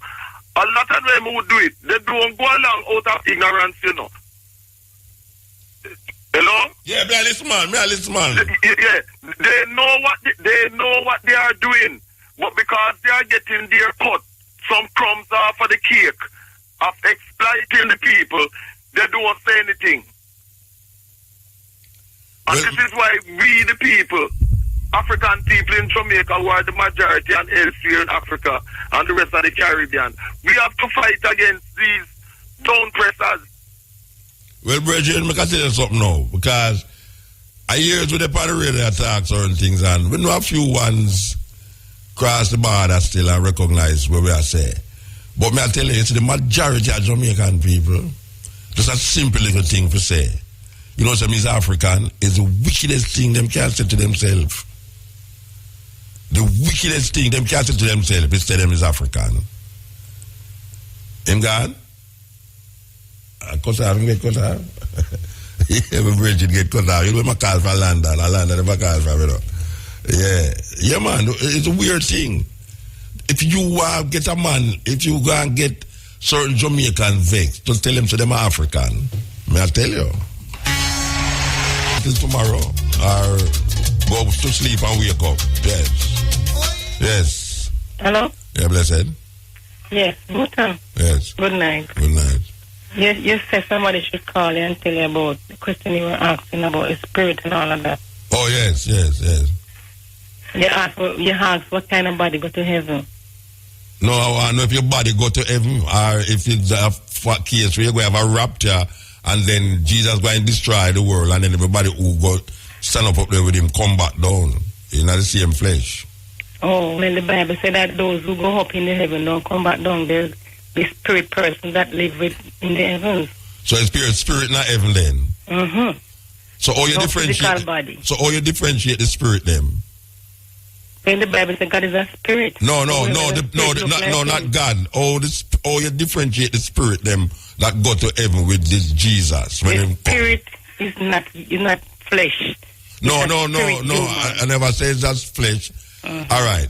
a lot of them who do it, they don't go along out of ignorance, you know. Hello? Yeah, me a listen, man. Yeah, they know what they are doing, but because they are getting their cut, some crumbs off of the cake of exploiting the people, they don't say anything. And this is why we, the people, African people in Jamaica, who are the majority and elsewhere in Africa and the rest of the Caribbean, we have to fight against these stone pressers. Well, Bridget, I can tell you something now, because I hear it with the radio attack certain things, and we know a few ones cross the border still and recognize where we are say. But me I tell you, it's the majority of Jamaican people, just a simple little thing to say. You know, some is African is the wickedest thing them can say to themselves. The wickedest thing them can say to themselves is tell them is African. Him gone? Cut off, get cut off. Every bridge get cut off. You know, my call for London, never call for me. Yeah, man, it's a weird thing. If you get a man, if you go and get certain Jamaican vexed, to tell them so them are African, may I tell you? Till tomorrow, or go to sleep and wake up. Yes. Hello? Yeah, blessed. Yes, good time. Yes. Good night. Good night. Yes, you said somebody should call you and tell you about the question you were asking about the spirit and all of that. Oh, yes. You asked what kind of body go to heaven? No, I want to know if your body go to heaven, or if it's a case where you're going to have a rapture, and then Jesus going to destroy the world, and then everybody who go stand up there with him come back down in the same flesh. Oh, well, the Bible said that those who go up in the heaven don't come back down. There's the spirit person that live with in the heavens. So it's spirit not heaven then? Mm-hmm. So all you differentiate body. So all you differentiate the spirit then? When the Bible says God is a spirit. No, not God. All you differentiate the spirit them that go to heaven with this Jesus. When the spirit is not flesh. No. I never said that's flesh. Mm-hmm. All right.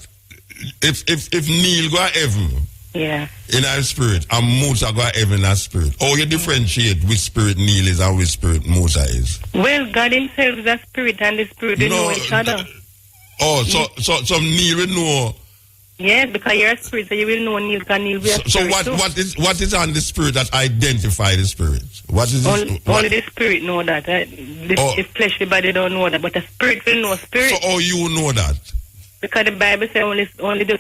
If Neil go to heaven, yeah, in our spirit, and Musa go to heaven in our spirit, how you differentiate which spirit Neil is and which spirit Musa is? Well, God himself is a spirit, and the spirit they know each other. Oh, so Neil will know. Yes, because you're a spirit, so you will know Neil can Neil be a spirit. So what is on the spirit that identify the spirit? What is only the spirit know that. The fleshly body don't know that, but the spirit will know spirit. So how you know that? Because the Bible says only the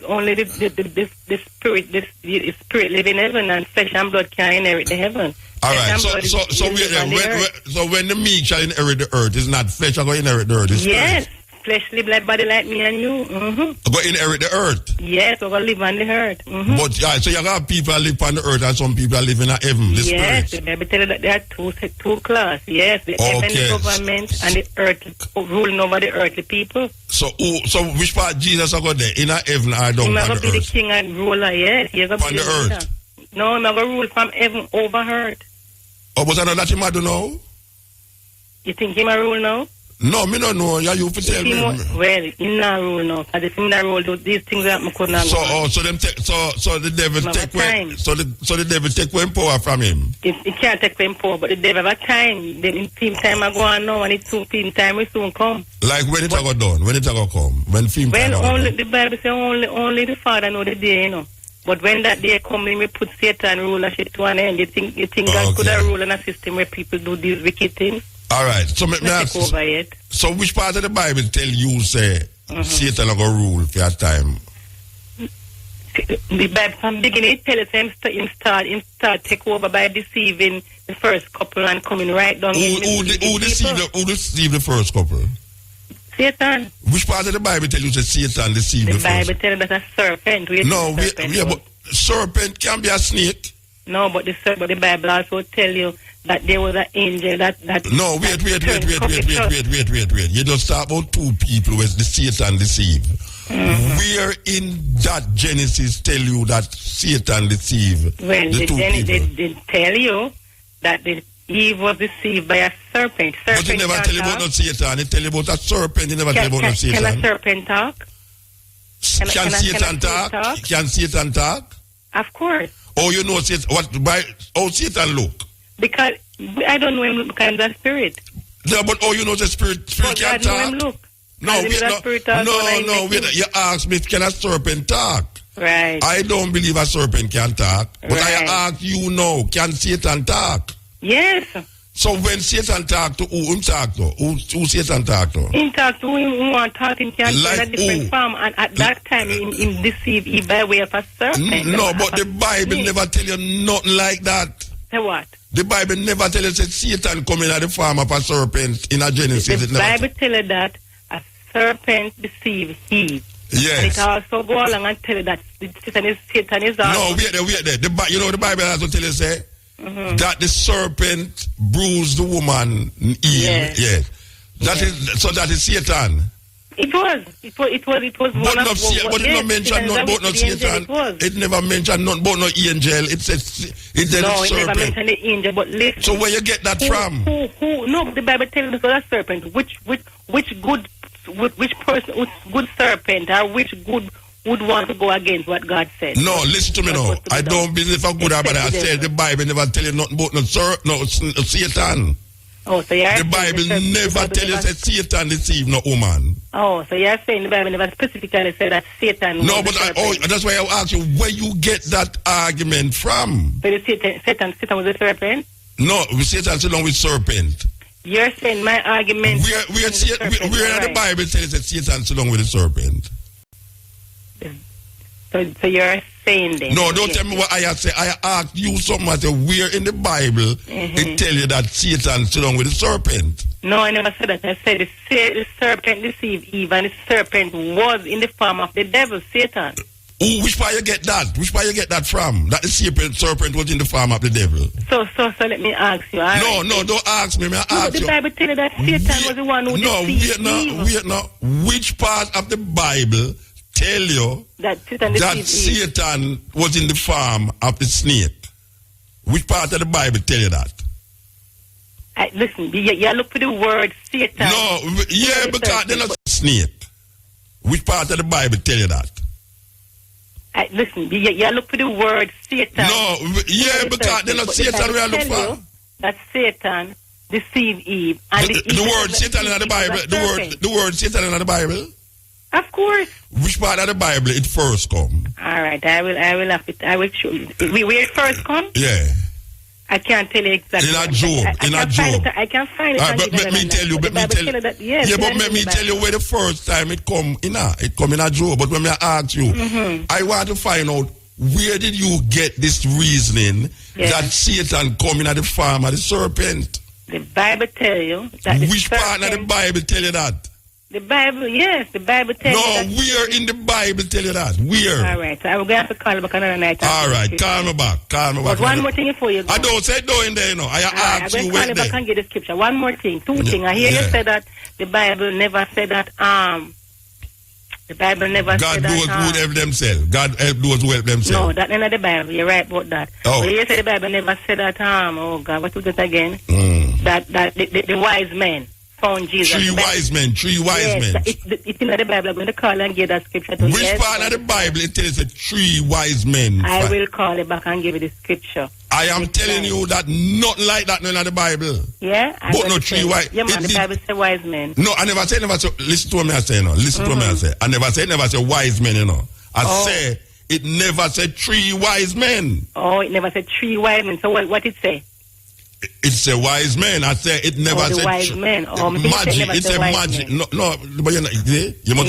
spirit live in heaven, and flesh and blood can't inherit the heaven. All right. So when the meek shall inherit the earth, it's not flesh shall go inherit the earth. It's yes. Spirit. Flesh live like body like me and you. Mm-hmm. Go inherit the earth. Yes, we're going to live on the earth. Mm-hmm. But so you got people that live on the earth and some people that live in heaven. The yes, spirit. the Bible tells that there are two classes. Yes, the heavenly government and the earth ruling over the earthly people. So which part Jesus are going there? In heaven or down on the earth? He's going to be the king and ruler, yes. He's going to be the earth? No, he's going to rule from heaven over earth. Oh, but I know that him I don't know. You think he might rule now? No, me don't know. Yeah, you tell me. Well, he not rule now. Because if he not rule, these things that I couldn't so the devil take away. So the devil take away power from him. He can't take away power, but the devil have a time. Then in film time I go on now, and it's soon film time will soon come. Like when it go done, when it go come, when film time. Well, only the Bible says only the Father know the day, you know. But when that day come, we put Satan rulership to an end. You think God could have ruled in a system where people do these wicked things? All right. So so which part of the Bible tell you say Satan will go rule for your time? The Bible from beginning it tells him start take over by deceiving the first couple and coming right down. Who deceived the first couple? Satan. Which part of the Bible tell you that Satan deceived the first? The Bible tells that a serpent. But serpent can be a snake. No, but the Bible also tell you that there was an angel that No, wait. You just talk about two people where the Satan deceive. Where in that Genesis tell you that Satan deceived the two people? They tell you that Eve was deceived by a serpent. But he never tell you about no Satan. He tell you about a serpent. He never tell you about no Satan. Can a serpent talk? Can Satan talk? Can Satan talk? Of course. Oh, you know how Satan look? Because I don't know him because I'm the spirit. Yeah, but you know the spirit can talk? Know him look. No, wait. You ask me, can a serpent talk? Right. I don't believe a serpent can talk. But right. I ask you now, can Satan talk? Yes. So when Satan talk to who talk to? Who Satan talk to? He talk to him who want talk in a different form, and at that time he deceived Eve by way of a serpent. No, but the Bible never tell you nothing like that. Say what? The Bible never tell you that Satan come in at the form of a serpent in a Genesis. The Bible tell you that a serpent deceived Eve. Yes. And it also go along and tell you that Satan is also... No, wait there. You know the Bible also tell you say that the serpent bruised the woman Eve. Yes. That is Satan. It was one of but it never mentioned nothing about no Satan. It never mentioned nothing about no angel. It says it never mentioned the angel. But listen. So where you get that from? No, the Bible tells us that serpent. Which person, which good serpent, or which good would want to go against what God said? No, listen to me now. I don't believe I'm good or bad. I said the Bible never tell you nothing about no Satan. Oh, so you're the Bible never tell you that Satan deceive no woman. Oh, so you're saying the Bible never specifically said that Satan... No, but that's why I ask you, where you get that argument from? But Satan was a serpent? No, Satan is along with serpent. You're saying my argument... Where in the Bible tells that Satan is along with the serpent? So you're saying then... No, don't tell me what I say. I asked you something. I said, where in the Bible it tell you that Satan is along with the serpent? No, I never said that. I said the serpent deceived Eve, and the serpent was in the form of the devil, Satan. Oh, which part you get that? Which part you get that from? That the serpent was in the form of the devil. So let me ask you. No, don't ask me. Ask the Bible tell you that Satan was the one who deceived Eve. No. Which part of the Bible tell you that Satan was in the form of the snake? Which part of the Bible tell you that? Listen, you look for the word Satan. No, because they're not snake. Which part of the Bible tell you that? Listen, you look for the word Satan. No, because they're not Satan we are looking for. That Satan deceived Eve. And the word Satan in the Bible. The word Satan in the Bible. Of course. Which part of the Bible it first come? All right, I will have it. I will show you. Where it first come? Yeah. I can't tell you exactly. In a Job. I can find it. But let me tell you. But let me tell you where the first time it come in. It come in a Job. But when I ask you, I want to find out where did you get this reasoning that Satan come in at the form of the serpent? The Bible tell you that. Which part of the Bible tell you that? The Bible, yes, the Bible tells you that. No, where in the Bible tell you that? Where? All right, so I'm going to have to call you back another night. All right, call me back. But one more thing before you go. I don't say no in there, you know. I ask you where. I'm going to call you back and get the scripture. One more thing, two things. I hear you say that the Bible never said that, the Bible never said that. God those who help themselves. God help those who help themselves. No, that ain't the Bible. You're right about that. Oh. But you say the Bible never said that, oh God, what was it again? That the wise men found Jesus. Three wise men. It's in the Bible. I'm going to call and give that scripture to you. Which part of the Bible it tells the three wise men? I will call it back and give you the scripture. I am telling you that not like that in the Bible. Yeah? But no three wise. Yeah, man, the Bible says wise men. No, I never say. Listen to what I say, no. Listen to what I say. I never say wise men, you know. I say it never said three wise men. Oh, it never said three wise men. So what it say? It's a wise man. I say it never said wise men. Magic. It's a magic. No, but you must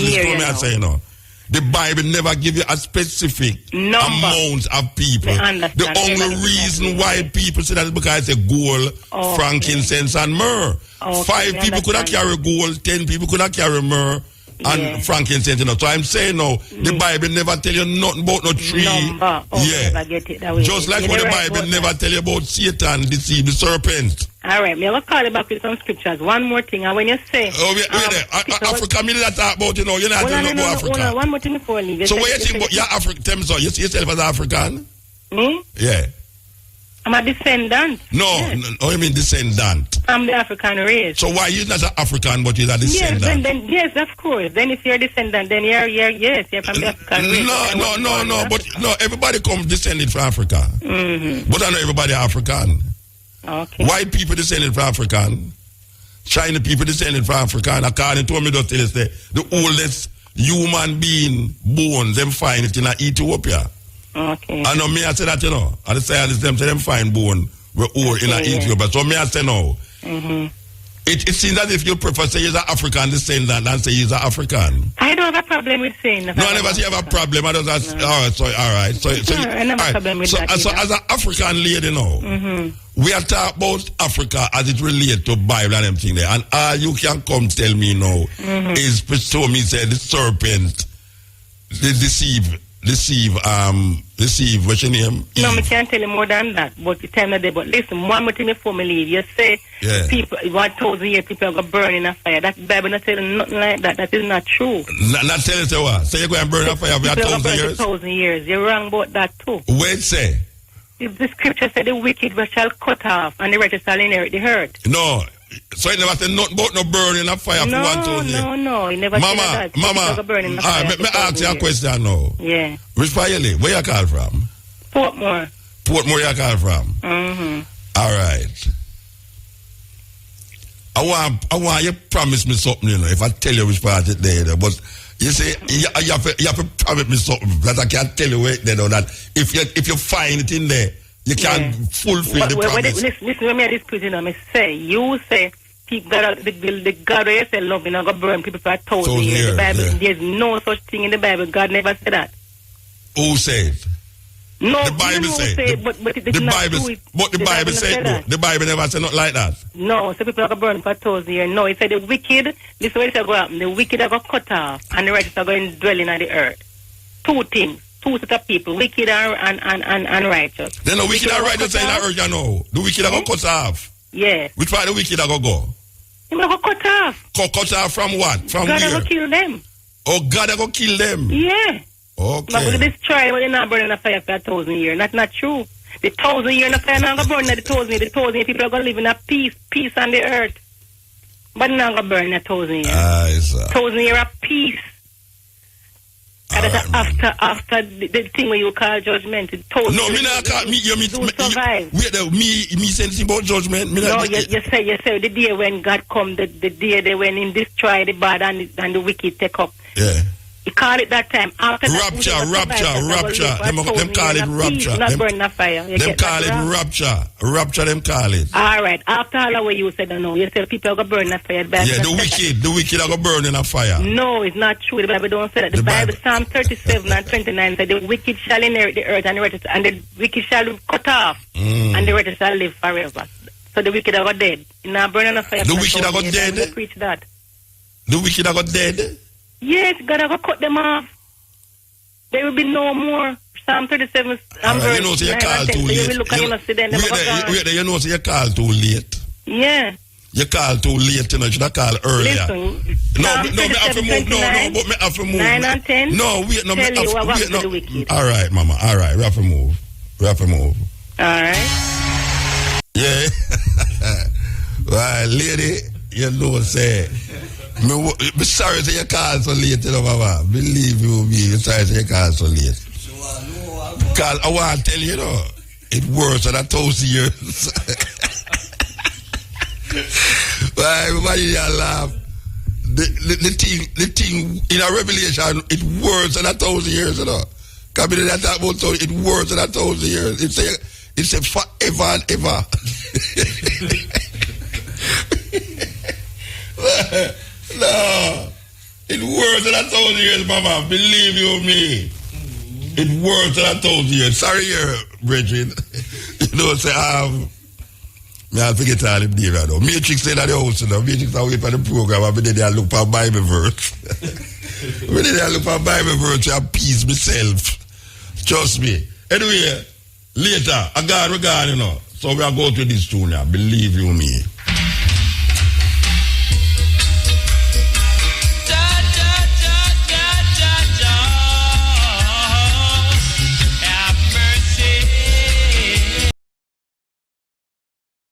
listen to me. I say no. The Bible never give you a specific amount of people. The only reason why people say that is because it's a gold, frankincense, and myrrh. 5 people could have carry gold, 10 people could have carry myrrh. and frankincense, you know. So I'm saying now, the Bible never tell you nothing about no tree. Never get it that way. Just like how the Bible never tell you about Satan deceive the serpent. All right, me will call you back with some scriptures. One more thing, and when you say... Africa, me that talk about, you know, you're not talking about Africa. One more thing before I leave. So what you think about your African? Tell me so, you see yourself as African? Me? Yeah. I'm a descendant. No, you mean descendant? I'm the African race. So why you not an African, but you're a descendant? Yes, of course. Then if you're a descendant, then you're from the African race. No, but everybody come descended from Africa. Mm-hmm. But I know everybody African. Okay. White people descended from African. China people descended from African. According to me, just tell us the oldest human being born, them find it in Ethiopia. Okay. I know me, I say that, you know. I say them find bone were old in Ethiopia. So me, I say no. Mm-hmm. It seems as if you prefer say he's an African descendant than say he's an African. I don't have a problem with saying that. No, I never say you have a problem. I just ask, all right. So I never have a problem with that. So as an African lady now, we are talking about Africa as it relates to Bible and everything there. And all you can come tell me now is to me say the serpent, they deceive, what's your name? No, I can't tell you more than that. But you tell me that. But listen, one more thing before me leave. You say people 1,000 years people are going to burn in a fire. That Bible not telling nothing like that. That is not true. Not telling you what? Say you're going to burn in a fire for 1,000 years? 1,000 years. You're wrong about that too. Wait, say. The scripture said the wicked shall cut off and the righteous shall inherit the earth. No. So it never said nothing about no burning a fire for 1,000 years. No, it never said that. Mama, let me ask you a question now. Yeah. Which part you live? Where you call from? Portmore. Portmore you call from? All right. I want you promise me something, you know, if I tell you which part it there, but you say you have to promise me something that I can't tell you where there, that if you find it in there, you can fulfill the promise. Listen, when I dispute, you say people the God where you say love, you're not going to burn people for 1,000 years. The Bible, there's no such thing in the Bible. God never said that. Who said? No, the Bible said. But the Bible said no. The Bible never said not like that. No, so people are going to burn for 1,000 years. No, it said the wicked, this is what it's going to happen. The wicked are going to cut off and the righteous are going to dwell in the earth. Two things. Two set of people, wicked and righteous. Then the wicked and righteous in the earth, you know. The wicked are going to cut off. Yeah. Which part the wicked are going to go? They're going to cut off. Cut off from what? From God where? God are going to kill them. Oh, God are going to kill them? Yeah. Okay. But going to destroy them, they're not burning a fire for 1,000 years. That's not true. The 1,000 years in the fire not going to burn the 1,000 years. The 1,000 years people are going to live in a peace on the earth. But not going to burn 1,000 years. 1,000 years of peace. Right, after the thing where you call judgment, no, me not call me survive. Me saying anything about judgment. No, you say the day when God come, the day they when Him destroy the bad and the wicked take up. Yeah. He call it that time. After rapture. Them call it rapture. Not burn the fire. Them call it rapture. Rapture. Them call it. All right. After all the way you said, no, you said people are gonna burn the fire. Yeah, the wicked are gonna burn in a fire. No, it's not true. The Bible don't say that. The Bible, Psalm 37 and 29 said the wicked shall inherit the earth and the wicked shall cut off and the righteous shall live forever. So the wicked are dead. You're not burning a fire. The wicked are dead. Preach that. The wicked are dead. Yes, God will cut them off. There will be no more. Psalm 37 you know, so you call too late. You know, so you call too late. Yeah. You call too late, you know, you should have called earlier. Listen, no, me have to move. But me have to move. 9 and 10. No, wait, no, me have to move. All right, Mama, all right, we have to move. All right. Yeah. Well, lady, you know, say, me sorry to you call so late, you know, Mama. Believe you me, sorry to you call so late. Because I want to tell you, you know, it works than 1,000 years. Well, everybody here laugh. The thing in a revelation, it works than 1,000 years, you know. Because it works than 1,000 years. It's a forever and ever. No, it works than 1,000 years, Mama. Believe you me. It works than 1,000 years. Sorry, Bridget. You know, say, I'll forget all him there though. Matrix stayed at the house now. Matrix I wait for the program. I did I look for Bible verse. I did I look for Bible verse and peace myself. Trust me. Anyway, later, I got regard, you know. So we are going to this tune now. Believe you me.